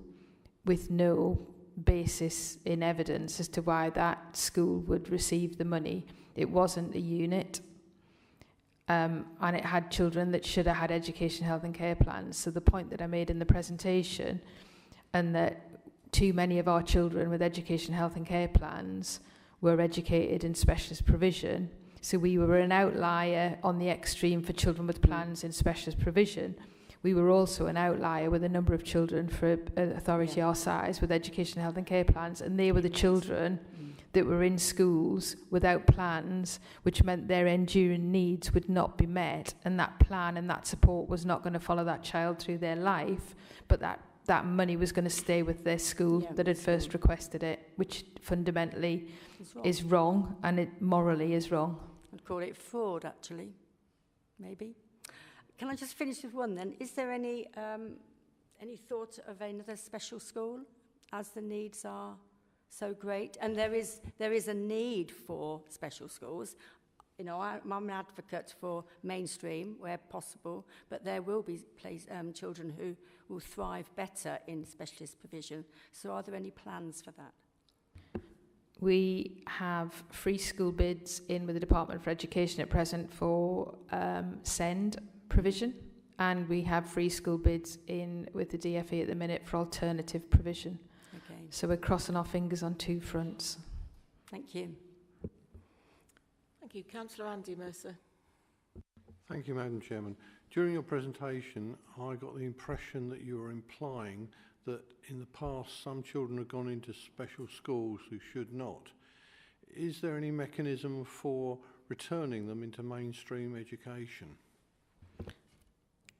with no basis in evidence as to why that school would receive the money. It wasn't a unit, and it had children that should have had education, health and care plans. So the point that I made in the presentation, and that too many of our children with education, health and care plans were educated in specialist provision. So we were an outlier on the extreme for children with plans in specialist provision. We were also an outlier with a number of children for an authority our size with education, health and care plans, and they were the children that were in schools without plans, which meant their enduring needs would not be met, and that plan and that support was not going to follow that child through their life, but that money was going to stay with their school that had first requested it, which fundamentally is wrong, and it morally is wrong. I'd call it fraud, actually, maybe. Can I just finish with one then? Is there any thought of another special school, as the needs are so great? And there is a need for special schools. You know, I'm an advocate for mainstream where possible, but there will be children who will thrive better in specialist provision. So are there any plans for that? We have free school bids in with the Department for Education at present for SEND provision, and we have free school bids in with the DFE at the minute for alternative provision. Okay. So we're crossing our fingers on two fronts. Thank you. Thank you. Councillor Andy Mercer. Thank you, Madam Chairman. During your presentation, I got the impression that you were implying that in the past some children have gone into special schools who should not. Is there any mechanism for returning them into mainstream education?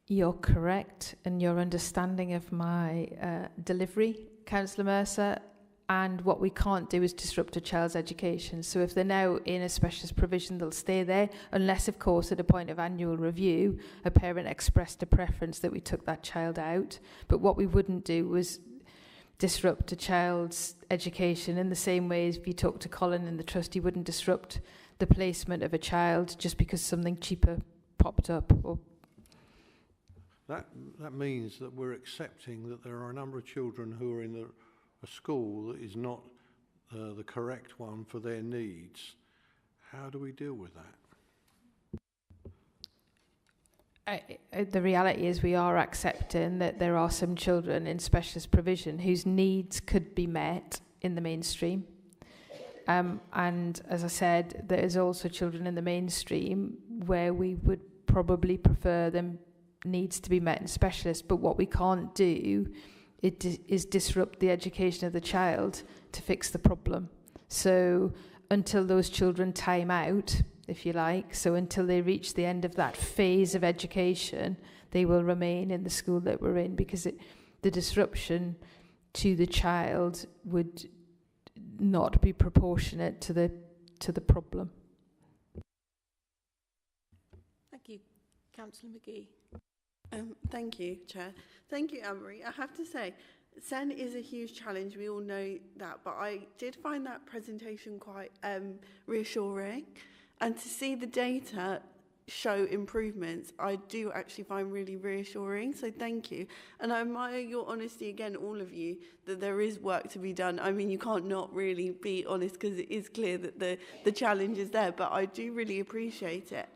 You're correct, and your understanding of my delivery, Councillor Mercer, and what we can't do is disrupt a child's education. So if they're now in a specialist provision, they'll stay there, unless, of course, at a point of annual review, a parent expressed a preference that we took that child out. But what we wouldn't do was disrupt a child's education in the same way as if you talk to Colin in the trust, you wouldn't disrupt the placement of a child just because something cheaper popped up. Or that means that we're accepting that there are a number of children who are in a school that is not the correct one for their needs. How do we deal with that? The reality is we are accepting that there are some children in specialist provision whose needs could be met in the mainstream. And as I said, there is also children in the mainstream where we would probably prefer them needs to be met in specialists, but what we can't do is disrupt the education of the child to fix the problem. So until those children time out, if you like, so until they reach the end of that phase of education, they will remain in the school that we're in, because the disruption to the child would not be proportionate to the problem. Thank you. Councillor McGee. Thank you, Chair. Thank you, Anne-Marie. I have to say, SEN is a huge challenge. We all know that, but I did find that presentation quite reassuring. And to see the data show improvements, I do actually find really reassuring. So thank you. And I admire your honesty again, all of you, that there is work to be done. I mean, you can't not really be honest, because it is clear that the challenge is there, but I do really appreciate it.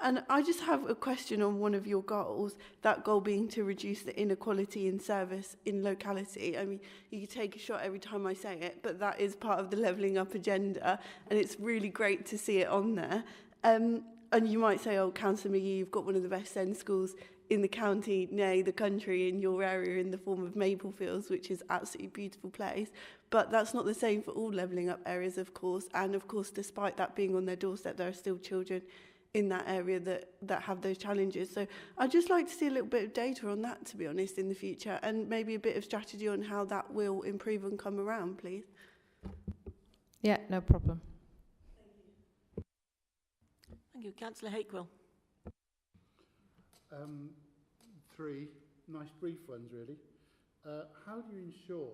And I just have a question on one of your goals, that goal being to reduce the inequality in service in locality. I mean, you take a shot every time I say it, but that is part of the levelling up agenda, and it's really great to see it on there. And you might say, oh, Councillor McGee, you've got one of the best SEND schools in the county, nay, the country, in your area, in the form of Maplefields, which is absolutely beautiful place. But that's not the same for all levelling up areas, of course. And of course, despite that being on their doorstep, there are still children in that area that have those challenges. So I'd just like to see a little bit of data on that, to be honest, in the future, and maybe a bit of strategy on how that will improve and come around, please. Yeah, no problem. Thank you. Councillor Hakewell. Three nice brief ones, really. How do you ensure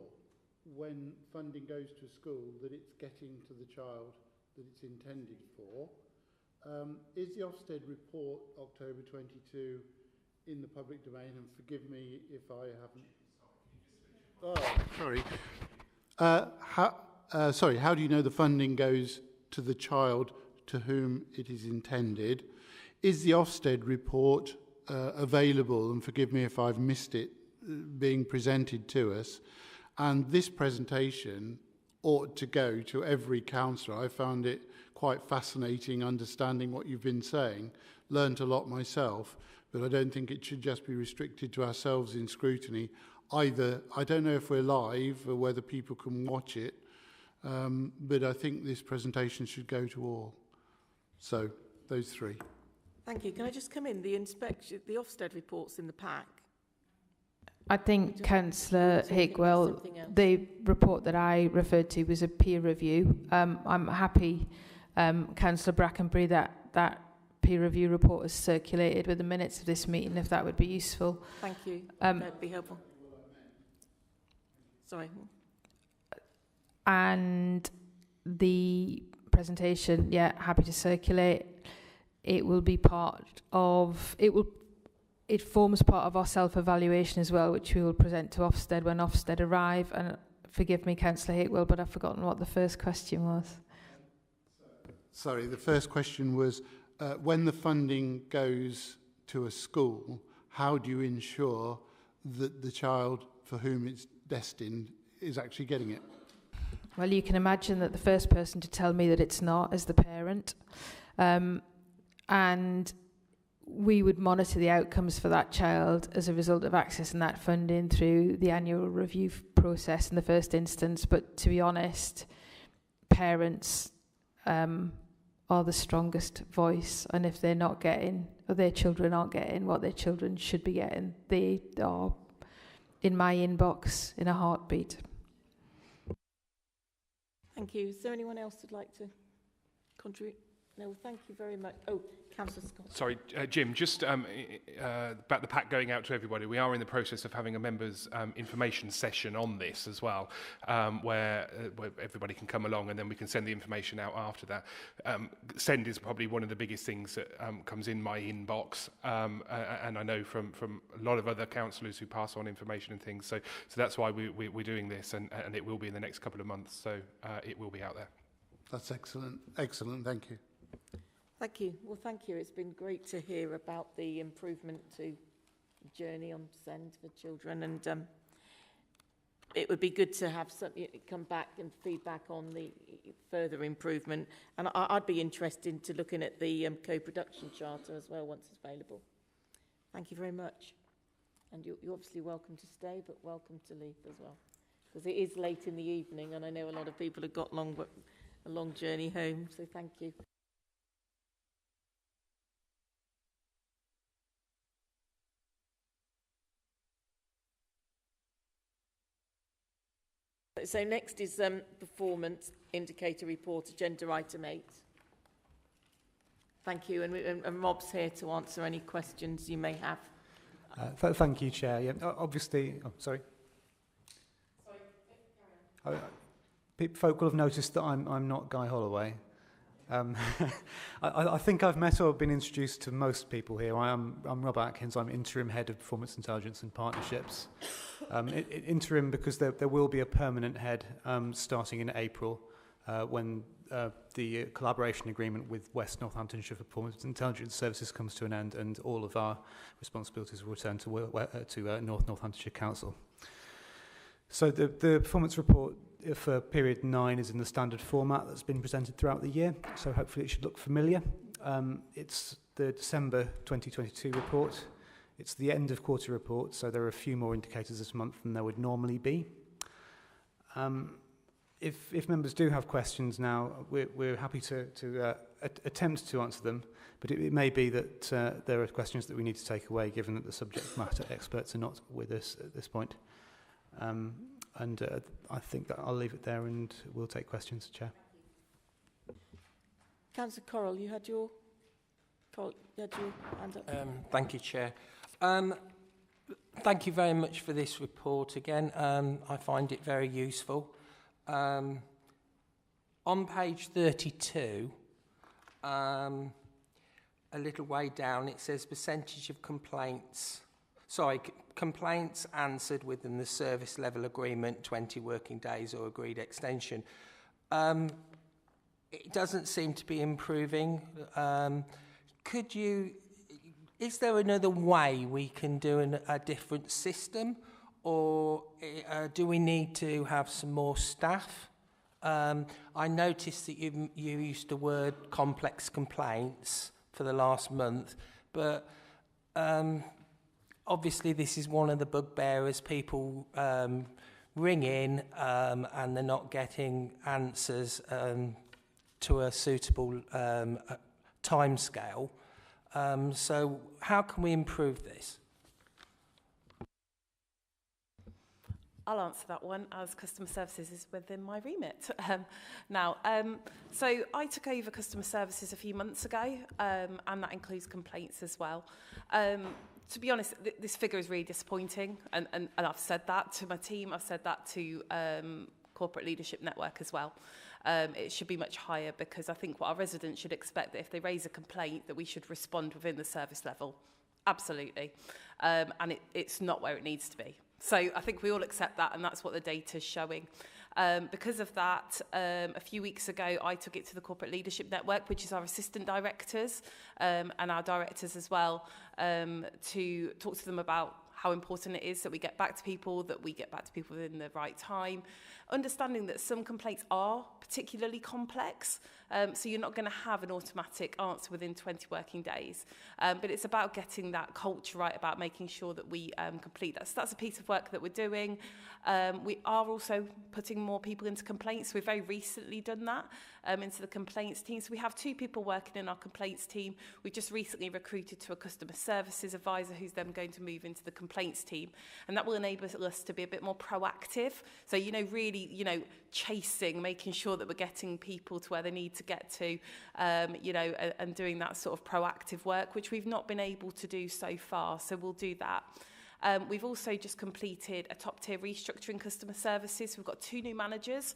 when funding goes to a school that it's getting to the child that it's intended for? Is the Ofsted report, October 22, in the public domain? And forgive me if I haven't... Oh, sorry. How do you know the funding goes to the child to whom it is intended? Is the Ofsted report available, and forgive me if I've missed it, being presented to us? And this presentation ought to go to every councillor. I found it quite fascinating understanding what you've been saying. Learned a lot myself, but I don't think it should just be restricted to ourselves in Scrutiny. Either, I don't know if we're live or whether people can watch it, but I think this presentation should go to all. So, those three. Thank you. Can I just come in? The Ofsted report's in the pack. I think, Councillor Hickwell, the report that I referred to was a peer review. I'm happy, Councillor Brackenbury, that peer review report is circulated with the minutes of this meeting, if that would be useful. Thank you. That would be helpful. Sorry. And the presentation, yeah, happy to circulate. It will be part of, it forms part of our self-evaluation as well, which we will present to Ofsted when Ofsted arrive. And forgive me, Councillor Hakewell, but I've forgotten what the first question was. Sorry, the first question was, when the funding goes to a school, how do you ensure that the child for whom it's destined is actually getting it? Well, you can imagine that the first person to tell me that it's not is the parent. And we would monitor the outcomes for that child as a result of accessing that funding through the annual review process in the first instance. But to be honest, parents are the strongest voice, and if they're not getting, or their children aren't getting what their children should be getting, they are in my inbox in a heartbeat. Thank you. Is there anyone else who'd like to contribute? No, thank you very much. Oh, Councillor Scott. Sorry, Jim, just about the pack going out to everybody. We are in the process of having a members' information session on this as well, where everybody can come along and then we can send the information out after that. Send is probably one of the biggest things that comes in my inbox, and I know from a lot of other councillors who pass on information and things. So that's why we're doing this, and it will be in the next couple of months. So it will be out there. That's excellent. Excellent. Thank you. Thank you. Well, thank you. It's been great to hear about the improvement to journey on SEND for children, and it would be good to have something come back and feedback on the further improvement. And I'd be interested to looking at the co-production charter as well once it's available. Thank you very much. And you're obviously welcome to stay, but welcome to leave as well, because it is late in the evening, and I know a lot of people have got a long journey home. So thank you. So next is performance indicator report, agenda item 8. Thank you, and Rob's here to answer any questions you may have. Thank you, Chair. Yeah, obviously, sorry. Folk will have noticed that I'm not Guy Holloway. I think I've met or been introduced to most people here. I'm Rob Atkins. I'm Interim Head of Performance Intelligence and Partnerships. Interim because there will be a permanent head starting in April when the collaboration agreement with West Northamptonshire Performance Intelligence Services comes to an end and all of our responsibilities will return to North Northamptonshire Council. So the performance report for period 9 is in the standard format that's been presented throughout the year, so hopefully it should look familiar. It's the December 2022 report. It's the end of quarter report, so there are a few more indicators this month than there would normally be. If members do have questions now, we're happy to attempt to answer them, but it may be that there are questions that we need to take away given that the subject matter experts are not with us at this point. I think that I'll leave it there and we'll take questions, Chair. Councillor Correll, you had your hand up. Thank you, Chair. Thank you very much for this report again. I find it very useful. On page 32, a little way down, it says percentage of complaints answered within the service level agreement, 20 working days or agreed extension. It doesn't seem to be improving. Is there another way we can do a different system, or do we need to have some more staff? I noticed that you used the word complex complaints for the last month, but obviously this is one of the bugbearers. People ring in and they're not getting answers to a suitable timescale. So how can we improve this? I'll answer that one, as customer services is within my remit. So I took over customer services a few months ago, and that includes complaints as well. To be honest, this figure is really disappointing, and I've said that to my team, I've said that to Corporate Leadership Network as well. It should be much higher, because I think what our residents should expect, that if they raise a complaint, that we should respond within the service level. Absolutely. And it's not where it needs to be. So I think we all accept that, and that's what the data is showing. Because of that, a few weeks ago, I took it to the Corporate Leadership Network, which is our assistant directors and our directors as well, to talk to them about how important it is that we get back to people, within the right time, understanding that some complaints are particularly complex, so you're not going to have an automatic answer within 20 working days. But it's about getting that culture right, about making sure that we complete that. So that's a piece of work that we're doing. We are also putting more people into complaints. We've very recently done that into the complaints team. So we have 2 people working in our complaints team. We've just recently recruited to a customer services advisor who's then going to move into the complaints team. And that will enable us to be a bit more proactive. So, really, chasing, making sure that we're getting people to where they need to get to, and doing that sort of proactive work, which we've not been able to do so far. So we'll do that. We've also just completed a top-tier restructuring customer services. We've got 2 new managers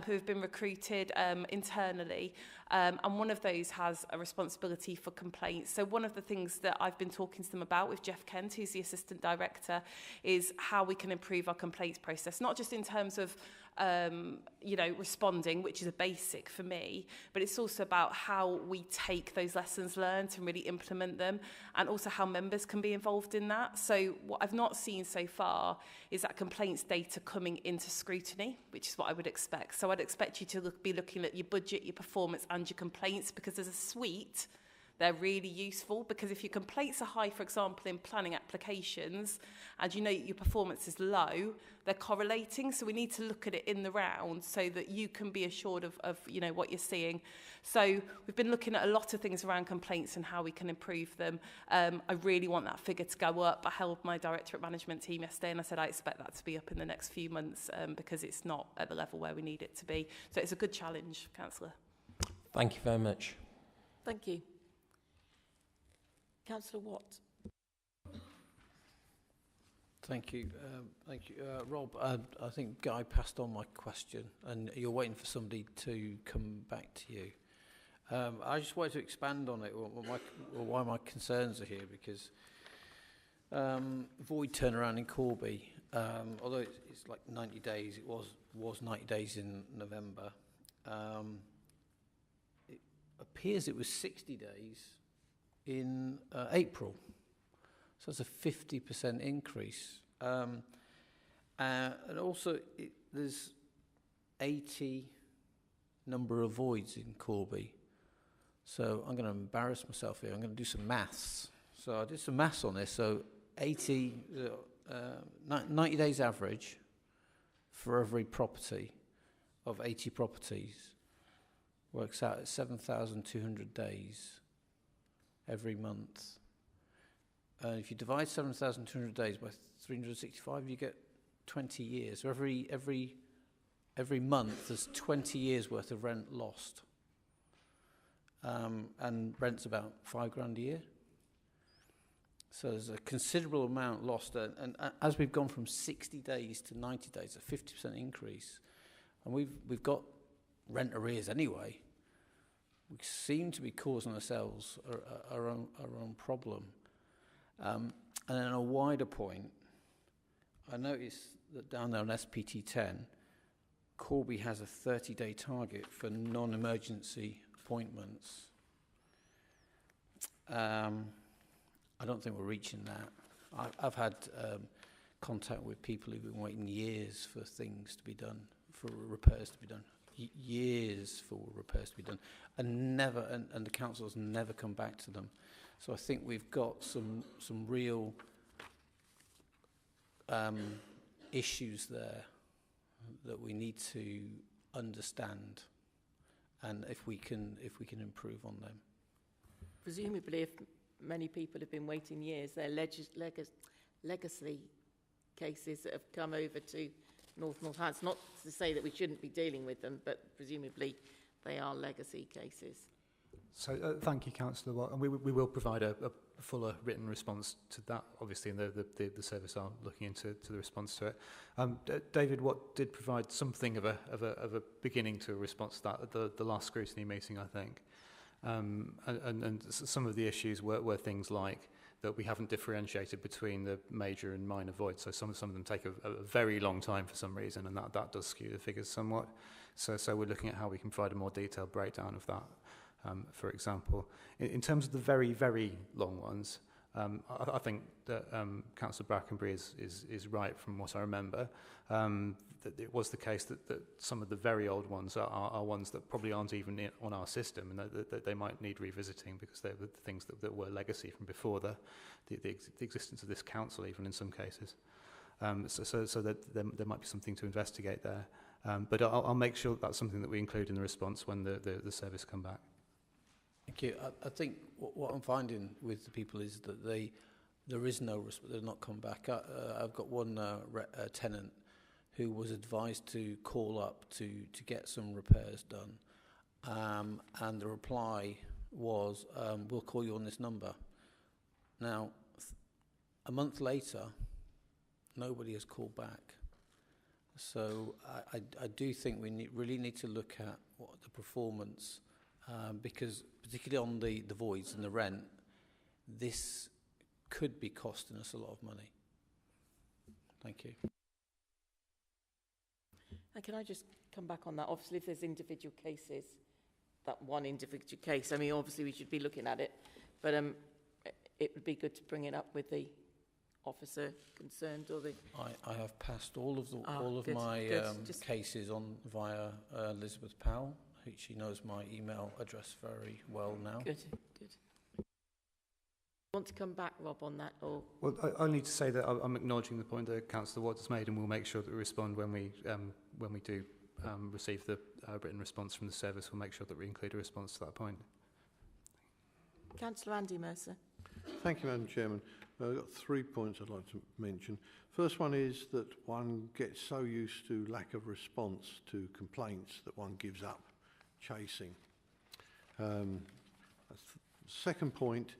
who have been recruited internally, and one of those has a responsibility for complaints. So one of the things that I've been talking to them about with Jeff Kent, who's the assistant director, is how we can improve our complaints process, not just in terms of responding, which is a basic for me, but it's also about how we take those lessons learned and really implement them, and also how members can be involved in that. So what I've not seen so far is that complaints data coming into scrutiny, which is what I would expect. So I'd expect you to be looking at your budget, your performance and your complaints, because there's a suite they're really useful, because if your complaints are high, for example, in planning applications, and you know your performance is low, they're correlating. So we need to look at it in the round so that you can be assured of you know, what you're seeing. So we've been looking at a lot of things around complaints and how we can improve them. I really want that figure to go up. I held my directorate management team yesterday and I said I expect that to be up in the next few months because it's not at the level where we need it to be. So it's a good challenge, Councillor. Thank you very much. Thank you. Councillor Watt. Thank you. Rob, I think Guy passed on my question and you're waiting for somebody to come back to you. I just wanted to expand on it, or why my concerns are here, because void turnaround in Corby, although it's like 90 days, it was 90 days in November. It appears it was 60 days in April. So it's a 50% increase. And also, there's 80 number of voids in Corby. So I'm going to embarrass myself here. I'm going to do some maths. So I did some maths on this. So 90 days average for every property of 80 properties works out at 7,200 days every month. If you divide 7,200 days by 365, you get 20 years. So every month, there's 20 years worth of rent lost. And rent's about £5,000 a year. So there's a considerable amount lost. And as we've gone from 60 days to 90 days, a 50% increase. And we've got rent arrears anyway. We seem to be causing ourselves our own problem. And then a wider point, I noticed that down there on SPT 10, Corby has a 30-day target for non-emergency appointments. I don't think we're reaching that. I've had contact with people who've been waiting years for things to be done, for repairs to be done. Years for repairs to be done, and the council's never come back to them. So I think we've got some real issues there that we need to understand, and if we can improve on them. Presumably, if many people have been waiting years, they're legacy cases that have come over to Northampton. Not to say that we shouldn't be dealing with them, but presumably they are legacy cases. So thank you, Councillor Watt, and we will provide a fuller written response to that, obviously, and the service are looking into the response to it. David Watt did provide something of a beginning to a response to that at the last scrutiny meeting, I think. And some of the issues were things like that we haven't differentiated between the major and minor voids. So some of them take a very long time for some reason, and that does skew the figures somewhat. So we're looking at how we can provide a more detailed breakdown of that. For example, in terms of the very, very long ones, I think that Councillor Brackenbury is right from what I remember. That it was the case that some of the very old ones are ones that probably aren't even on our system, and that they might need revisiting because they're the things that were legacy from before the existence of this council, even in some cases. So that there might be something to investigate there. But I'll make sure that's something that we include in the response when the service come back. Thank you. I think what I'm finding with the people is that there is no response. They've not come back. I've got one tenant who was advised to call up to get some repairs done, and the reply was, "We'll call you on this number." Now, a month later, nobody has called back. So I do think we really need to look at what the performance. Because particularly on the voids and the rent, this could be costing us a lot of money. Thank you. And can I just come back on that? Obviously, if there's individual cases, that one individual case, I mean, obviously we should be looking at it, but it would be good to bring it up with the officer concerned or the... I have passed all of my cases on via Elizabeth Powell. She knows my email address very well now. Good. Want to come back, Rob, on that? Or Well, I need to say that I'm acknowledging the point that Councillor Watts has made, and we'll make sure that we respond when we do receive the written response from the service. We'll make sure that we include a response to that point. Councillor Andy Mercer. Thank you, Madam Chairman. I've got 3 points I'd like to mention. First one is that one gets so used to lack of response to complaints that one gives up chasing. Second point,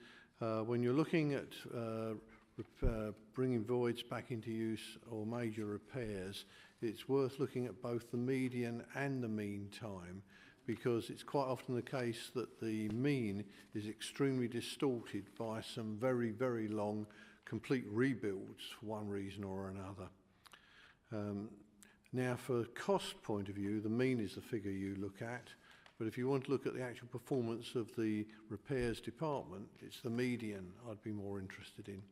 when you're looking at bringing voids back into use or major repairs, it's worth looking at both the median and the mean time, because it's quite often the case that the mean is extremely distorted by some very, very long complete rebuilds for one reason or another. Now, for a cost point of view, the mean is the figure you look at, but if you want to look at the actual performance of the repairs department, it's the median I'd be more interested in.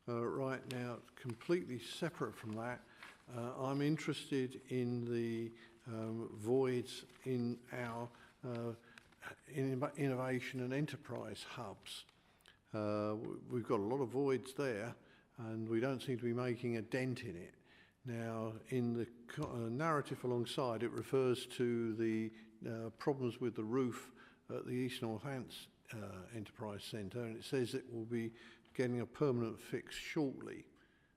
Right now, completely separate from that, I'm interested in the voids in our innovation and enterprise hubs. We've got a lot of voids there, and we don't seem to be making a dent in it. Now, in the narrative alongside, it refers to the problems with the roof at the East Northants Enterprise Centre, and it says it will be getting a permanent fix shortly,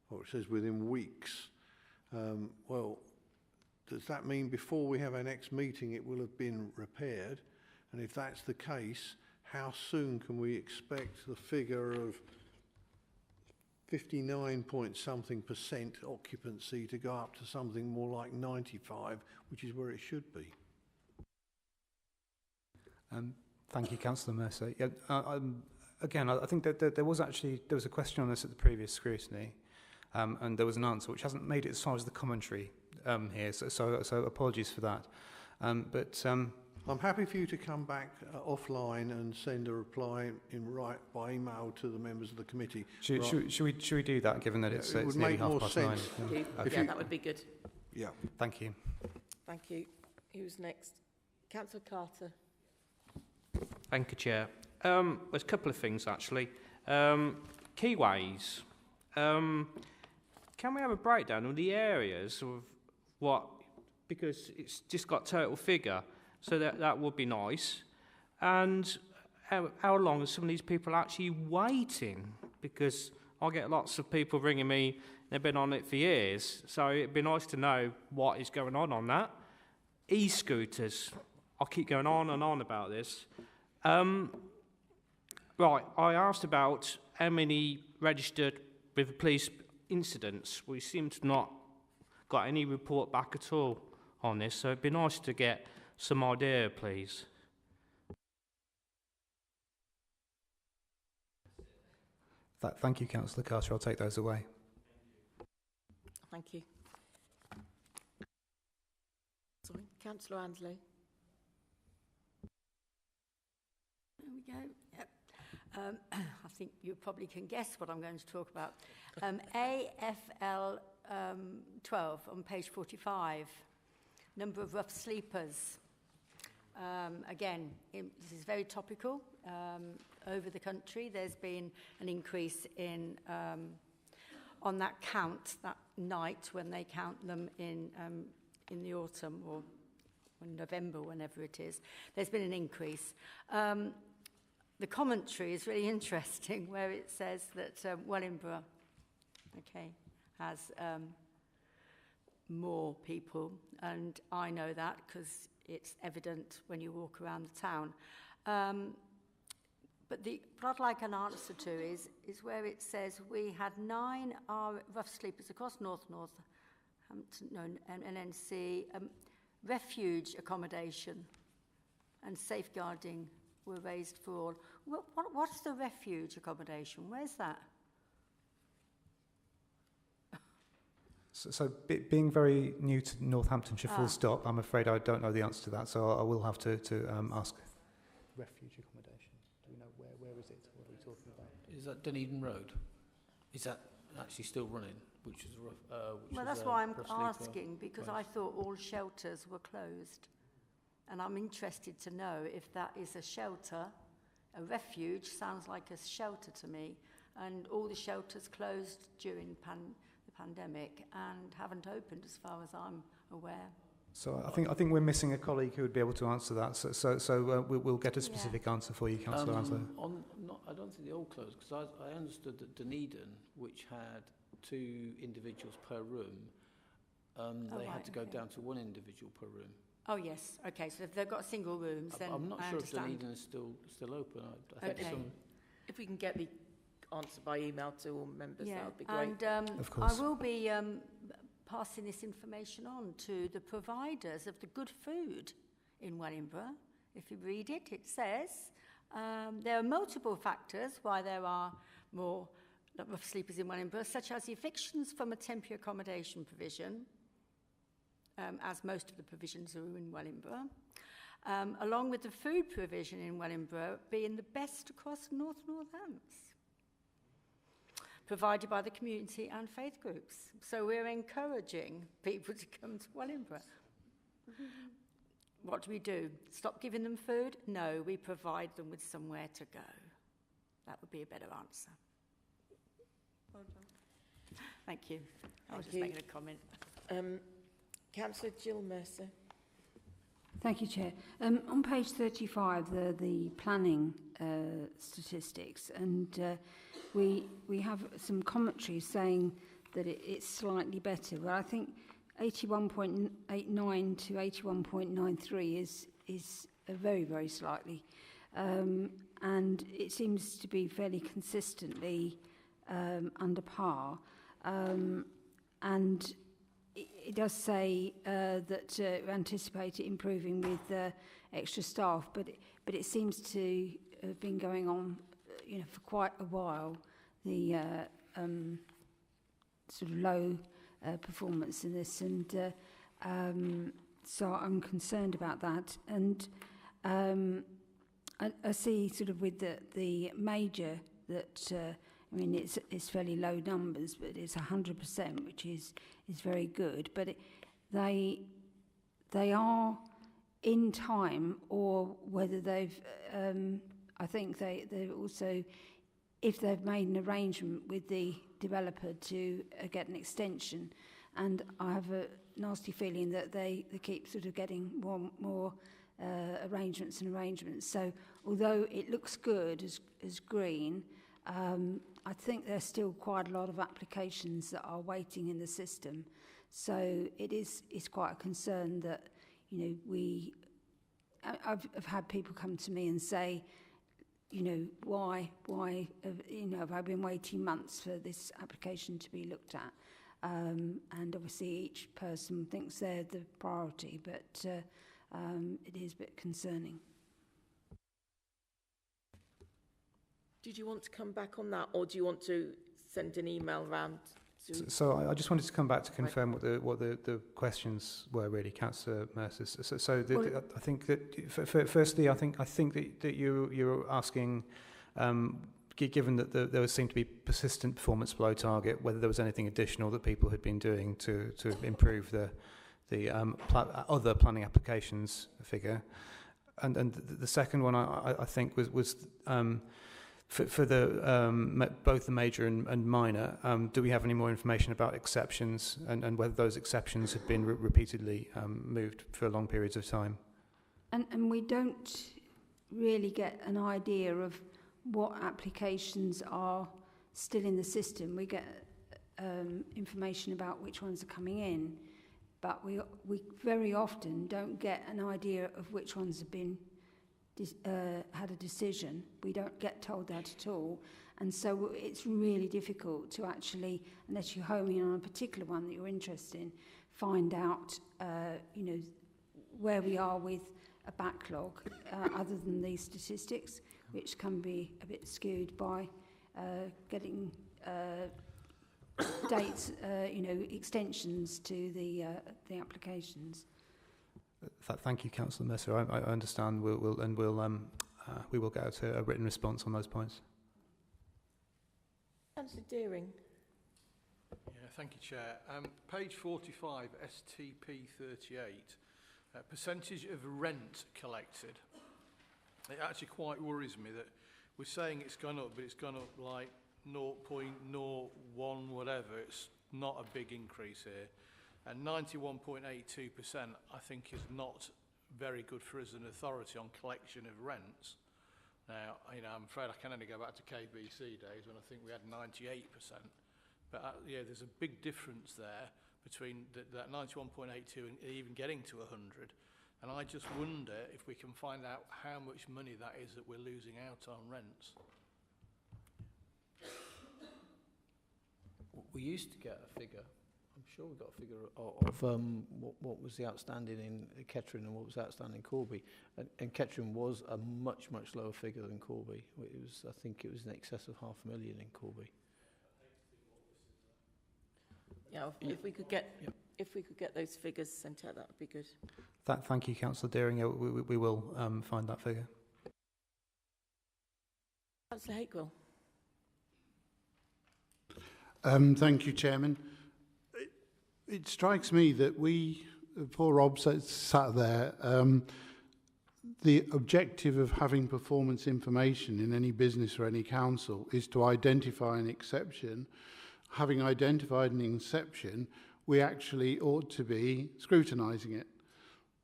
or it says within weeks. Well, does that mean before we have our next meeting it will have been repaired? And if that's the case, how soon can we expect the figure of 59-point-something% occupancy to go up to something more like 95, which is where it should be? Thank you, Councillor Mercer. Yeah, again, I think that there was a question on this at the previous scrutiny, and there was an answer which hasn't made it as far as the commentary here. So apologies for that. I'm happy for you to come back offline and send a reply by email to the members of the committee. Should we do that, given that it's nearly 9:30? Yeah, that would be good. Yeah. Thank you. Thank you. Who's next? Councillor Carter. Thank you, Chair. There's a couple of things, actually. Keyways. Can we have a breakdown of the areas of what, because it's just got total figure, so that would be nice. And how long are some of these people actually waiting? Because I get lots of people ringing me, they've been on it for years, so it'd be nice to know what is going on that. E-scooters. I'll keep going on and on about this. Right, I asked about how many registered with the police incidents. We seem to not got any report back at all on this, so it'd be nice to get some idea, please. Thank you, Councillor Carter. I'll take those away. Thank you. Sorry, Councillor Ansley. There we go. Yep. I think you probably can guess what I'm going to talk about. AFL 12 on page 45, number of rough sleepers. Again, this is very topical. Over the country, there's been an increase in on that count, that night when they count them in the autumn or in November, whenever it is. There's been an increase. The commentary is really interesting, where it says that Wellingborough, has more people, and I know that because it's evident when you walk around the town. But what I'd like an answer to is where it says we had 9 rough sleepers across Northampton and NNC, refuge accommodation and safeguarding were raised for all. What's the refuge accommodation? Where's that? So being very new to Northamptonshire, full stop, I'm afraid I don't know the answer to that, so I will have to ask. Refuge accommodation. Do we know where is it? What are we talking about? Is that Dunedin Road? Is that actually still running? Which is well, that's why I'm asking, because I thought all shelters were closed. And I'm interested to know if that is a shelter A refuge sounds like a shelter to me, and all the shelters closed during the pandemic and haven't opened as far as I'm aware. So I think we're missing a colleague who would be able to answer that. So we'll get a specific answer for you, Councillor Anslow. I don't think they all closed, because I understood that Dunedin, which had 2 individuals per room, they had to go down to 1 individual per room. Oh yes, okay. So if they've got single rooms, then I'm not I sure understand. if Dunedin is still open. I think Okay. If we can get the answer by email to all members, that would be great. And Of course. I will be passing this information on to the providers of the good food in Wellingborough. If you read it, it says there are multiple factors why there are more number of sleepers in Wellingborough, such as evictions from a temporary accommodation provision, as most of the provisions are in Wellingborough, along with the food provision in Wellingborough being the best across North Northants, provided by the community and faith groups. So we're encouraging people to come to Wellingborough. What do? Stop giving them food? No, we provide them with somewhere to go. That would be a better answer. Well done. Thank you. I was Thank just you. making a comment. Councillor Jill Mercer. Thank you, Chair. On page 35, the planning statistics, and we have some commentary saying that it's slightly better. Well, I think 81.89 to 81.93 is a very, very slightly, and it seems to be fairly consistently under par, and it does say that we anticipate it improving with extra staff, but it seems to have been going on, for quite a while. The sort of low performance in this, and so I'm concerned about that. And I see sort of with the major that. I mean, it's fairly low numbers, but it's 100%, which is very good. But they are in time, or whether they've, I think they've also, if they've made an arrangement with the developer to get an extension, and I have a nasty feeling that they keep sort of getting more arrangements. So although it looks good as green, I think there's still quite a lot of applications that are waiting in the system. So it's quite a concern that, I've had people come to me and say, why have I been waiting months for this application to be looked at? And obviously each person thinks they're the priority, but it is a bit concerning. Did you want to come back on that, or do you want to send an email round? So I just wanted to come back to confirm what the questions were really, Councillor Mercer. I think that firstly, I think that you're asking, given that there seemed to be persistent performance below target, whether there was anything additional that people had been doing to improve the other planning applications figure, and the second one I think was. For the both the major and minor, do we have any more information about exceptions and whether those exceptions have been repeatedly moved for long periods of time? And we don't really get an idea of what applications are still in the system. We get information about which ones are coming in, but we very often don't get an idea of which ones have been had a decision. We don't get told that at all, and so it's really difficult to actually, unless you home in on a particular one that you're interested in, find out where we are with a backlog, other than these statistics, which can be a bit skewed by getting dates, extensions to the applications. Thank you, Councillor Mercer. I understand. We will get out a written response on those points. Councillor Deering. Yeah, thank you, Chair. Page 45, STP 38, percentage of rent collected. It actually quite worries me that we're saying it's gone up, but it's gone up like 0.01 whatever. It's not a big increase here. And 91.82% I think is not very good for us as an authority on collection of rents. Now, I'm afraid I can only go back to KBC days when I think we had 98%. But yeah, there's a big difference there between that 91.82 and even getting to 100. And I just wonder if we can find out how much money that is that we're losing out on rents. We used to get a figure. I'm sure we got a figure of what was the outstanding in Kettering and what was outstanding in Corby. And Kettering was a much, much lower figure than Corby. I think it was in excess of $500,000 in Corby. Yeah, if we could get those figures sent out, that would be good. Thank you, Councillor Deering. Yeah, we will find that figure. Councillor Hakewell. Thank you, Chairman. It strikes me that poor Rob sat there, the objective of having performance information in any business or any council is to identify an exception. Having identified an exception, we actually ought to be scrutinising it.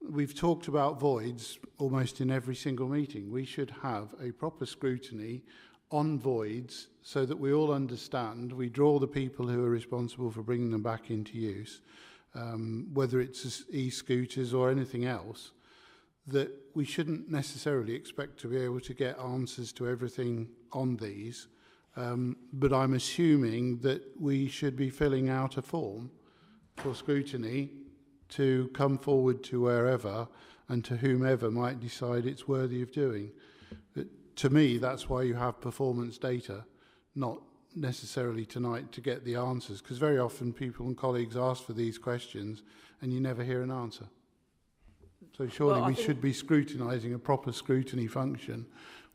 We've talked about voids almost in every single meeting. We should have a proper scrutiny on voids so that we all understand, we draw the people who are responsible for bringing them back into use, whether it's e-scooters or anything else, that we shouldn't necessarily expect to be able to get answers to everything on these. But I'm assuming that we should be filling out a form for scrutiny to come forward to wherever and to whomever might decide it's worthy of doing. But to me, that's why you have performance data, not necessarily tonight to get the answers, because very often people and colleagues ask for these questions and you never hear an answer. So surely we should be scrutinising. A proper scrutiny function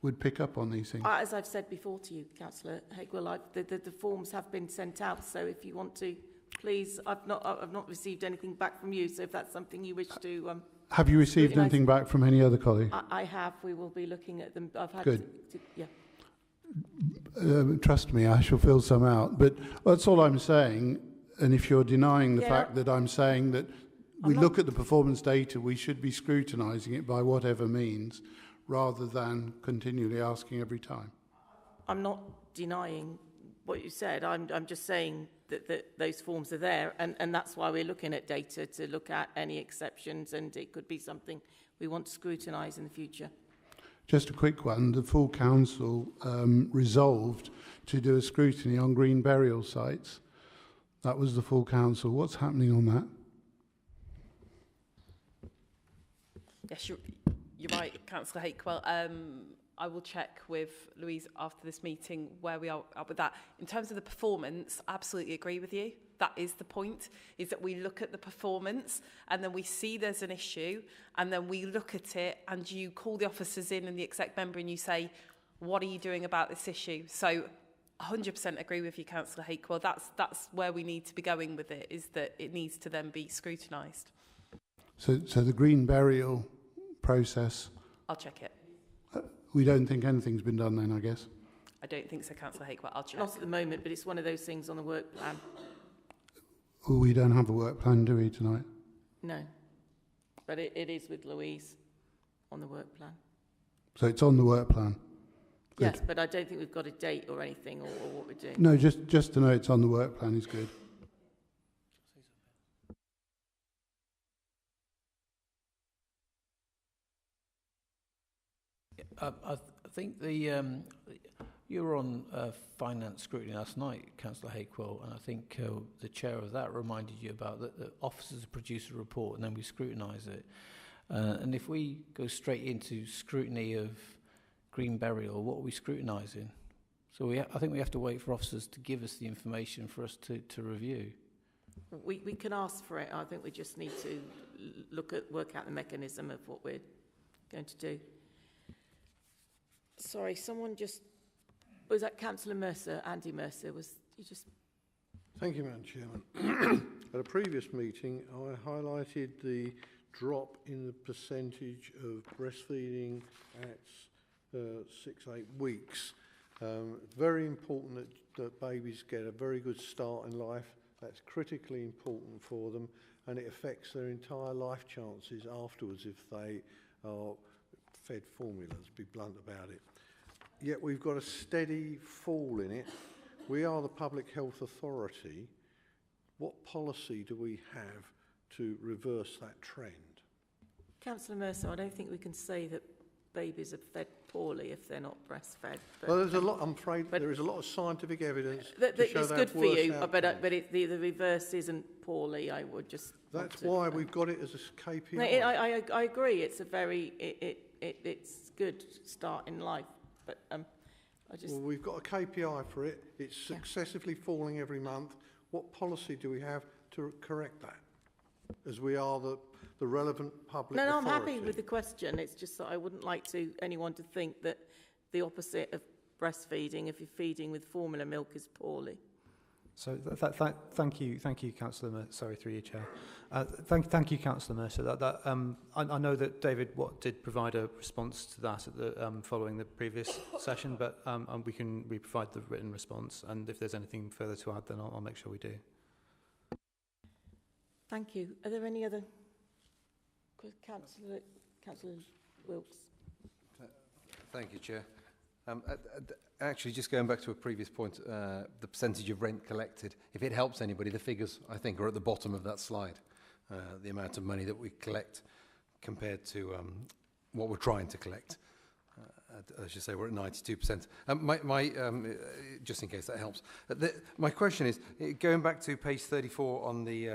would pick up on these things. As I've said before to you, Councillor Hakewell, the forms have been sent out, so if you want to, please, I've not received anything back from you, so if that's something you wish to... Have you received anything back from any other colleague? I have. We will be looking at them. I've had Good. Yeah. Trust me, I shall fill some out. But that's all I'm saying. And if you're denying the fact that I'm saying that we look at the performance data, we should be scrutinising it by whatever means, rather than continually asking every time. I'm not denying what you said. I'm just saying that those forms are there, and that's why we're looking at data to look at any exceptions, and it could be something we want to scrutinise in the future. Just a quick one. The full council resolved to do a scrutiny on green burial sites. That was the full council. What's happening on that? Yes, you're right, Councillor Hakewell. I will check with Louise after this meeting where we are with that. In terms of the performance, I absolutely agree with you. That is the point, is that we look at the performance and then we see there's an issue and then we look at it and you call the officers in and the exec member and you say, what are you doing about this issue? So 100% agree with you, Councillor Hakewell. That's where we need to be going with it, is that it needs to then be scrutinised. So the green burial process... I'll check it. We don't think anything's been done then, I guess? I don't think so, Councillor Hakewell. I'll check. Not at the moment, but it's one of those things on the work plan. Well, we don't have a work plan, do we, tonight? No. But it is with Louise on the work plan. So it's on the work plan? Good. Yes, but I don't think we've got a date or anything or what we're doing. No, just to know it's on the work plan is good. I think you were on finance scrutiny last night, Councillor Hakewell, and I think the chair of that reminded you about that the officers produce a report and then we scrutinise it. And if we go straight into scrutiny of green burial, what are we scrutinising? So I think we have to wait for officers to give us the information for us to review. We can ask for it. I think we just need to work out the mechanism of what we're going to do. Sorry, someone just... Was that Councillor Mercer, Andy Mercer? Was you just... Thank you, Madam Chairman. At a previous meeting, I highlighted the drop in the percentage of breastfeeding at 6-8 weeks. Very important that babies get a very good start in life. That's critically important for them, and it affects their entire life chances afterwards if they are fed formula, let's be blunt about it. Yet we've got a steady fall in it. We are the public health authority. What policy do we have to reverse that trend? Councillor Mercer, I don't think we can say that babies are fed poorly if they're not breastfed. But, well, there's a lot. I'm afraid there is a lot of scientific evidence that to show it's that good for you, outcomes. but the reverse isn't poorly. I would just. That's why we've got it as a KPI. No, I agree. It's a very it's good start in life, but I just. Well, we've got a KPI for it. It's successively falling every month. What policy do we have to correct that? As we are the relevant public authority. No, I'm happy with the question. It's just that I wouldn't like anyone to think that the opposite of breastfeeding, if you're feeding with formula milk, is poorly. So thank you, Councillor Mercer. Sorry, through you, Chair. Thank you, Councillor Mercer. I know that David Watt did provide a response to that at the following the previous session, but we provide the written response, and if there's anything further to add, then I'll make sure we do. Thank you. Are there any other? Councillor Wilkes. Thank you, Chair. Actually, just going back to a previous point, the percentage of rent collected, if it helps anybody, the figures, I think, are at the bottom of that slide. The amount of money that we collect compared to what we're trying to collect. As you say, we're at 92%. Just in case that helps. My question is, going back to page 34 on the,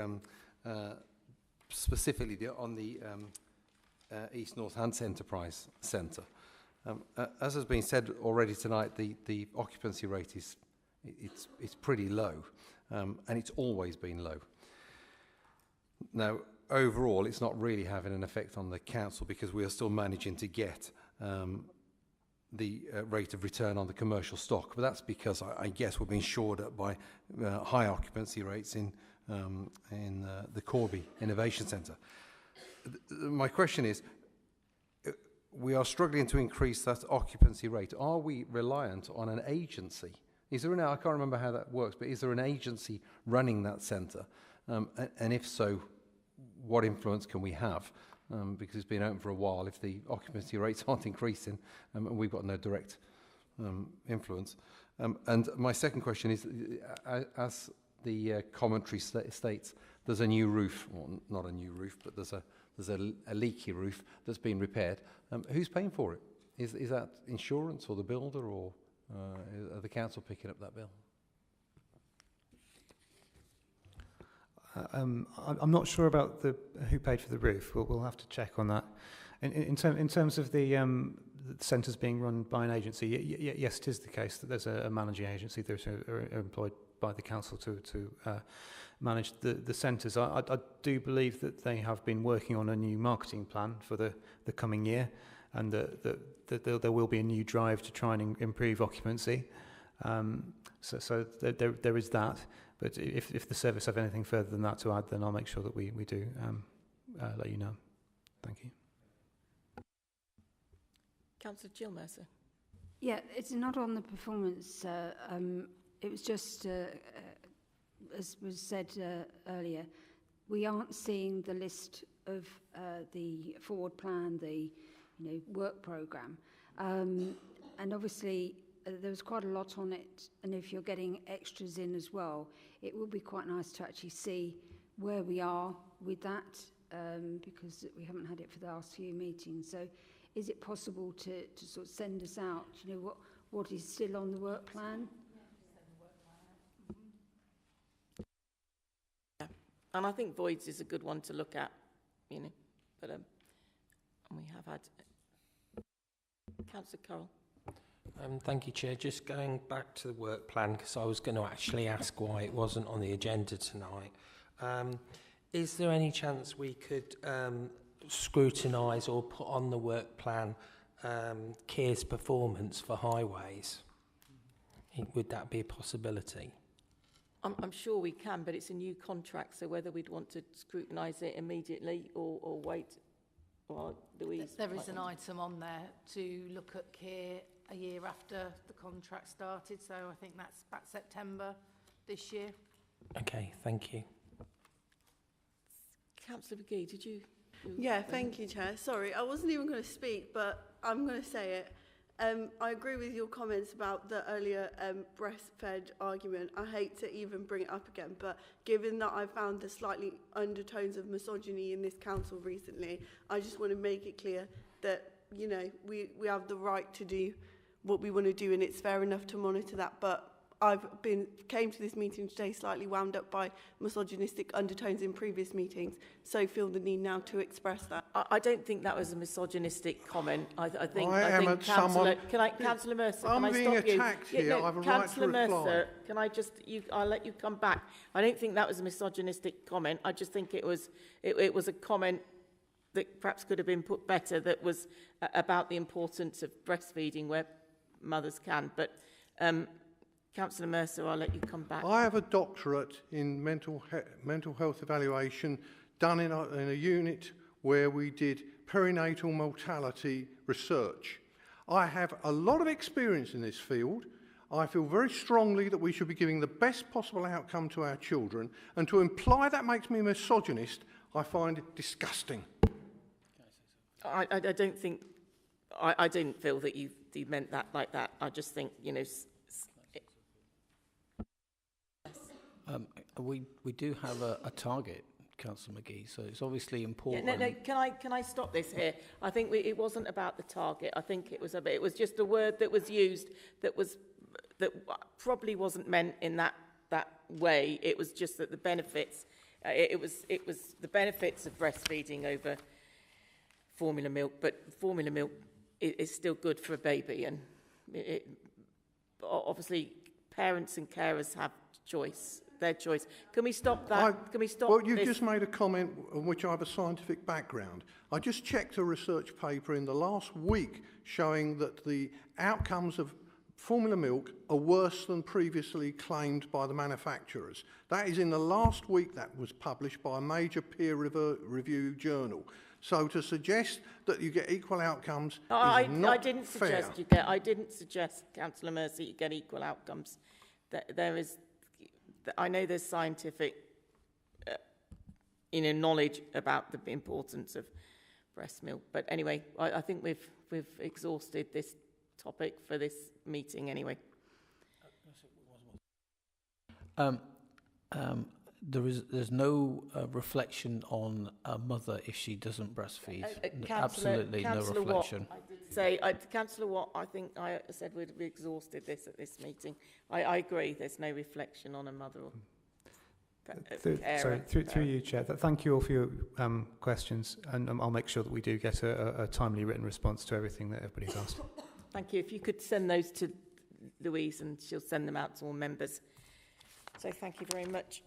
specifically on the East North Hants Enterprise Centre, as has been said already tonight, the occupancy rate is it's pretty low, and it's always been low. Now, overall, it's not really having an effect on the council because we are still managing to get the rate of return on the commercial stock, but that's because I guess we're being shored up by high occupancy rates in the Corby Innovation Centre. My question is, we are struggling to increase that occupancy rate. Are we reliant on an agency? Is there I can't remember how that works, but is there an agency running that centre? And if so, what influence can we have? Because it's been open for a while. If the occupancy rates aren't increasing, and we've got no direct influence. And my second question is, as the commentary states, there's a new roof, or not a new roof, but there's a leaky roof that's been repaired. Who's paying for it? Is that insurance or the builder, or are the council picking up that bill? I'm not sure about who paid for the roof. We'll have to check on that. In terms of the centres being run by an agency, yes, it is the case that there's a managing agency that are employed by the council to manage the centres. I do believe that they have been working on a new marketing plan for the coming year, and that there will be a new drive to try and improve occupancy. So there is that. But if the service have anything further than that to add, then I'll make sure that we do let you know. Thank you. Councillor Jill Mercer. Yeah, it's not on the performance. It was just, as was said earlier, we aren't seeing the list of the forward plan, the work programme, and obviously there was quite a lot on it. And if you're getting extras in as well, it would be quite nice to actually see where we are with that, because we haven't had it for the last few meetings. So, is it possible to sort of send us out? What is still on the work plan? Yeah, and I think voids is a good one to look at, but and we have had. Councillor Carroll. Thank you, Chair. Just going back to the work plan, because I was going to actually ask why it wasn't on the agenda tonight. Is there any chance we could scrutinise or put on the work plan Keir's performance for highways? Would that be a possibility? I'm sure we can, but it's a new contract, so whether we'd want to scrutinise it immediately or wait Well, Louise, There is an item on there to look at care a year after the contract started, so I think that's about September this year. Okay, thank you. Councillor McGee, did you? Yeah, thank you, Chair. Sorry, I wasn't even going to speak, but I'm going to say it. I agree with your comments about the earlier breastfed argument. I hate to even bring it up again, but given that I found the slightly undertones of misogyny in this council recently, I just want to make it clear that, you know, we have the right to do what we want to do, and it's fair enough to monitor that. But came to this meeting today slightly wound up by misogynistic undertones in previous meetings, so feel the need now to express that. I don't think that was a misogynistic comment. I think someone. Councillor Mercer, I'm can I being stop you? attacked here. I have a right to Councillor reply. Mercer, can I just? I'll let you come back. I don't think that was a misogynistic comment. I just think it was a comment that perhaps could have been put better. That was about the importance of breastfeeding where mothers can, but. Councillor Mercer, I'll let you come back. I have a doctorate in mental health evaluation done in a unit where we did perinatal mortality research. I have a lot of experience in this field. I feel very strongly that we should be giving the best possible outcome to our children, and to imply that makes me a misogynist, I find disgusting. I don't think, I didn't feel that you meant that like that. I just think, you know, we do have a target, Councillor McGee, so it's obviously important. Yeah, no, can I stop this here? I think it wasn't about the target. I think it was just a word that was used that probably wasn't meant in that way. It was just that the benefits, it was the benefits of breastfeeding over formula milk, but formula milk is still good for a baby, and obviously parents and carers have their choice. Can we stop that? Can we stop Well, you this? just made a comment on which I have a scientific background. I just checked a research paper in the last week showing that the outcomes of formula milk are worse than previously claimed by the manufacturers. That is in the last week that was published by a major peer-reviewed journal. So to suggest that you get equal outcomes is not fair. I didn't suggest, Councillor Mercy, you get equal outcomes. I know there's scientific, knowledge about the importance of breast milk. But anyway, I think we've exhausted this topic for this meeting anyway. There's no reflection on a mother if she doesn't breastfeed. Absolutely no reflection. Councillor Watt, I think I said we'd exhausted this at this meeting. I agree, there's no reflection on a mother or Through you, Chair. Thank you all for your questions, and I'll make sure that we do get a timely written response to everything that everybody's asked. Thank you. If you could send those to Louise, and she'll send them out to all members. So thank you very much.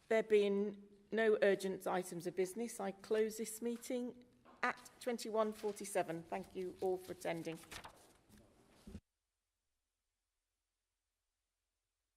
There being no urgent items of business, I close this meeting at 21:47. Thank you all for attending.